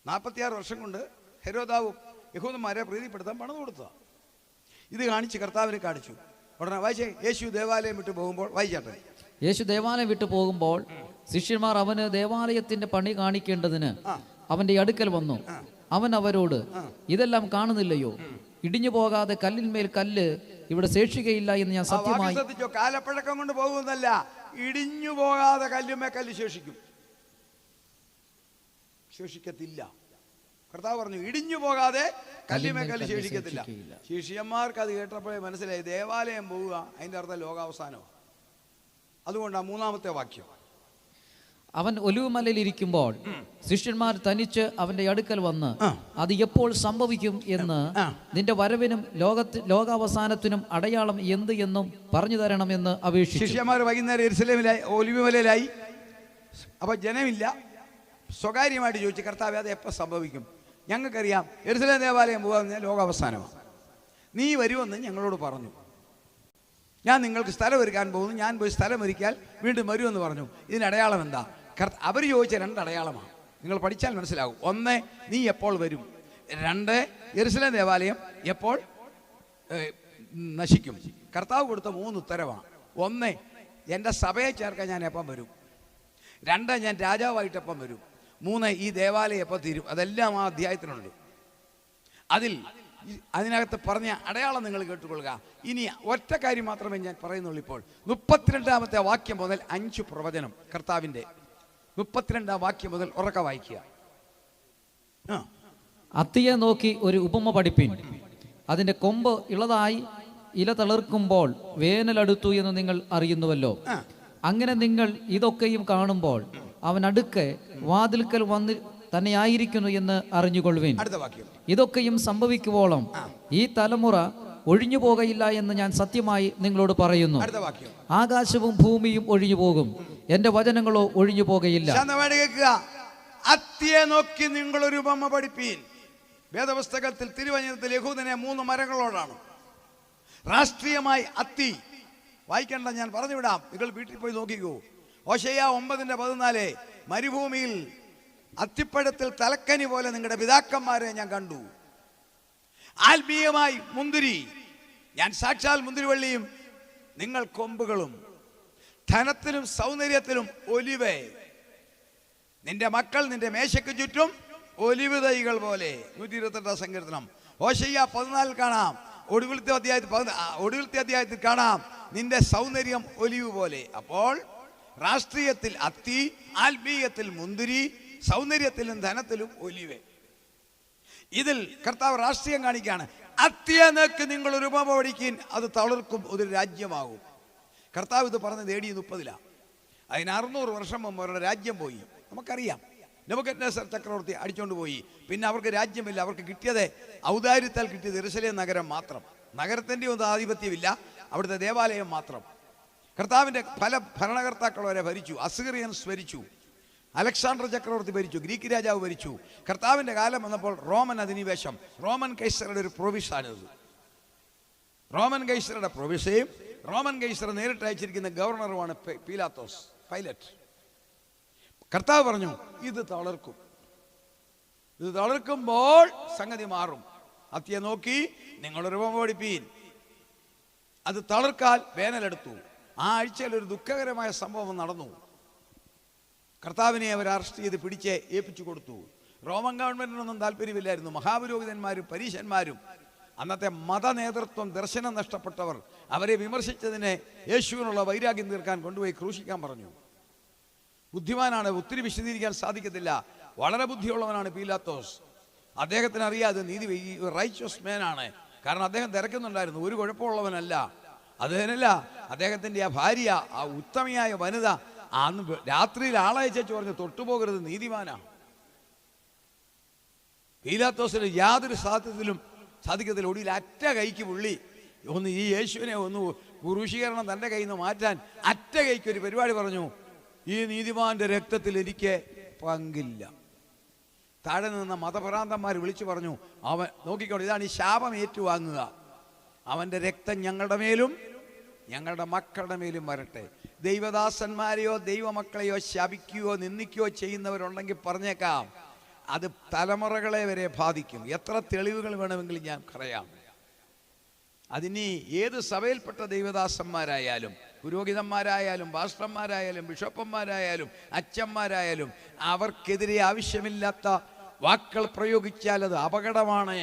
46 വർഷം കൊണ്ട് ഹെരോദാവും യഹൂദന്മാരെ പ്രീതിപ്പെടുത്താൻ പണം കൊടുത്തതാണ്. ഇത് കാണിച്ച് കർത്താവിനെ കാണിച്ചു. ഉടനെ വായിച്ചേ, യേശു ദേവാലയം വിട്ടു പോകുമ്പോൾ. വായിച്ചാട്ടെ. യേശു ദേവാലയം വിട്ടു പോകുമ്പോൾ ശിഷ്യന്മാർ അവന് ദേവാലയത്തിന്റെ പണി കാണിക്കേണ്ടതിന് അവന്റെ അടുക്കൽ വന്നു. അവൻ അവരോട്, ഇതെല്ലാം കാണുന്നില്ലയോ? ഇടിഞ്ഞു പോകാതെ കല്ലിന്മേൽ കല്ല് ഇവിടെ ശേഷിക്കയില്ല എന്ന് ഞാൻ സത്യമായി. ശ്രദ്ധിച്ചോ, കാലപ്പഴക്കം കൊണ്ട് പോകുന്നല്ല, ഇടിഞ്ഞു പോകാതെ കല്ലുമേ കല്ല് ശേഷിക്കത്തില്ല. കർത്താവ് പറഞ്ഞു, ഇടിഞ്ഞു പോകാതെ കല്ലുമേ കല്ല് ശേഷിക്കത്തില്ല. ശിഷ്യന്മാർക്ക് അത് കേട്ടപ്പോഴേ മനസ്സിലായി, ദേവാലയം പോവുക അതിൻ്റെ അർത്ഥം ലോകാവസാനമാണ്. അതുകൊണ്ടാണ് 3-ാമത്തെ വാക്യം. അവൻ ഒലിവുമലയിൽ ഇരിക്കുമ്പോൾ ശിഷ്യന്മാർ തനിച്ച് അവന്റെ അടുക്കൽ വന്ന്, അത് എപ്പോൾ സംഭവിക്കും എന്ന് നിന്റെ വരവിനും ലോകാവസാനത്തിനും അടയാളം എന്ത് എന്നും പറഞ്ഞു തരണമെന്ന് അപേക്ഷിച്ചു. ശിഷ്യന്മാർ വൈകുന്നേരം യെരുശലേമിലായി, ഒലിവുമലയിലായി. അപ്പൊ ജനമില്ല. സ്വകാര്യമായിട്ട് ചോദിച്ചു, കർത്താവേ അത് എപ്പോൾ സംഭവിക്കും? ഞങ്ങൾക്കറിയാം യെരുശലേം ദേവാലയം പോകാൻ ലോകാവസാനമാണ്. നീ വരുമെന്ന് ഞങ്ങളോട് പറഞ്ഞു. ഞാൻ നിങ്ങൾക്ക് സ്ഥലം ഒരുക്കാൻ പോകുന്നു. ഞാൻ പോയി സ്ഥലം ഒരുക്കിയാൽ വീണ്ടും വരുമെന്ന് പറഞ്ഞു. ഇതിന് അടയാളം എന്താ? അവർ ചോദിച്ച 2 അടയാളമാണ്. നിങ്ങൾ പഠിച്ചാൽ മനസ്സിലാവും. 1, നീ എപ്പോൾ വരും. 2, യെരുശലേം ദേവാലയം എപ്പോൾ നശിക്കും. കർത്താവ് കൊടുത്ത 3 ഉത്തരവാണ്. 1, എൻ്റെ സഭയെ ചേർക്കാൻ ഞാൻ എപ്പം വരും. 2, ഞാൻ രാജാവായിട്ട് എപ്പം വരും. 3, ഈ ദേവാലയം എപ്പോൾ തീരും. അതെല്ലാം ആ അധ്യായത്തിനുണ്ട്. അതിനകത്ത് പറഞ്ഞ അടയാളം നിങ്ങൾ കേട്ടുകൊള്ളുക. ഇനി ഒറ്റ കാര്യം മാത്രമേ ഞാൻ പറയുന്നുള്ളൂ. ഇപ്പോൾ 32-ാമത്തെ വാക്യം മുതൽ 5 പ്രവചനം കർത്താവിൻ്റെ. 32-ാം വാക്യം മുതൽ ഉറക്കെ വായിക്കുക. അത്തിയെ നോക്കി ഒരു ഉപമ പഠിപ്പിൻ. അതിന്റെ കൊമ്പ് ഇളതായി ഇല തളിർക്കുമ്പോൾ വേനലടുത്തു എന്ന് നിങ്ങൾ അറിയുന്നുവല്ലോ. അങ്ങനെ നിങ്ങൾ ഇതൊക്കെയും കാണുമ്പോൾ അവൻ അടുക്കെ വാതിൽക്കൽ വന്ന് തന്നെയായിരിക്കുന്നു എന്ന് അറിഞ്ഞുകൊള്ളുവിൻ. ഇതൊക്കെയും സംഭവിക്കുവോളം ഈ തലമുറ ഒഴിഞ്ഞു പോകയില്ല എന്ന് ഞാൻ സത്യമായി നിങ്ങളോട് പറയുന്നു. ആകാശവും ഭൂമിയും ഒഴിഞ്ഞു പോകും, എന്റെ വചനങ്ങളോ ഒഴിഞ്ഞു പോകയില്ല. അത്തിയെ നോക്കി നിങ്ങളൊരു ഉപമ പഠിപ്പീൻ. വേദപുസ്തകത്തിൽ തിരുവചനത്തിൽ യഹൂദനെ 3 മരങ്ങളോടാണ്. രാഷ്ട്രീയമായി അത്തി വായിക്കേണ്ട, ഞാൻ പറഞ്ഞു വിടാം. നിങ്ങൾ വീട്ടിൽ പോയി നോക്കിക്കോ. ഹോശയ്യ 9:14 മരുഭൂമിയിൽ അത്തിപ്പഴത്തിൽ തലക്കനി പോലെ നിങ്ങളുടെ പിതാക്കന്മാരെ ഞാൻ കണ്ടു. ആത്മീയമായി മുന്തിരി, ഞാൻ സാക്ഷാൽ മുന്തിരിവള്ളിയും നിങ്ങൾ കൊമ്പുകളും. ധനത്തിലും സൗന്ദര്യത്തിലും ഒലിവ്, നിന്റെ മക്കൾ നിന്റെ മേശയ്ക്ക് ചുറ്റും ഒലിവ് തൈകൾ പോലെ. 128 സങ്കീർത്തനം. ഹോശയ്യ 14 കാണാം. ഒടുവിലത്തെ അധ്യായത്തിൽ കാണാം, നിന്റെ സൗന്ദര്യം ഒലിവ് പോലെ. അപ്പോൾ രാഷ്ട്രീയത്തിൽ അത്തി, ആത്മീയത്തിൽ മുന്തിരി, സൗന്ദര്യത്തിലും ധനത്തിലും ഒലിവ്. ഇതിൽ കർത്താവ് രാഷ്ട്രീയം കാണിക്കുകയാണ്. അത്തിയെ നോക്കി നിങ്ങൾ ഒരു ഉപമ പഠിക്കീൻ, അത് തളിർക്കും, ഒരു രാജ്യമാകും. കർത്താവ് ഇത് പറഞ്ഞ് നേടി 30-ലാണ്. അതിന് 600 വർഷം മുമ്പ് അവരുടെ രാജ്യം പോയി. നമുക്കറിയാം, നെബൂഖദ്നേസർ ചക്രവർത്തി അടിച്ചുകൊണ്ട് പോയി. പിന്നെ അവർക്ക് രാജ്യമില്ല. അവർക്ക് കിട്ടിയത് ഔദാര്യത്താൽ കിട്ടിയത് യെരുശലേം നഗരം മാത്രം. നഗരത്തിൻ്റെ ഒന്നും ആധിപത്യമില്ല, അവിടുത്തെ ദേവാലയം മാത്രം. കർത്താവിൻ്റെ പല ഭരണകർത്താക്കൾ വരെ ഭരിച്ചു. അസീറിയൻസ് ഭരിച്ചു, അലക്സാണ്ടർ ചക്രവർത്തി ഭരിച്ചു, ഗ്രീക്ക് രാജാവ് ഭരിച്ചു. കർത്താവിൻ്റെ കാലം വന്നപ്പോൾ റോമൻ അധിനിവേശം, റോമൻ കൈസറുടെ ഒരു പ്രൊവിഷനാണിത്. റോമൻ കൈസറുടെ പ്രൊവിഷയും റോമൻ കൈസർ നേരിട്ട് അയച്ചിരിക്കുന്ന ഗവർണറുമാണ് പൈലറ്റ്. കർത്താവ് പറഞ്ഞു, ഇത് തളർക്കും. ഇത് തളർക്കുമ്പോൾ സംഗതി മാറും. അത്തിയെ നോക്കി നിങ്ങളൊരു ഉപമ പഠിപ്പീൻ, അത് തളർക്കാൽ വേനലെടുത്തു. ആ ആഴ്ചയിൽ ഒരു ദുഃഖകരമായ സംഭവം നടന്നു. കർത്താവിനെ അവർ അറസ്റ്റ് ചെയ്ത് പിടിച്ച് ഏൽപ്പിച്ചു കൊടുത്തു. റോമൻ ഗവൺമെൻറ്റിനൊന്നും താല്പര്യമില്ലായിരുന്നു. മഹാപുരോഹിതന്മാരും പരീശന്മാരും അന്നത്തെ മത നേതൃത്വം ദർശനം നഷ്ടപ്പെട്ടവർ അവരെ വിമർശിച്ചതിനെ യേശുവിനുള്ള വൈരാഗ്യം തീർക്കാൻ കൊണ്ടുപോയി ക്രൂശിക്കാൻ പറഞ്ഞു. ബുദ്ധിമാനാണ്, ഒത്തിരി വിശദീകരിക്കാൻ സാധിക്കത്തില്ല. വളരെ ബുദ്ധിയുള്ളവനാണ് പീലാത്തോസ്. അദ്ദേഹത്തിന് അറിയാതെ നീതി റൈച്ചസ് മാനാണ്. കാരണം അദ്ദേഹം തിരക്കുന്നുണ്ടായിരുന്നു, ഒരു കുഴപ്പമുള്ളവനല്ല. അതിനല്ല, അദ്ദേഹത്തിൻ്റെ ആ ഭാര്യ, ആ ഉത്തമയായ വനിത അന്ന് രാത്രിയിൽ ആളയച്ചു പറഞ്ഞു തൊട്ടുപോകരുത്, നീതിമാനാണ്. പീലാത്തോസിന് യാതൊരു സാധിക്കത്തില്ല. ഒടുവിൽ അറ്റ കൈക്ക് പുള്ളി ഒന്ന് ഈ യേശുവിനെ ഒന്ന് ക്രൂശീകരണം തൻ്റെ കയ്യിൽ നിന്ന് മാറ്റാൻ അറ്റ കൈക്ക് ഒരു പരിപാടി പറഞ്ഞു, ഈ നീതിമാന്റെ രക്തത്തിൽ എനിക്ക് പങ്കില്ല. താഴെ നിന്ന മതഭ്രാന്തന്മാർ വിളിച്ചു പറഞ്ഞു, അവൻ നോക്കിക്കോട്ടെ, ഇതാണ് ഈ ശാപം ഏറ്റുവാങ്ങുക, അവൻ്റെ രക്തം ഞങ്ങളുടെ മേലും ഞങ്ങളുടെ മക്കളുടെ മേലും വരട്ടെ. ദൈവദാസന്മാരെയോ ദൈവമക്കളെയോ ശപിക്കുകയോ നിന്ദിക്കുകയോ ചെയ്യുന്നവരുണ്ടെങ്കിൽ പറഞ്ഞേക്കാം, അത് തലമുറകളെ വരെ ബാധിക്കും. എത്ര തെളിവുകൾ വേണമെങ്കിലും ഞാൻ പറയാം. അതിനി ഏത് സഭയിൽപ്പെട്ട ദൈവദാസന്മാരായാലും പുരോഹിതന്മാരായാലും പാസ്റ്റർമാരായാലും ബിഷപ്പന്മാരായാലും അച്ഛന്മാരായാലും അവർക്കെതിരെ ആവശ്യമില്ലാത്ത വാക്കുകൾ പ്രയോഗിച്ചാൽ അത് അപകടമാണ്.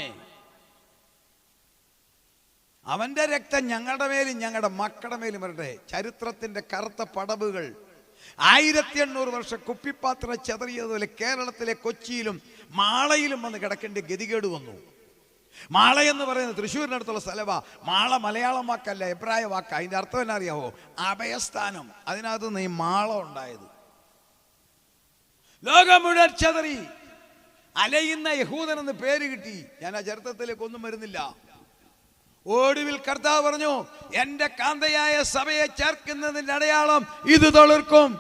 അവൻ്റെ രക്തം ഞങ്ങളുടെ മേലും ഞങ്ങളുടെ മക്കളുടെ മേലും വരട്ടെ. ചരിത്രത്തിൻ്റെ കറുത്ത പടവുകൾ 1800 വർഷം കുപ്പിപ്പാത്ര ചെതറിയതുപോലെ കേരളത്തിലെ കൊച്ചിയിലും മാളയിലും വന്ന് കിടക്കേണ്ട ഗതികേട് വന്നു. മാള എന്ന് പറയുന്നത് തൃശ്ശൂരിനടുത്തുള്ള സ്ഥലമാ. മാള മലയാളം വാക്കല്ല, എബ്രായ വാക്ക. അതിൻ്റെ അർത്ഥം എന്നാ അറിയാവോ? അഭയസ്ഥാനം. അതിനകത്ത് നിന്ന് ഈ മാള ഉണ്ടായത്. ലോകം മുഴുവൻ ചെതറി. അലയുന്ന യഹൂദൻ എന്ന് പേര് കിട്ടി. ഞാൻ ആ ചരിത്രത്തിലേക്ക് ഒന്നും വരുന്നില്ല. ഒടുവിൽ കർത്താവ് പറഞ്ഞു, എന്റെ കാന്തയായ സഭയെ ചേർക്കുന്നതിന്റെ അടയാളം ഇത് തളിർക്കും.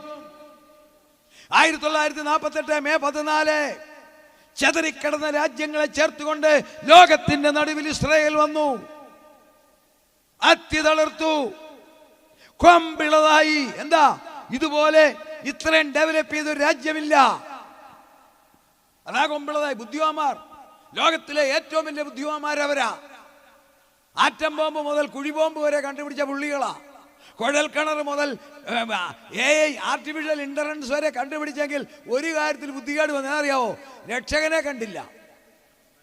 1948 മെയ് 14 ചെതറിക്കിടന്ന രാജ്യങ്ങളെ ചേർത്തുകൊണ്ട് ലോകത്തിന്റെ നടുവിൽ ഇസ്രായേൽ വന്നു. അത്തി തളിർത്തു, കൊമ്പിളതായി. എന്താ, ഇതുപോലെ ഇത്രയും ഡെവലപ്പ് ചെയ്തൊരു രാജ്യമില്ല. അതാ കൊമ്പിളതായി. ബുദ്ധിമാന്മാർ, ലോകത്തിലെ ഏറ്റവും വലിയ ബുദ്ധിമാന്മാരവരാ. ആറ്റം ബോംബ് മുതൽ കുഴിബോംബ് വരെ കണ്ടുപിടിച്ച പുള്ളികളാ. കുഴൽ കിണർ മുതൽ AI ആർട്ടിഫിഷ്യൽ ഇന്റലിജൻസ് വരെ കണ്ടുപിടിച്ചെങ്കിൽ ഒരു കാര്യത്തിൽ ബുദ്ധികേട് വന്നറിയാവോ? രക്ഷകനെ കണ്ടില്ല.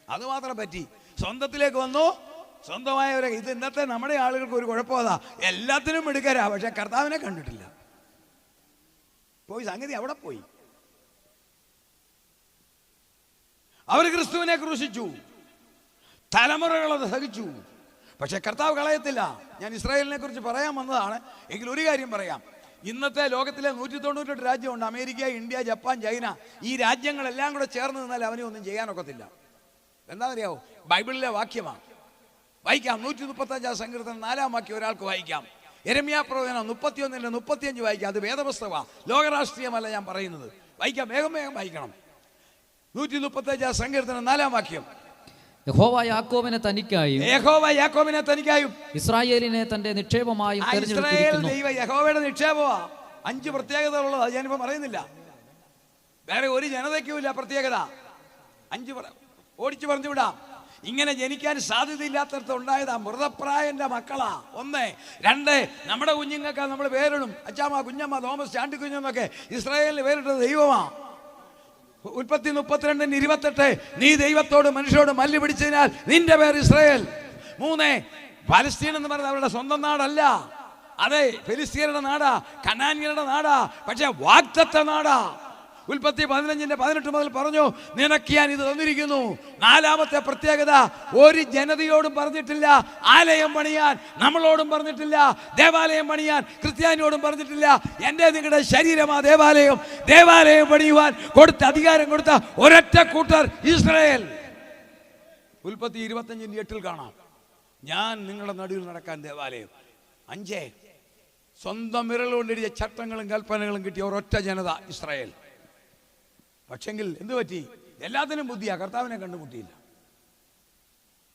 അതുമാത്രം പറ്റി. സ്വന്തത്തിലേക്ക് വന്നു, സ്വന്തമായവരെ. ഇത് ഇന്നത്തെ നമ്മുടെ ആളുകൾക്ക് ഒരു കുഴപ്പമാ, എല്ലാത്തിനും എടുക്കരാ, പക്ഷെ കർത്താവിനെ കണ്ടിട്ടില്ല. പോയി സംഗതി അവിടെ പോയി. അവർ ക്രിസ്തുവിനെ ക്രൂശിച്ചു, തലമുറകളത് സഹിച്ചു. പക്ഷെ കർത്താവ് കളയത്തില്ല. ഞാൻ ഇസ്രായേലിനെ കുറിച്ച് പറയാൻ വന്നതാണ്. എങ്കിൽ ഒരു കാര്യം പറയാം. ഇന്നത്തെ ലോകത്തിലെ 198 രാജ്യമുണ്ട്. America, India, Japan, China. ഈ രാജ്യങ്ങളെല്ലാം കൂടെ ചേർന്ന് നിന്നാൽ അവനെ ഒന്നും ചെയ്യാനൊക്കത്തില്ല. എന്താ അറിയാവോ? ബൈബിളിലെ വാക്യമാണ്. വായിക്കാം. 135 സങ്കീർത്തനം 4 വാക്യം ഒരാൾക്ക് വായിക്കാം. യെരമ്യാ പ്രവചനം 31-35 വായിക്കാം. അത് വേദപുസ്തകമാണ്, ലോകരാഷ്ട്രീയമല്ല ഞാൻ പറയുന്നത്. വായിക്കാം, വേഗം വേഗം വായിക്കണം. 135 സങ്കീർത്തനം 4 വാക്യം. യഹോവ യാക്കോബിനെ തനിക്കായും ഇസ്രായേലിനെ തന്റെ നിക്ഷേപമായും തെരഞ്ഞെടുത്തിരിക്കുന്നു. യഹോവയുടെ നിക്ഷേപമാ. 5 പ്രത്യേകതകളുള്ളത് ഞാനിപ്പോ പറയുന്നില്ല. വേറെ ഒരു ജനതയ്ക്കും ഇല്ല പ്രത്യേകത. 5 ഓടിച്ചു പറഞ്ഞു വിടാം. ഇങ്ങനെ ജനിക്കാൻ സാധ്യതയില്ലാത്തടത്ത് ഉണ്ടായതാ. മൃതപ്രായന്റെ മക്കളാ. 1. 2, നമ്മുടെ കുഞ്ഞുങ്ങൾക്ക് നമ്മൾ പേരിടും. അച്ചാമ്മ, കുഞ്ഞമ്മ, തോമസ്, ചാണ്ടിക്കുഞ്ഞെന്നൊക്കെ ഇസ്രായേലിന് പേരിട്ടത് ദൈവമാ. ഉൽപ്പത്തി 32:28 നീ ദൈവത്തോട് മനുഷ്യരോട് മല്ലി പിടിച്ചതിനാൽ നിന്റെ പേര് ഇസ്രായേൽ. 3, പലസ്തീൻ എന്ന് പറയുന്നത് അവരുടെ സ്വന്തം നാടല്ല. അതെ, ഫെലിസ്തീനയുടെ നാടാ, കനാന്യരുടെ നാടാ, പക്ഷെ വാഗ്ദത്ത നാടാ. ഉൽപ്പത്തി 15:18 മുതൽ പറഞ്ഞു, നിനക്ക് ഞാൻ ഇത് തന്നിരിക്കുന്നു. 4ാമത്തെ പ്രത്യേകത, ഒരു ജനതയോടും പറഞ്ഞിട്ടില്ല ആലയം പണിയാൻ, നമ്മളോടും പറഞ്ഞിട്ടില്ല ദേവാലയം പണിയാൻ, ക്രിസ്ത്യാനിയോടും പറഞ്ഞിട്ടില്ല എൻ്റെ നിങ്ങളുടെ ശരീരമാ ദേവാലയം. ദേവാലയം പണിയുവാൻ അധികാരം കൊടുത്ത ഒരൊറ്റ കൂട്ടർ ഇസ്രായേൽ. ഉൽപ്പത്തി 25:8 കാണാം, ഞാൻ നിങ്ങളുടെ നടുവിൽ നടക്കാൻ ദേവാലയം. 5, സ്വന്തം വിരലുകൊണ്ടെഴുതിയ ചട്ടങ്ങളും കൽപ്പനകളും കിട്ടിയ ഒരൊറ്റ ജനത ഇസ്രായേൽ. പക്ഷെങ്കിൽ എന്തു പറ്റി? എല്ലാത്തിനും ബുദ്ധിയാ, കർത്താവിനെ കണ്ടുമുട്ടിയില്ല.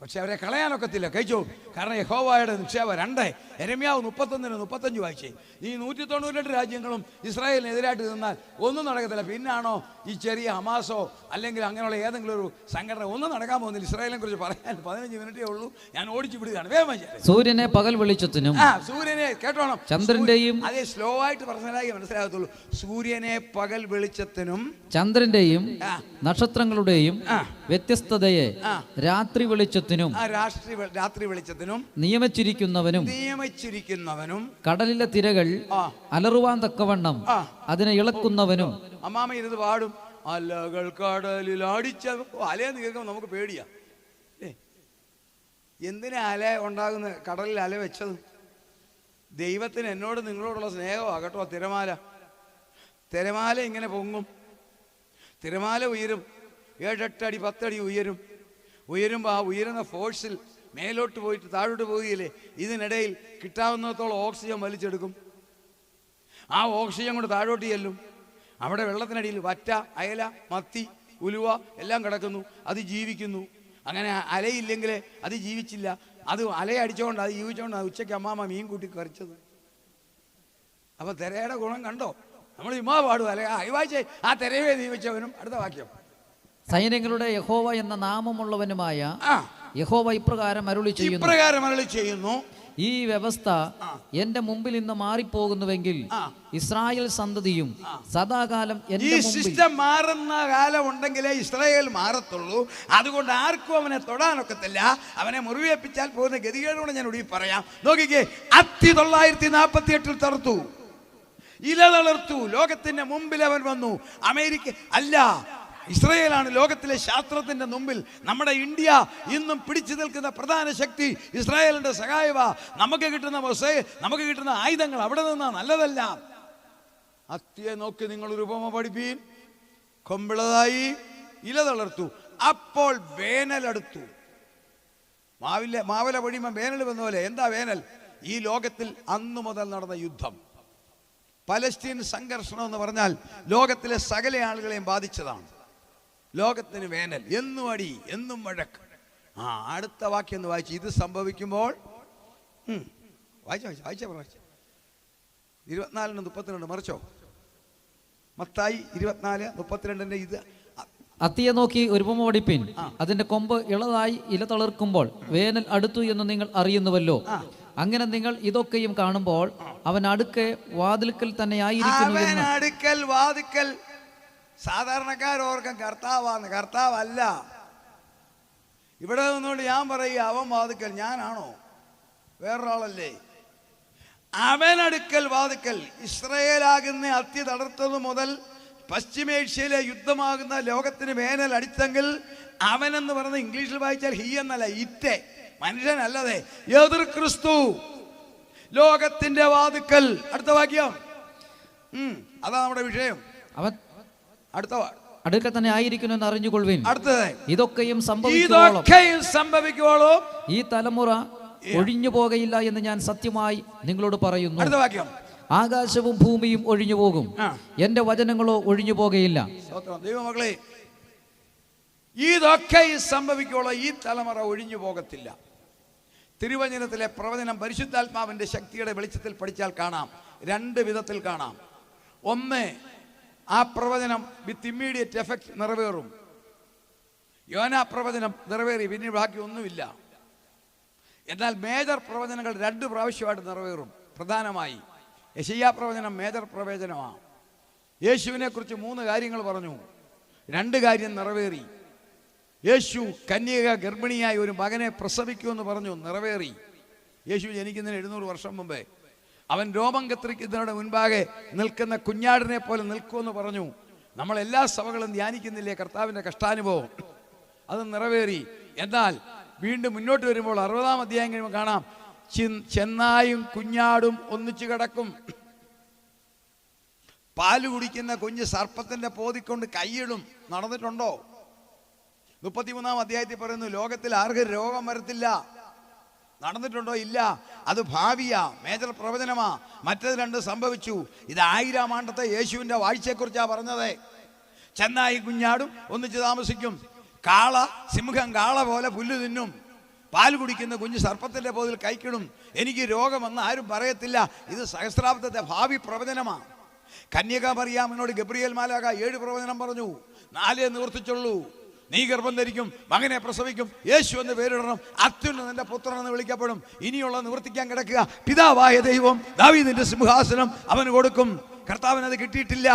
പക്ഷെ അവരെ കളയാനൊക്കത്തില്ല, കഴിച്ചു. കാരണം യഹോവയുടെ നിക്ഷേപം. 2, യെരമ്യാവ് 31-35 വായിച്ചേ. ഈ 198 രാജ്യങ്ങളും ഇസ്രായേലിനെതിരായിട്ട് നിന്നാൽ ഒന്നും നടക്കത്തില്ല. പിന്നാണോ ഈ ചെറിയ ഹമാസോ അല്ലെങ്കിൽ അങ്ങനെയുള്ള ഏതെങ്കിലും ഒരു സംഘടന? ഒന്നും നടക്കാൻ പോകുന്നില്ല. ഇസ്രായേലിനെ കുറിച്ച് പറയാൻ 15 മിനിറ്റേ ഉള്ളൂ. ഞാൻ ഓടിച്ചു വിടുകയാണ്. വേഗം സൂര്യനെ പകൽ വെളിച്ചത്തിനും സൂര്യനെ കേട്ടോണം. ചന്ദ്രന്റെയും അതേ സ്ലോ ആയിട്ട് പറഞ്ഞാലേ മനസ്സിലാകത്തുള്ളൂ. സൂര്യനെ പകൽ വെളിച്ചത്തിനും ചന്ദ്രന്റെയും നക്ഷത്രങ്ങളുടെയും വ്യത്യസ്തതയെ രാത്രി വെളിച്ചത്തിനും രാത്രി വെളിച്ചത്തിനും നിയമിച്ചിരിക്കുന്നവനും കടലിലെ തിരകൾ അലറുവാൻ തക്കവണ്ണം അതിനെ ഇളക്കുന്നവനും. അമ്മാമ ഇരുന്ന് പാടും, അലകൾ കടലിൽ അടിച്ച. അലയെന്ന് കേൾക്കുമ്പോൾ നമുക്ക് പേടിയാ. എന്തിനാ അല ഉണ്ടാകുന്ന കടലിൽ അല വെച്ചത്? ദൈവത്തിന് എന്നോട് നിങ്ങളോടുള്ള സ്നേഹമാണ് കേട്ടോ. തിരമാല ഇങ്ങനെ പൊങ്ങും, തിരമാല ഉയരും, 7-8 അടി 10 അടി ഉയരുമ്പോൾ ആ ഉയരുന്ന ഫോഴ്സിൽ മേലോട്ട് പോയിട്ട് താഴോട്ട് പോവുകയില്ലേ? ഇതിനിടയിൽ കിട്ടാവുന്നിടത്തോളം ഓക്സിജൻ വലിച്ചെടുക്കും. ആ ഓക്സിജൻ കൊണ്ട് താഴോട്ട് ചെല്ലും. അവിടെ വെള്ളത്തിനടിയിൽ വറ്റ, അയല, മത്തി, ഉലുവ എല്ലാം കിടക്കുന്നു. അത് ജീവിക്കുന്നു. അങ്ങനെ അലയില്ലെങ്കിൽ അത് ജീവിച്ചില്ല. അത് അലയടിച്ചുകൊണ്ട് അത് ജീവിച്ചുകൊണ്ട് ഉച്ചയ്ക്ക് അമ്മാമ്മ മീൻ കൂട്ടി കറിച്ചത്. അപ്പൊ തിരയുടെ ഗുണം കണ്ടോ? നമ്മൾ ഇമാ പാടും അല്ലെ വായിച്ചേ, ആ തിരയെ നിയമിച്ചവനും. അടുത്ത വാക്യം, സൈന്യങ്ങളുടെ യഹോവ എന്ന നാമമുള്ളവനുമായ യഹോവ ഇപ്രകാരം അരുളി ചെയ്യുന്നു, ഈ വ്യവസ്ഥ എന്റെ മുമ്പിൽ നിന്ന് മാറിപ്പോകുന്നുവെങ്കിൽ ഇസ്രായേൽ സന്തതിയും സദാകാലം ഈ സിസ്റ്റം മാറുന്ന കാലം ഉണ്ടെങ്കിലേ ഇസ്രായേൽ മാറത്തുള്ളൂ. അതുകൊണ്ട് ആർക്കും അവനെ തൊടാനൊക്കത്തില്ല. അവനെ മുറിവേൽപ്പിച്ചാൽ പോകുന്ന ഗതികേടോടെ ഞാൻ ഒടുവിൽ പറയാം. നോക്കിക്കേ, അത്തി 948 തളർത്തു, ഇല തളർത്തു. ലോകത്തിന്റെ മുമ്പിൽ അവൻ വന്നു. അമേരിക്ക അല്ല, ഇസ്രായേലാണ് ലോകത്തിലെ ശാസ്ത്രത്തിന്റെ മുമ്പിൽ. നമ്മുടെ ഇന്ത്യ ഇന്നും പിടിച്ചു നിൽക്കുന്ന പ്രധാന ശക്തി ഇസ്രായേലിന്റെ സഹായവ. നമുക്ക് കിട്ടുന്ന ആയുധങ്ങൾ അവിടെ നിന്നാ നല്ലതല്ല. അത്തിയെ നോക്കി നിങ്ങളൊരു ഉപമ പഠിപ്പീൻ. കൊമ്പിളതായി, ഇല തളർത്തു, അപ്പോൾ വേനലെടുത്തു. മാവില പൊഴിയുമ്പോൾ വേനൽ വന്ന പോലെ. എന്താ വേനൽ? ഈ ലോകത്തിൽ അന്നു മുതൽ നടന്ന യുദ്ധം, പലസ്തീൻ സംഘർഷണം എന്ന് പറഞ്ഞാൽ ലോകത്തിലെ സകല ആളുകളെയും ബാധിച്ചതാണ്. ലോകത്തിന് വേനൽ, എന്നും അടി, എന്നും വഴക്ക്. അടുത്ത വാക്യം എന്ന് വായിച്ചു. ഇത് സംഭവിക്കുമ്പോൾ വായിച്ച 24:32 മറിച്ചോ? മത്തായി 24:32. ഇത് അത്തിയെ നോക്കി ഒരു ഉപമ പഠിപ്പിൻ. അതിന്റെ കൊമ്പ് ഇളതായി ഇല തളിർക്കുമ്പോൾ വേനൽ അടുത്തു എന്ന് നിങ്ങൾ അറിയുന്നുവല്ലോ. അങ്ങനെ നിങ്ങൾ ഇതൊക്കെയും കാണുമ്പോൾ അവൻ അടുക്കെ വാതിൽക്കൽ തന്നെ ആയിരിക്കുന്നു. അടുക്കൽ വാതിക്കൽ. സാധാരണക്കാരോർക്കും കർത്താവാന്ന്. കർത്താവല്ല. ഇവിടെ നിന്നുകൊണ്ട് ഞാൻ പറയുക അവൻ വാതിക്കൽ. ഞാനാണോ? വേറൊരാളല്ലേ? അവൻ അടുക്കൽ വാതിക്കൽ. ഇസ്രായേലാകുന്ന അത്തി തളർത്തത് മുതൽ പശ്ചിമേഷ്യയിലെ യുദ്ധമാകുന്ന ലോകത്തിന് വേനൽ അടിച്ചെങ്കിൽ അവനെന്ന് പറയുന്നത് ഇംഗ്ലീഷിൽ വായിച്ചാൽ ഹി എന്നല്ല, ഇറ്റെ, മനുഷ്യനല്ലതേ. എതിർ ക്രിസ്തു ലോകത്തിന്റെ വാതിക്കൽ. അടുത്ത വാക്യം, അതാ നമ്മുടെ വിഷയം. അവൻ അടുക്കൽ തന്നെ ആയിരിക്കുന്നു എന്ന് അറിഞ്ഞുകൊള്ളുവിൻ. അടുത്തത്, ഇതൊക്കെയും സംഭവിക്കുവോളം ഈ തലമുറ ഒഴിഞ്ഞു പോകയില്ല എന്ന് ഞാൻ സത്യമായി നിങ്ങളോട് പറയുന്നു. അടുത്ത വാക്യം, ആകാശവും ഭൂമിയും ഒഴിഞ്ഞു പോകും, എന്റെ വചനങ്ങളോ ഒഴിഞ്ഞു പോകയില്ല. ദൈവമക്കളെ, ഇതൊക്കെ സംഭവിക്കുവോളം ഈ തലമുറ ഒഴിഞ്ഞു പോകത്തില്ല. തിരുവചനത്തിലെ പ്രവചനം പരിശുദ്ധാത്മാവിന്റെ ശക്തിയുടെ വെളിച്ചത്തിൽ പഠിച്ചാൽ കാണാം. 2 വിധത്തിൽ കാണാം. ഒന്ന്, ആ പ്രവചനം വിത്ത് ഇമ്മീഡിയറ്റ് എഫക്ട് നിറവേറും. യോനാ പ്രവചനം നിറവേറി, പിന്നെ ബാക്കി ഒന്നുമില്ല. എന്നാൽ മേജർ പ്രവചനങ്ങൾ 2 പ്രാവശ്യമായിട്ട് നിറവേറും. പ്രധാനമായി യെശയ്യാ പ്രവചനം മേജർ പ്രവചനമാണ്. യേശുവിനെ കുറിച്ച് 3 കാര്യങ്ങൾ പറഞ്ഞു, 2 കാര്യം നിറവേറി. യേശു കന്യക ഗർഭിണിയായി ഒരു മകനെ പ്രസവിക്കുമെന്ന് പറഞ്ഞു, നിറവേറി. യേശു ജനിക്കുന്നതിന് 700 വർഷം മുമ്പേ അവൻ രോമം കത്തിരിക്കുന്നതിന് മുൻപാകെ നിൽക്കുന്ന കുഞ്ഞാടിനെ പോലെ നിൽക്കുമെന്ന് പറഞ്ഞു. നമ്മൾ എല്ലാ സഭകളും ധ്യാനിക്കുന്നില്ലേ കർത്താവിൻ്റെ കഷ്ടാനുഭവം? അത് നിറവേറി. എന്നാൽ വീണ്ടും മുന്നോട്ട് വരുമ്പോൾ 60-ാം അധ്യായം കഴിയുമ്പോൾ കാണാം, ചെന്നായും കുഞ്ഞാടും ഒന്നിച്ചു കിടക്കും. പാല് കുടിക്കുന്ന കുഞ്ഞ് സർപ്പത്തിന്റെ പോതിക്കൊണ്ട് കൈയിടും. നടന്നിട്ടുണ്ടോ? 33-ാം അധ്യായത്തിൽ പറയുന്നു, ലോകത്തിൽ ആർക്കും രോഗം വരത്തില്ല. നടന്നിട്ടുണ്ടോ? ഇല്ല. അത് ഭാവിയാ, മേജർ പ്രവചനമാ. മറ്റത് 2 സംഭവിച്ചു. ഇത് 1000-ാം ആണ്ടത്തെ യേശുവിന്റെ വാഴ്ചയെക്കുറിച്ചാ പറഞ്ഞത്. ചെന്നായി കുഞ്ഞാടും ഒന്നിച്ച് താമസിക്കും. കാള, സിംഹം കാള പോലെ പുല്ല് തിന്നും. പാൽ കുടിക്കുന്ന കുഞ്ഞ് സർപ്പത്തിന്റെ പോതിൽ കൈക്കിടും. എനിക്ക് രോഗമെന്ന് ആരും പറയത്തില്ല. ഇത് സഹസ്രാബ്ദത്തെ ഭാവി പ്രവചനമാണ്. കന്യക മറിയാമിനോട് ഗബ്രിയേൽ മാലാഖ 7 പ്രവചനം പറഞ്ഞു, 4 നിവർത്തിച്ചുള്ളൂ. നീ ഗർഭം ധരിക്കും, മകനെ പ്രസവിക്കും, യേശു എന്ന് പേരിടണം, അത്യുന്നതന്റെ പുത്രൻ എന്ന് വിളിക്കപ്പെടും. ഇനിയുള്ള നിവർത്തിക്കാൻ കിടക്കുക പിതാവായ ദൈവം ദാവീദിന്റെ സിംഹാസനം അവന് കൊടുക്കും. കർത്താവിനത് കിട്ടിയിട്ടില്ല.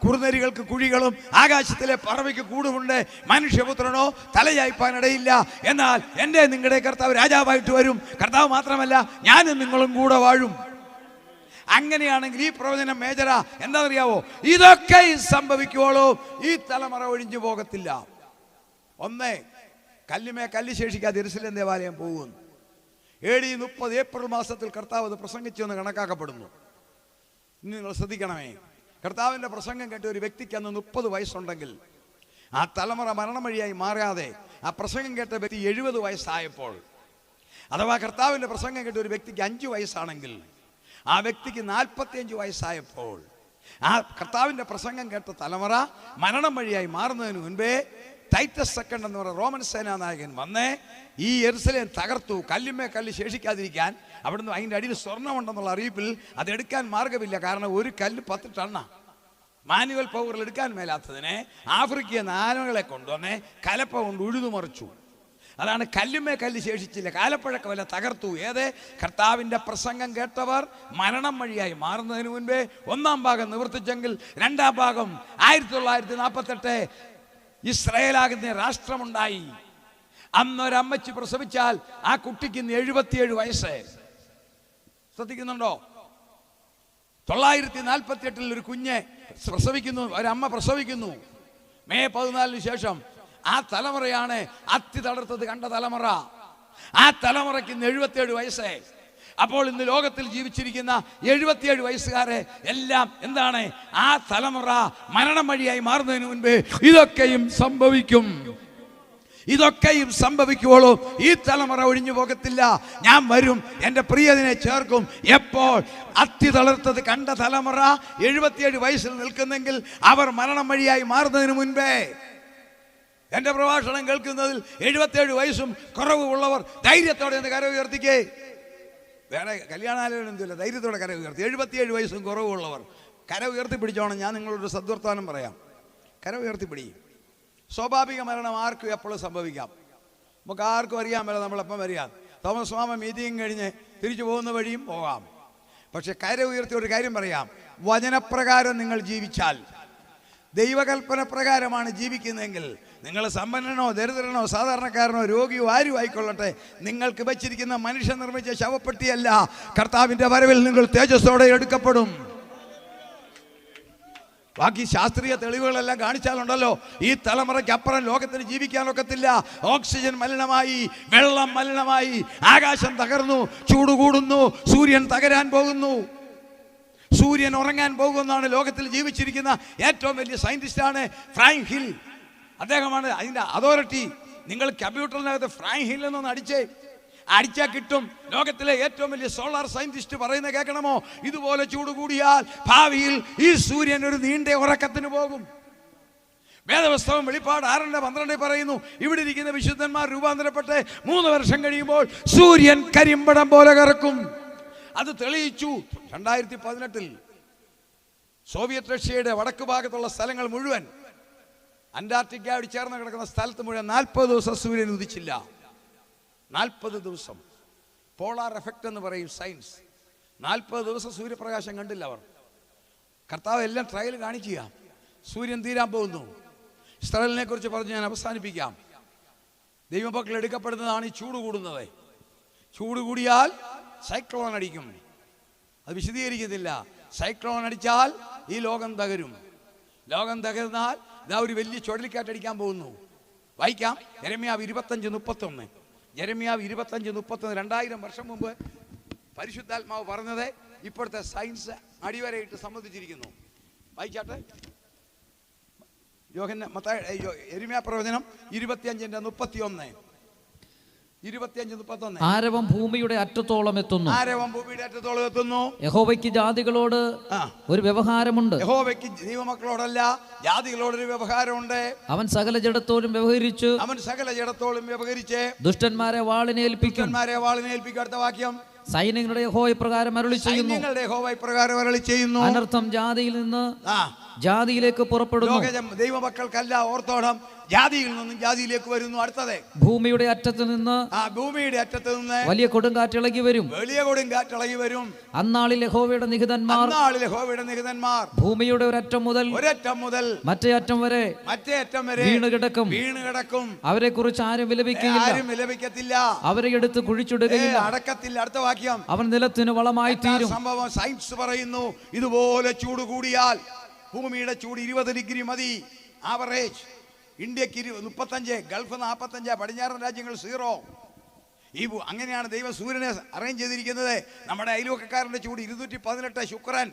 കുറുനരികൾക്ക് കുഴികളും ആകാശത്തിലെ പറവയ്ക്ക് കൂടുമുണ്ട്, മനുഷ്യപുത്രനോ തലയായിപ്പാനിടയില്ല. എന്നാൽ എൻ്റെ നിങ്ങളുടെ കർത്താവ് രാജാവായിട്ട് വരും. കർത്താവ് മാത്രമല്ല, ഞാനും നിങ്ങളും കൂടെ വാഴും. അങ്ങനെയാണെങ്കിൽ ഈ പ്രവചനം മേജറാ. എന്താണെന്നറിയാവോ? ഇതൊക്കെ സംഭവിക്കുവോളൂ, ഈ തലമുറ ഒഴിഞ്ഞു പോകത്തില്ല. ഒന്ന്, കല്ലുമേ കല്ല് ശേഷിക്കാതെ യെരൂശലേം ദേവാലയം പോകുന്നു. AD 30 ഏപ്രിൽ മാസത്തിൽ കർത്താവ് അത് പ്രസംഗിച്ചു എന്ന് കണക്കാക്കപ്പെടുന്നു. ഇനി നിങ്ങൾ ശ്രദ്ധിക്കണമേ, കർത്താവിൻ്റെ പ്രസംഗം കേട്ട ഒരു വ്യക്തിക്ക് അന്ന് 30 വയസ്സുണ്ടെങ്കിൽ ആ തലമുറ മരണം വഴിയായി മാറാതെ ആ പ്രസംഗം കേട്ട വ്യക്തി 70 വയസ്സായപ്പോൾ, അഥവാ കർത്താവിൻ്റെ പ്രസംഗം കേട്ട ഒരു വ്യക്തിക്ക് 5 വയസ്സാണെങ്കിൽ ആ വ്യക്തിക്ക് 45 വയസ്സായപ്പോൾ ആ കർത്താവിൻ്റെ പ്രസംഗം കേട്ട തലമുറ മരണം വഴിയായി മാറുന്നതിന് മുൻപേ ടൈറ്റസ് സെക്കൻഡ് എന്ന് പറയുന്ന റോമൻ സേനാനായകൻ വന്ന് ഈ യെരൂശലേം തകർത്തു. കല്ലുമേ കല്ല് ശേഷിക്കാതിരിക്കാൻ അവിടുന്ന് അതിൻ്റെ അടിയിൽ സ്വർണ്ണമുണ്ടെന്നുള്ള അറിയിപ്പിൽ അതെടുക്കാൻ മാർഗമില്ല. കാരണം ഒരു കല്ല് 10 ടണ്ണാണ്. മാനുവൽ പവറിൽ എടുക്കാൻ മേലാത്തതിനെ ആഫ്രിക്കയിൽ നിന്ന് ആനകളെ കൊണ്ടുവന്ന് കലപ്പ കൊണ്ട് ഉഴുതുമറിച്ചു. അതാണ് കല്ലുമേ കല്ല് ശേഷിച്ചില്ല, കാലപ്പഴക്ക വല്ല തകർത്തു. ഏത്? കർത്താവിൻ്റെ പ്രസംഗം കേട്ടവർ മരണം വഴിയായി മാറുന്നതിന് മുൻപേ 1-ാം ഭാഗം നിവർത്തിച്ചെങ്കിൽ 2-ാം ഭാഗം 1948 ഇസ്രായേലാകുന്ന രാഷ്ട്രമുണ്ടായി. അന്നൊരമ്മച്ചി പ്രസവിച്ചാൽ ആ കുട്ടിക്ക് 77 വയസ്സ്. ശ്രദ്ധിക്കുന്നുണ്ടോ? 948 ഒരു കുഞ്ഞ് പ്രസവിക്കുന്നു, ഒരമ്മ പ്രസവിക്കുന്നു. മെയ് 14 ശേഷം ആ തലമുറയാണ് അത്തി തളർത്തത് കണ്ട തലമുറ. ആ തലമുറയ്ക്ക് 77 വയസ്സ്. അപ്പോൾ ഇന്ന് ലോകത്തിൽ ജീവിച്ചിരിക്കുന്ന 77 വയസ്സുകാരെ എല്ലാം എന്താണ്? ആ തലമുറ മരണം വഴിയായി മാറുന്നതിന് മുൻപേ ഇതൊക്കെയും സംഭവിക്കും. ഇതൊക്കെയും സംഭവിക്കുവോളൂ, ഈ തലമുറ ഒഴിഞ്ഞു പോകത്തില്ല. ഞാൻ വരും, എൻ്റെ പ്രിയതിനെ ചേർക്കും. എപ്പോൾ? അത്തി തളർത്തത് കണ്ട തലമുറ 77 വയസ്സിൽ നിൽക്കുന്നെങ്കിൽ അവർ മരണം വഴിയായി മാറുന്നതിന് മുൻപേ. എൻ്റെ പ്രഭാഷണം കേൾക്കുന്നതിൽ 77 വയസ്സും കുറവുള്ളവർ ധൈര്യത്തോടെ എന്ന് കര ഉയർത്തിക്കേ. വേറെ കല്യാണാലോചന എന്തില്ല, ധൈര്യത്തോടെ കര ഉയർത്തി. 77 വയസ്സും കുറവുള്ളവർ കര ഉയർത്തിപ്പിടിച്ചോണം. ഞാൻ നിങ്ങളോട് സദ്വർത്താനം പറയാം. കര ഉയർത്തിപ്പിടിയും. സ്വാഭാവിക മരണം ആർക്കും എപ്പോഴും സംഭവിക്കാം. നമുക്ക് ആർക്കും അറിയാൻ പറ്റില്ല നമ്മളെപ്പം വരിക. തോമസ് മാമ മീറ്റിംഗ് കഴിഞ്ഞ് തിരിച്ചു പോകുന്ന വഴിയും പോകാം. പക്ഷെ കര ഉയർത്തി ഒരു കാര്യം പറയാം. വചനപ്രകാരം നിങ്ങൾ ജീവിച്ചാൽ, ദൈവകൽപ്പന പ്രകാരമാണ് ജീവിക്കുന്നതെങ്കിൽ, നിങ്ങൾ സമ്പന്നനോ ദരിദ്രനോ സാധാരണക്കാരനോ രോഗിയോ ആരും ആയിക്കൊള്ളട്ടെ, നിങ്ങൾക്ക് വെച്ചിരിക്കുന്ന മനുഷ്യൻ നിർമ്മിച്ച ശവപ്പെട്ടിയല്ല, കർത്താവിൻ്റെ വരവിൽ നിങ്ങൾ തേജസ്സോടെ എടുക്കപ്പെടും. ബാക്കി ശാസ്ത്രീയ തെളിവുകളെല്ലാം കാണിച്ചാലുണ്ടല്ലോ, ഈ തലമുറയ്ക്ക് അപ്പുറം ലോകത്തിന് ജീവിക്കാനൊക്കത്തില്ല. ഓക്സിജൻ മലിനമായി, വെള്ളം മലിനമായി, ആകാശം തകർന്നു, ചൂട് കൂടുന്നു, സൂര്യൻ തകരാൻ പോകുന്നു, സൂര്യൻ ഉറങ്ങാൻ പോകുമെന്നാണ് ലോകത്തിൽ ജീവിച്ചിരിക്കുന്ന ഏറ്റവും വലിയ സയന്റിസ്റ്റാണ് ഫ്രാങ്ക് ഹിൽ. അദ്ദേഹമാണ് അതിൻ്റെ അതോറിറ്റി. നിങ്ങൾ കമ്പ്യൂട്ടറിനകത്ത് ഫ്രാങ്ക് ഹിൽ എന്നൊന്ന് അടിച്ചാൽ കിട്ടും. ലോകത്തിലെ ഏറ്റവും വലിയ സോളാർ സയന്റിസ്റ്റ് പറയുന്നത് കേൾക്കണമോ? ഇതുപോലെ ചൂട് കൂടിയാൽ ഭാവിയിൽ ഈ സൂര്യൻ ഒരു നീണ്ട ഉറക്കത്തിന് പോകും. വേദപുസ്തകം വെളിപ്പാട് 6:12 പറയുന്നു, ഇവിടെ ഇരിക്കുന്ന വിശുദ്ധന്മാർ രൂപാന്തരപ്പെട്ട് 3 വർഷം കഴിയുമ്പോൾ സൂര്യൻ കരിമ്പടം പോലെ കറക്കും. അത് തെളിയിച്ചു 2018 സോവിയറ്റ് റഷ്യയുടെ വടക്ക് ഭാഗത്തുള്ള സ്ഥലങ്ങൾ മുഴുവൻ, അന്റാർട്ടിക്കയോട് ചേർന്ന് കിടക്കുന്ന സ്ഥലത്ത് മുഴുവൻ 40 ദിവസം സൂര്യൻ ഉദിച്ചില്ല. 40 ദിവസം. പോളാർ എഫക്റ്റ് എന്ന് പറയും സയൻസ്. 40 ദിവസം സൂര്യപ്രകാശം കണ്ടില്ല അവർ. കർത്താവ് എല്ലാം ട്രയൽ കാണിക്കുക. സൂര്യൻ തീരാൻ പോകുന്നു. ഇസ്രായേലിനെ കുറിച്ച് പറഞ്ഞ് ഞാൻ അവസാനിപ്പിക്കാം. ദൈവമക്കൾ എടുക്കപ്പെടുന്നതാണ് ഈ ചൂട് കൂടുന്നത്. ചൂട് കൂടിയാൽ സൈക്ലോൺ അടിക്കും. അത് വിശദീകരിക്കുന്നില്ല. സൈക്ലോൺ അടിച്ചാൽ ഈ ലോകം തകരും. ലോകം തകർന്നാൽ ഇതാ ഒരു വലിയ ചുഴലിക്കാറ്റടിക്കാൻ പോകുന്നു. വായിക്കാം യെരമ്യാവ് 25:31. യെരമ്യാവ് 25:31. 2000 വർഷം മുമ്പ് പരിശുദ്ധാത്മാവ് പറഞ്ഞത് ഇപ്പോഴത്തെ സയൻസ് അടിവരയിട്ട് സമ്മതിച്ചിരിക്കുന്നു. വായിച്ചാട്ടെ. യെരമ്യാ പ്രവചനം 25:31. 25:31. ആരവം ഭൂമിയുടെ അറ്റത്തോളം എത്തുന്നു. ആരവം ഭൂമിയുടെ അറ്റത്തോളം എത്തുന്നു. യഹോവയ്ക്ക് ജാതികളോട് ഒരു വ്യവഹാരമുണ്ട്. യഹോവയ്ക്ക് ദൈവമക്കളോടല്ല, ജാതികളോടൊരു വ്യവഹാരമുണ്ട്. അവൻ സകല ജഡത്തോടും വ്യവഹരിച്ചു. ദുഷ്ടന്മാരെ വാളിനേൽപ്പിക്കും. അടുത്ത വാക്യം, സൈന്യങ്ങളുടെ യഹോവ ഇപ്രകാരം അരുളി ചെയ്യുന്നു. അനർത്ഥം ജാതിയിൽ നിന്ന് ജാതിയിലേക്ക് പുറപ്പെടുന്നു. ദൈവമക്കൾക്കല്ല ഓർത്തോണം, ജാതിയിൽ നിന്നും ജാതിയിലേക്ക് വരുന്നു. അടുത്തത് ഭൂമിയുടെ അറ്റത്ത് നിന്ന്, ഭൂമിയുടെ അറ്റത്ത് നിന്ന് വലിയ കൊടുങ്കാറ്റിളകി വരും. വലിയ കൊടുങ്കാറ്റിളകി വരും. അന്നാളിൽ യഹോവയുടെ നിഹിതന്മാർ ഭൂമിയുടെ ഒരറ്റം മുതൽ മറ്റേ അറ്റം വരെ വീണ് കിടക്കും. അവരെ കുറിച്ച് ആരും വിലപിക്കത്തില്ല. അവരെ എടുത്ത് കുഴിച്ചിടുകയില്ല. അടക്കത്തില്ല. അടുത്ത വാക്യം, അവൻ നിലത്തിന് വളമായി തീരും. സംഭവം സയൻസ് പറയുന്നു, ഇതുപോലെ ചൂട് കൂടിയാൽ ഭൂമിയുടെ ചൂട് 20 ഡിഗ്രി മതി. ആവറേജ് ഇന്ത്യക്ക് 35, ഗൾഫ് 45, പടിഞ്ഞാറൻ രാജ്യങ്ങൾ 0. അങ്ങനെയാണ് ദൈവം സൂര്യനെ അറേഞ്ച് ചെയ്തിരിക്കുന്നത്. നമ്മുടെ അയൽവക്കക്കാരൻ്റെ ചൂട് 218, ശുക്രൻ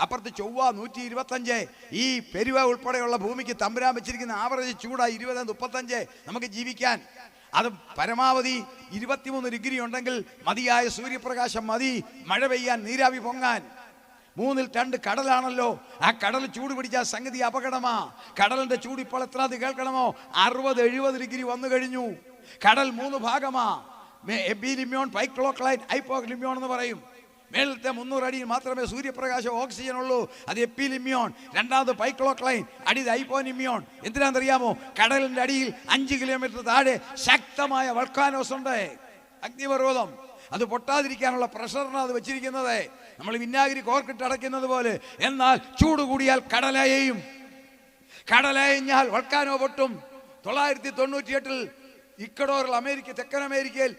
അപ്പുറത്ത് ചൊവ്വ 125. ഈ പെരുവ ഉൾപ്പെടെയുള്ള ഭൂമിക്ക് തമ്പുരാൻ വെച്ചിരിക്കുന്ന ആവറേജ് ചൂടായി 20-35 നമുക്ക് ജീവിക്കാൻ. അത് പരമാവധി 23 ഡിഗ്രി ഉണ്ടെങ്കിൽ മതിയായ സൂര്യപ്രകാശം മതി മഴ പെയ്യാൻ, നീരാവി പൊങ്ങാൻ. 3/2 കടലാണല്ലോ. ആ കടൽ ചൂട് പിടിച്ചാൽ സംഗതി അപകടമാ. കടലിന്റെ ചൂട് ഇപ്പോൾ എത്രാത് കേൾക്കണമോ? 60-70 ഡിഗ്രി വന്നു കഴിഞ്ഞു. കടൽ 3 ഭാഗമാ. എബിലിമ്യോൺ, പൈക്ലോക്ലൈൻ, ഹൈപ്പോലിമ്യോൺ എന്ന് പറയും. മേളത്തെ 300 അടിയിൽ മാത്രമേ സൂര്യപ്രകാശം ഓക്സിജൻ ഉള്ളൂ. അത് എപ്പിലിമ്യോൺ. രണ്ടാമത് പൈക്ലോക്ലൈൻ, അടിയിൽ ഹൈപ്പോനിമ്യോൺ. എന്തിനാണെന്നറിയാമോ? കടലിന്റെ അടിയിൽ 5 കിലോമീറ്റർ താഴെ ശക്തമായ വൾക്കാനോസ് ഉണ്ട്, അഗ്നിപർവ്വതം. അത് പൊട്ടാതിരിക്കാനുള്ള പ്രഷറിനാണ് അത് വെച്ചിരിക്കുന്നത്. നമ്മൾ വിനാഗിരി കോർക്കിട്ട് അടയ്ക്കുന്നത് പോലെ. എന്നാൽ ചൂട് കൂടിയാൽ കടലയഞ്ഞാൽ വൾക്കാനോ പൊട്ടും. 998 ഇക്കഡോറിൽ, അമേരിക്ക, തെക്കൻ അമേരിക്കയിൽ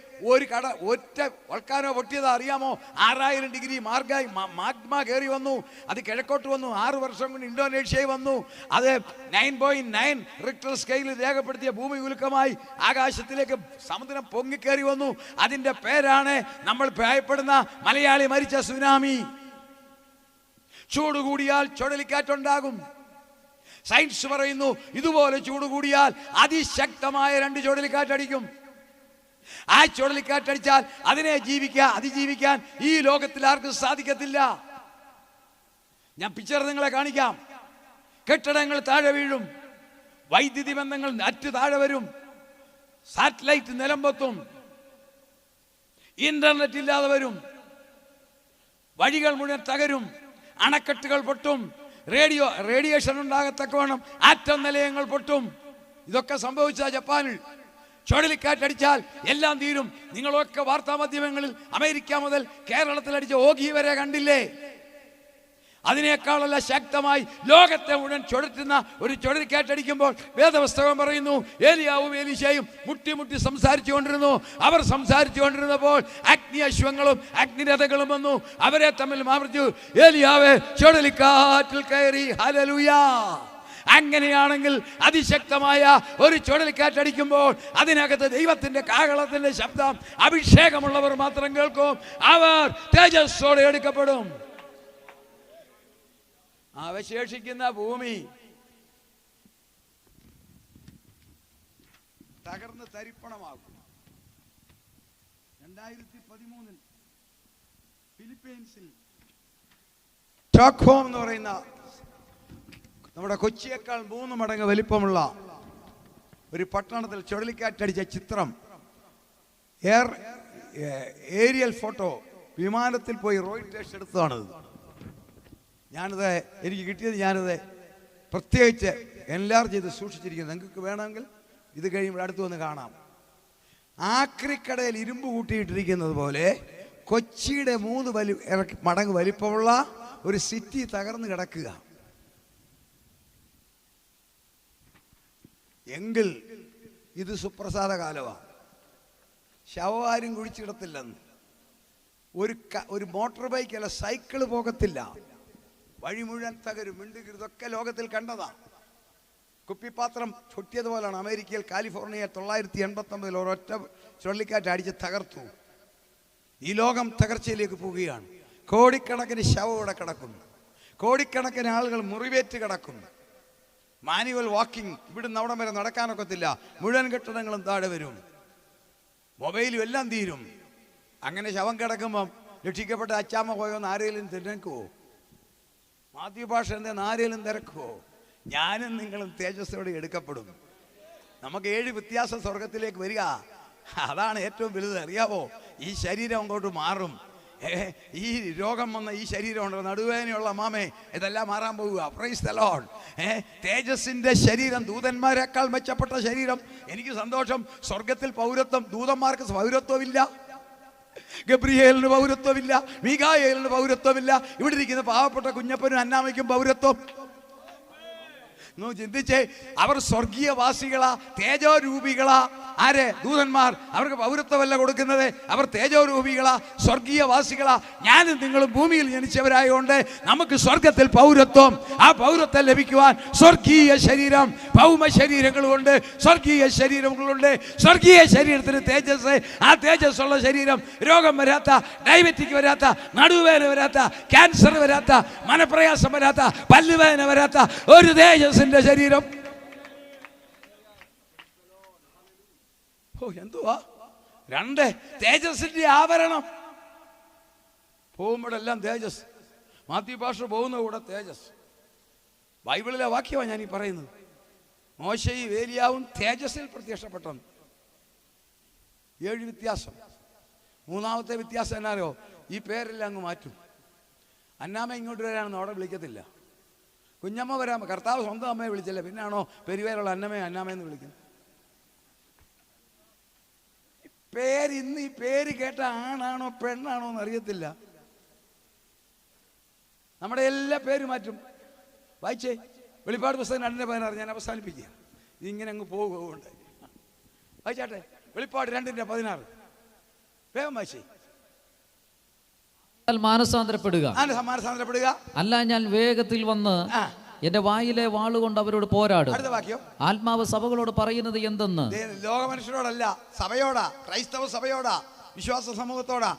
ഒറ്റ വൾക്കാനോ പൊട്ടിയതാ അറിയാമോ? 6000 ഡിഗ്രി മാഗ്മ കയറി വന്നു. അത് കിഴക്കോട്ട് വന്നു. 6 വർഷം കൊണ്ട് ഇന്തോനേഷ്യയിൽ വന്നു. അത് 9.9 റിക്ടർ സ്കെയിലിൽ രേഖപ്പെടുത്തിയ ഭൂമി കുലുക്കമായി ആകാശത്തിലേക്ക് സമുദ്രം പൊങ്ങിക്കേറി വന്നു. അതിന്റെ പേരാണ് നമ്മൾ ഭയപ്പെടുന്ന മലയാളി മരിച്ച സുനാമി. ചൂട് കൂടിയാൽ ചുഴലിക്കാറ്റുണ്ടാകും. സയൻസ് പറയുന്നു, ഇതുപോലെ ചൂട് കൂടിയാൽ അതിശക്തമായ 2 ചുഴലിക്കാറ്റടിക്കും. ആ ചുഴലിക്കാറ്റടിച്ചാൽ അതിനെ അതിജീവിക്കാൻ ഈ ലോകത്തിൽ ആർക്കും സാധിക്കത്തില്ല. ഞാൻ പിക്ചർ നിങ്ങളെ കാണിക്കാം. കെട്ടിടങ്ങൾ താഴെ വീഴും, വൈദ്യുതി ബന്ധങ്ങൾ അറ്റ് താഴെ വരും, സാറ്റലൈറ്റ് നിലംപൊത്തും, ഇന്റർനെറ്റ് ഇല്ലാതെ വരും, വഴികൾ മുഴുവൻ തകരും, അണക്കെട്ടുകൾ പൊട്ടും, റേഡിയേഷൻ ഉണ്ടാകത്തക്കവണ്ണം ആറ്റം നിലയങ്ങൾ പൊട്ടും. ഇതൊക്കെ സംഭവിച്ച ജപ്പാനിൽ. ചുഴലിക്കാറ്റടിച്ചാൽ എല്ലാം തീരും. നിങ്ങളൊക്കെ വാർത്താ മാധ്യമങ്ങളിൽ അമേരിക്ക മുതൽ കേരളത്തിൽ അടിച്ച ഓഖി വരെ കണ്ടില്ലേ? അതിനേക്കാളല്ല ശക്തമായി ലോകത്തെ മുഴുവൻ ചുഴറ്റുന്ന ഒരു ചുഴലിക്കാറ്റടിക്കുമ്പോൾ വേദപുസ്തകം പറയുന്നു, ഏലിയാവും എലീശയും മുട്ടി സംസാരിച്ചു കൊണ്ടിരുന്നു. അവർ സംസാരിച്ചു കൊണ്ടിരുന്നപ്പോൾ അഗ്നി അശ്വങ്ങളും അഗ്നിരഥകളും വന്നു, അവരെ തമ്മിൽ മാർച്ചു. ഏലിയാവേ ചുഴലിക്കാറ്റിൽ കയറി. ഹല്ലേലൂയ. അങ്ങനെയാണെങ്കിൽ അതിശക്തമായ ഒരു ചുഴലിക്കാറ്റടിക്കുമ്പോൾ അതിനകത്ത് ദൈവത്തിന്റെ കാഹളത്തിന്റെ ശബ്ദം അഭിഷേകമുള്ളവർ മാത്രം കേൾക്കും. അവർ തേജസ്സോടെ എടുക്കപ്പെടും. അവശേഷിക്കുന്ന ഭൂമി തകർന്ന് തരിപ്പണമാകും. 2013 ഫിലിപ്പീൻസിൽ സ്റ്റോക്ക്ഹോം എന്ന് പറയുന്ന നമ്മുടെ കൊച്ചിയേക്കാൾ 3 മടങ്ങ് വലിപ്പമുള്ള ഒരു പട്ടണത്തിൽ ചുഴലിക്കാറ്റടിച്ച ചിത്രം, ഏരിയൽ ഫോട്ടോ, വിമാനത്തിൽ പോയി റോയിട്ടേഴ്സ് എടുത്തതാണത്. എനിക്ക് കിട്ടിയത് ഞാനത് പ്രത്യേകിച്ച് എൻലാർജ് ചെയ്ത് സൂക്ഷിച്ചിരിക്കുന്നത്. നിങ്ങൾക്ക് വേണമെങ്കിൽ ഇത് കഴിയുമ്പോൾ അടുത്ത് വന്ന് കാണാം. ആക്രിക്കടയിൽ ഇരുമ്പ് കൂട്ടിയിട്ടിരിക്കുന്നത് പോലെ കൊച്ചിയുടെ 3 മടങ്ങ് വലിപ്പമുള്ള ഒരു സിറ്റി തകർന്ന് കിടക്കുക. എങ്കിൽ ഇത് സുപ്രസാദ കാലമാണ്. ശവമാരും കുഴിച്ചിടത്തില്ലെന്ന്. ഒരു മോട്ടോർ ബൈക്ക് അല്ല, സൈക്കിള് പോകത്തില്ല. വഴി മുഴുവൻ തകരും. ഇതൊക്കെ ലോകത്തിൽ കണ്ടതാ. കുപ്പിപ്പാത്രം പൊട്ടിയതുപോലാണ് അമേരിക്കയിൽ കാലിഫോർണിയ 989 ഒരൊറ്റ ചുഴലിക്കാറ്റ് അടിച്ച് തകർത്തു. ഈ ലോകം തകർച്ചയിലേക്ക് പോവുകയാണ്. കോടിക്കണക്കിന് ശവം ഇവിടെ കിടക്കുന്നു. കോടിക്കണക്കിന് ആളുകൾ മുറിവേറ്റ് കിടക്കുന്നു. മാനുവൽ വാക്കിംഗ്, ഇവിടുന്ന് അവിടം വരെ നടക്കാനൊക്കത്തില്ല. മുഴുവൻ കെട്ടിടങ്ങളും താഴെ വരും. മൊബൈലും എല്ലാം തീരും. അങ്ങനെ ശവം കിടക്കുമ്പം രക്ഷിക്കപ്പെട്ട അച്ചാമ്മ പോയോന്ന് ആരെങ്കിലും തിരക്കുവോ? മാതൃഭാഷ എന്താ ആരെങ്കിലും തിരക്കുവോ? ഞാനും നിങ്ങളും തേജസ്സോടെ എടുക്കപ്പെടും. നമുക്ക് 7 വ്യത്യാസം സ്വർഗത്തിലേക്ക് വരിക. അതാണ് ഏറ്റവും വലുത്. അറിയാവോ? ഈ ശരീരം അങ്ങോട്ട് മാറും. ഈ രോഗം വന്ന ഈ ശരീരമുണ്ട്, നടുവേദനയുള്ള മാമേ, ഇതെല്ലാം മാറാൻ പോവുക. Praise the Lord. തേജസ്സിന്റെ ശരീരം, ദൂതന്മാരെക്കാൾ മെച്ചപ്പെട്ട ശരീരം. എനിക്ക് സന്തോഷം. സ്വർഗത്തിൽ പൗരത്വം, ദൂതന്മാർക്ക് പൗരത്വമില്ല, ഗബ്രിയേലിന് പൗരത്വമില്ല, മീഖായേലിന് പൗരത്വമില്ല. ഇവിടെ ഇരിക്കുന്ന പാവപ്പെട്ട കുഞ്ഞപ്പനും അന്നാമയ്ക്കും പൗരത്വം. ചിന്തിച്ചേ, അവർ സ്വർഗീയവാസികളാ, തേജോരൂപികളാ. ആര്? ദൂതന്മാർ. അവർക്ക് പൗരത്വമല്ല കൊടുക്കുന്നത്, അവർ തേജോരൂപികളാ, സ്വർഗീയവാസികളാ. ഞാനും നിങ്ങളും ഭൂമിയിൽ ജനിച്ചവരായതുകൊണ്ട് നമുക്ക് സ്വർഗത്തിൽ പൗരത്വം. ആ പൗരത്വം ലഭിക്കുവാൻ സ്വർഗീയ ശരീരം, ഭൗമ ശരീരങ്ങളുണ്ട്, സ്വർഗീയ ശരീരങ്ങളുണ്ട്. സ്വർഗീയ ശരീരത്തിന് തേജസ്. ആ തേജസ്സുള്ള ശരീരം രോഗം വരാത്ത, ഡയബറ്റിക് വരാത്ത, നടുവേദന വരാത്ത, ക്യാൻസർ വരാത്ത, മനപ്രയാസം വരാത്ത, പല്ലുവേദന വരാത്ത ഒരു തേജസ്സിന്റെ ശരീരം. എന്തുവാ? 2 തേജസ്സിന്റെ ആവരണം. പോകുമ്പോഴെല്ലാം തേജസ്. മാത്യു പാസ്റ്റർ പോകുന്ന കൂടെ തേജസ്. ബൈബിളിലെ വാക്യമാണ് ഞാൻ ഈ പറയുന്നത്. മോശയും ഏലിയാവും തേജസ്സിൽ പ്രത്യക്ഷപ്പെട്ടു. 7 വ്യത്യാസം. 3ാമത്തെ വ്യത്യാസം എന്നാരോ, ഈ പേരെല്ലാം അങ്ങ് മാറ്റും. അന്നാമ്മ ഇങ്ങോട്ട് വരാണെന്ന് അവിടെ വിളിക്കത്തില്ല. കുഞ്ഞമ്മ വരാൻ കർത്താവ് സ്വന്തം അമ്മയെ വിളിച്ചില്ല, പിന്നാണോ പെരുവേരുള്ള അന്നമ്മയെന്ന് വിളിക്കുന്നത്. ഇന്ന് ഈ പേര് കേട്ട ആണാണോ പെണ്ണാണോ എന്ന് അറിയത്തില്ല. നമ്മുടെ എല്ലാ പേര് മാറ്റും. വായിച്ചേ, വെളിപ്പാട് പുസ്തകം 2:16. ഞാൻ അവസാനിപ്പിക്കുക, ഇതിങ്ങനെ അങ്ങ് പോകുകൊണ്ട്. വായിച്ചാട്ടെ, വെളിപ്പാട് 2:16. വേഗം വായിച്ചേ. മാനസാന്തരപ്പെടുക, അല്ല ഞാൻ വേഗത്തിൽ വന്ന് എന്റെ വായിലെ വാളുകൊണ്ട് അവരോട് പോരാടും. അടുത്ത വാക്യം. ആത്മാവ് സഭകളോട് പറയുന്നത് എന്തെന്ന്. ലോക മനുഷ്യരോടല്ല, സഭയോടാ, ക്രൈസ്തവ സഭയോടാ, വിശ്വാസ സമൂഹത്തോടാ.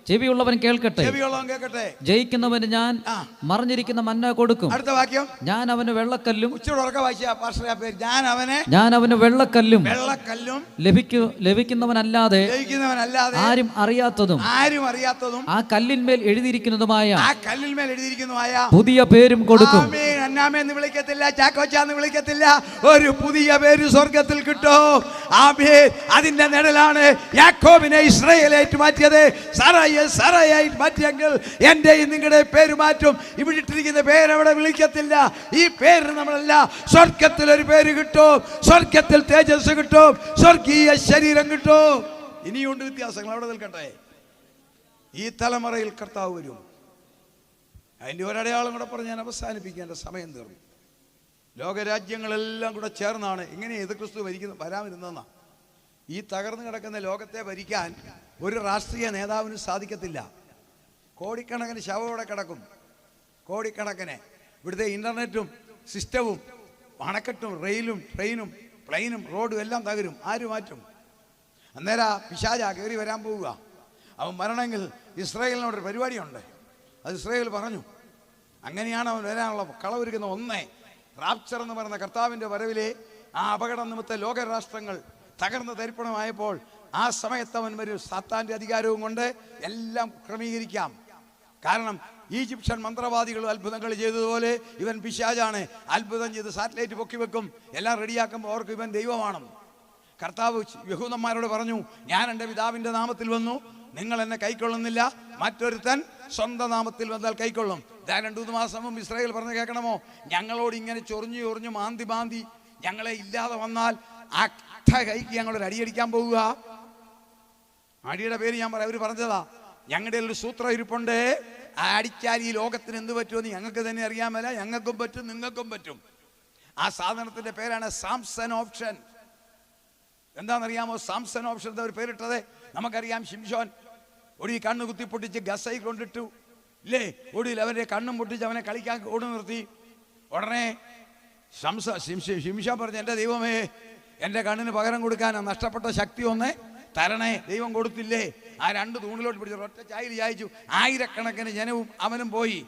ചെവിയുള്ളവൻ കേൾക്കട്ടെ. ജയിക്കുന്നവന് ഞാൻ മറിഞ്ഞിരിക്കുന്ന മന്ന കൊടുക്കും. അടുത്ത വാക്യം. ഞാൻ അവന് വെള്ളക്കല്ലും, ഞാൻ അവന് വെള്ളക്കല്ലും ലഭിക്കുന്നവനല്ലാതെ ആരും അറിയാത്തതും ആ കല്ലിന്മേൽ എഴുതിയിരിക്കുന്നതുമായ പുതിയ പേരും കൊടുക്കും. അന്നാമെന്ന് വിളിക്കത്തില്ല, ചാക്കോച്ചാന്ന് വിളിക്കത്തില്ല. ഒരു പുതിയ പേര് സ്വർഗത്തിൽ കിട്ടും. ആമേൻ. അതിന്റെ നിഴലാണ് യാക്കോബിനെ ഇസ്രായേലായിട്ട് മാറ്റിയത്. സാറായിട്ട് മാറ്റിയെങ്കിൽ എന്റെയും നിങ്ങളുടെ പേര് മാറ്റും. ഇവിടെ ഇട്ടിരിക്കുന്ന പേര് അവിടെ വിളിക്കത്തില്ല. ഈ പേര് നമ്മളല്ല, സ്വർഗത്തിൽ ഒരു പേര് കിട്ടും. സ്വർഗത്തിൽ തേജസ് കിട്ടും, സ്വർഗീയ ശരീരം കിട്ടും. ഇനിയുണ്ട് വ്യത്യാസങ്ങൾ, അവിടെ നിൽക്കട്ടെ. ഈ തലമുറയിൽ കർത്താവ് വരും. അതിൻ്റെ ഒരടയാളം കൂടെ പറഞ്ഞ് ഞാൻ അവസാനിപ്പിക്കേണ്ട സമയം തീർന്നു. ലോകരാജ്യങ്ങളെല്ലാം കൂടെ ചേർന്നാണ് ഇങ്ങനെ എതിർക്രിസ്തു വരാമിരുന്നെന്നാ. ഈ തകർന്നു കിടക്കുന്ന ലോകത്തെ ഭരിക്കാൻ ഒരു രാഷ്ട്രീയ നേതാവിന് സാധിക്കത്തില്ല. കോടിക്കണക്കിന് ശവോടെ കിടക്കും, കോടിക്കണക്കിന്. ഇവിടുത്തെ ഇൻ്റർനെറ്റും സിസ്റ്റവും അണക്കെട്ടും റെയിലും ട്രെയിനും പ്ലെയിനും റോഡും എല്ലാം തകരും. ആര് മാറ്റും? അന്നേരം പിശാച കയറി വരാൻ പോവുക. അവൻ വരണമെങ്കിൽ ഇസ്രായേലിനോടൊരു പരിപാടിയുണ്ട്. അത് ഇസ്രായേൽ പറഞ്ഞു. അങ്ങനെയാണ് അവൻ വരാനുള്ള കളവൊരുക്കുന്ന. ഒന്ന്, റാപ്ചർ എന്ന് പറയുന്ന കർത്താവിൻ്റെ വരവിലെ ആ അപകട നിമിത്ത ലോകരാഷ്ട്രങ്ങൾ തകർന്ന് തരിപ്പണമായപ്പോൾ ആ സമയത്ത് അവൻ വരും. സാത്താൻ്റെ അധികാരവും കൊണ്ട് എല്ലാം ക്രമീകരിക്കാം. കാരണം ഈജിപ്ഷ്യൻ മന്ത്രവാദികളും അത്ഭുതങ്ങൾ ചെയ്തതുപോലെ ഇവൻ പിശാചാണ്. അത്ഭുതം ചെയ്ത് സാറ്റലൈറ്റ് പൊക്കി വെക്കും. എല്ലാം റെഡിയാക്കുമ്പോൾ അവർക്ക് ഇവൻ ദൈവമാണ്. കർത്താവ് യഹൂദന്മാരോട് പറഞ്ഞു, ഞാൻ എൻ്റെ പിതാവിൻ്റെ നാമത്തിൽ വന്നു, നിങ്ങൾ എന്നെ കൈക്കൊള്ളുന്നില്ല, മറ്റൊരുത്തൻ സ്വന്തം നാമത്തിൽ വന്നാൽ കൈക്കൊള്ളും. 2-3 മാസം മുമ്പ് ഇസ്രായേൽ പറഞ്ഞ് കേൾക്കണമോ? ഞങ്ങളോട് ഇങ്ങനെ ചൊറിഞ്ഞു മാന്തി ഞങ്ങളെ ഇല്ലാതെ വന്നാൽ ആ കൈക്ക് ഞങ്ങളൊരു അടിയടിക്കാൻ പോവുക. അടിയുടെ പേര് ഞാൻ പറയാം. അവർ പറഞ്ഞതാ, ഞങ്ങളുടെ ഒരു സൂത്രം ഇരിപ്പുണ്ട്, അടിച്ചാൽ ഈ ലോകത്തിന് എന്ത് പറ്റുമെന്ന് ഞങ്ങൾക്ക് തന്നെ അറിയാമല്ല. ഞങ്ങൾക്കും പറ്റും, നിങ്ങൾക്കും പറ്റും. ആ സാധനത്തിന്റെ പേരാണ് സാംസൺ ഓപ്ഷൻ. എന്താണെന്നറിയാമോ? സാംസൺ ഓപ്ഷൻ എന്താ ഒരു പേരിട്ടത്? നമുക്കറിയാം, ശിംശോൻ ഒടുവിൽ കണ്ണ് കുത്തി പൊട്ടിച്ച് ഗസയിൽ കൊണ്ടിട്ടു ഇല്ലേ? ഒടുവിൽ അവൻ്റെ കണ്ണും പൊട്ടിച്ച് അവനെ കളിക്കാൻ ഓടി നിർത്തി. ഉടനെ ശിംശോൻ പറഞ്ഞു, എൻ്റെ ദൈവമേ, എൻ്റെ കണ്ണിന് പകരം കൊടുക്കാൻ നഷ്ടപ്പെട്ട ശക്തി ഒന്ന് തരണേ. ദൈവം കൊടുത്തില്ലേ? ആ 2 തൂണിലോട്ട് പിടിച്ചു ഒറ്റ ചായയിൽ ചായച്ചു. ആയിരക്കണക്കിന് ജനവും അവനും പോയി.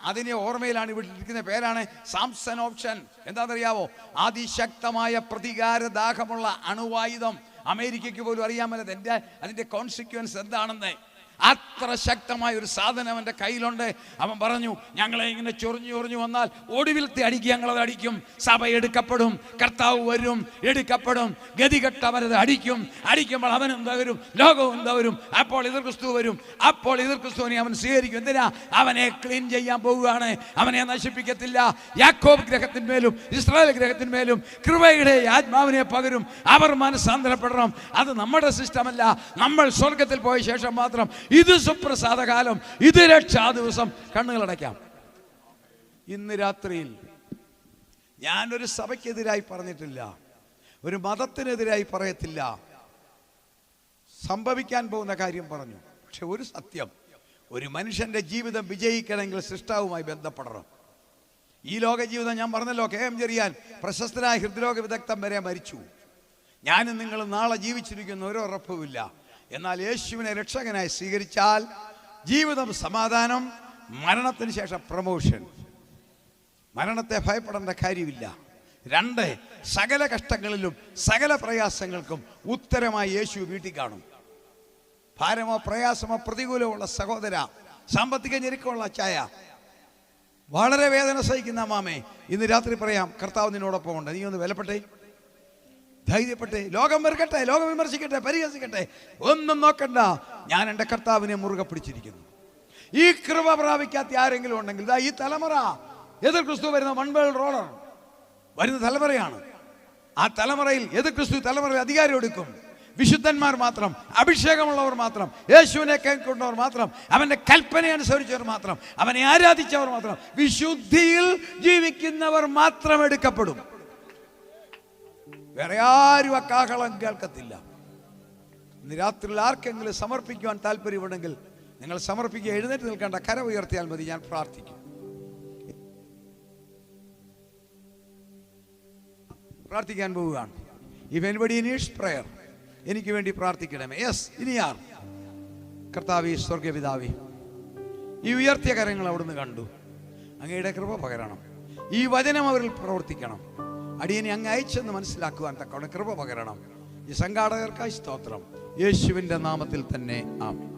അതിനെ ഓർമ്മയിലാണ് ഇവിടെ ഇരിക്കുന്ന പേരാണ് സാംസൺ ഓപ്ഷൻ. എന്താണെന്നറിയാവോ? അതിശക്തമായ പ്രതികാരദാഹമുള്ള അണുവായുധം. അമേരിക്കയ്ക്ക് പോലും അറിയാമല്ലോ അതിൻ്റെ കോൺസിക്വൻസ് എന്താണെന്ന്. അത്ര ശക്തമായ ഒരു സാധനം അവൻ്റെ കയ്യിലുണ്ട്. അവൻ പറഞ്ഞു, ഞങ്ങളെ ഇങ്ങനെ ചൊറിഞ്ഞു വന്നാൽ ഒടുവിലത്തെ അടിക്ക് ഞങ്ങളത് അടിക്കും. സഭ എടുക്കപ്പെടും, കർത്താവ് വരും, എടുക്കപ്പെടും. ഗതികെട്ടവരത് അടിക്കുമ്പോൾ അവനും തകരും, ലോകവും തകരും. അപ്പോൾ എതിർ ക്രിസ്തു വരും. അപ്പോൾ എതിർ ക്രിസ്തുവിനെ അവൻ സ്വീകരിക്കും. എന്തിനാ? അവനെ ക്ലീൻ ചെയ്യാൻ പോവുകയാണ്. അവനെ നശിപ്പിക്കത്തില്ല. യാക്കോബ് ഗ്രഹത്തിന്മേലും ഇസ്രായേൽ ഗ്രഹത്തിന്മേലും കൃപയുടെ ആത്മാവിനെ പകരും. അവർ മനസ്സാന്തരപ്പെടണം. അത് നമ്മുടെ സിസ്റ്റമല്ല. നമ്മൾ സ്വർഗത്തിൽ പോയ ശേഷം മാത്രം. ഇത് സുപ്രസാദ കാലം, ഇത് രക്ഷാ ദിവസം. കണ്ണുകളടയ്ക്കാം. ഇന്ന് രാത്രിയിൽ ഞാനൊരു സഭയ്ക്കെതിരായി പറഞ്ഞിട്ടില്ല, ഒരു മതത്തിനെതിരായി പറയത്തില്ല. സംഭവിക്കാൻ പോകുന്ന കാര്യം പറഞ്ഞു. പക്ഷെ ഒരു സത്യം, ഒരു മനുഷ്യന്റെ ജീവിതം വിജയിക്കണമെങ്കിൽ സൃഷ്ടാവുമായി ബന്ധപ്പെടണം. ഈ ലോക ജീവിതം ഞാൻ പറഞ്ഞല്ലോ, KM ചെറിയാൻ പ്രശസ്തനായ ഹൃദ്രോഗ വിദഗ്ധൻ വരെ മരിച്ചു. ഞാനും നിങ്ങൾ നാളെ ജീവിച്ചിരിക്കുന്ന ഒരു ഉറപ്പുമില്ല. എന്നാൽ യേശുവിനെ രക്ഷകനായി സ്വീകരിച്ചാൽ ജീവിതം സമാധാനം, മരണത്തിന് ശേഷം പ്രമോഷൻ. മരണത്തെ ഭയപ്പെടേണ്ട കാര്യമില്ല. 2, സകല കഷ്ടങ്ങളിലും സകല പ്രയാസങ്ങൾക്കും ഉത്തരമായി യേശു വീട്ടിൽ കാണും. ഭാരമോ പ്രയാസമോ പ്രതികൂലമുള്ള സഹോദര, സാമ്പത്തിക ഞെരുക്കമുള്ള അച്ചായ, വളരെ വേദന സഹിക്കുന്ന മാമേ, ഇന്ന് രാത്രി പറയാം, കർത്താവ് നിന്നോടൊപ്പം ഉണ്ട്. നീ ഒന്ന് വിലപ്പെട്ടെ, ധൈര്യപ്പെട്ടെ. ലോകം വെറുക്കട്ടെ, ലോകം വിമർശിക്കട്ടെ, പരിഹസിക്കട്ടെ, ഒന്നും നോക്കണ്ട. ഞാൻ എൻ്റെ കർത്താവിനെ മുറുകെ പിടിച്ചിരിക്കുന്നു. ഈ കൃപ പ്രാപിക്കാത്ത ആരെങ്കിലും ഉണ്ടെങ്കിൽ ഈ തലമുറ, എതിർ ക്രിസ്തു വരുന്ന മൺവേൾ റോളർ വരുന്ന തലമുറയാണ്. ആ തലമുറയിൽ എതിർ ക്രിസ്തു തലമുറയിൽ അധികാരം എടുക്കും. വിശുദ്ധന്മാർ മാത്രം, അഭിഷേകമുള്ളവർ മാത്രം, യേശുവിനെ കേൾക്കുന്നവർ മാത്രം, അവൻ്റെ കൽപ്പന അനുസരിച്ചവർ മാത്രം, അവനെ ആരാധിച്ചവർ മാത്രം, വിശുദ്ധിയിൽ ജീവിക്കുന്നവർ മാത്രം എടുക്കപ്പെടും. വേറെ ആരും ആ കാഹളം കേൾക്കത്തില്ല. ഇന്ന് രാത്രിയിൽ ആർക്കെങ്കിലും സമർപ്പിക്കുവാൻ താല്പര്യമുണ്ടെങ്കിൽ നിങ്ങൾ സമർപ്പിക്കുക. എഴുന്നേറ്റ് നിൽക്കേണ്ട, കര ഉയർത്തിയാൽ മതി. ഞാൻ പ്രാർത്ഥിക്കും. പ്രാർത്ഥിക്കാൻ പോവുകയാണ്. If anybody needs prayer, എനിക്ക് വേണ്ടി പ്രാർത്ഥിക്കണമേ. യെസ്, ഇനി ആർ? കർത്താവേ, സ്വർഗപിതാവേ, ഈ ഉയർത്തിയ കരങ്ങൾ അവിടുന്ന് കണ്ടു. അങ്ങയുടെ കൃപ പകരണം. ഈ വചനം അവരിൽ പ്രവർത്തിക്കണം. അടിയനെ അങ്ങ് അയച്ചെന്ന് മനസ്സിലാക്കുവാൻ തക്കവണ്ണം കൃപ പകരണം. ഈ സംഘാടകർക്കായി സ്തോത്രം. യേശുവിൻ്റെ നാമത്തിൽ തന്നെ ആമേൻ.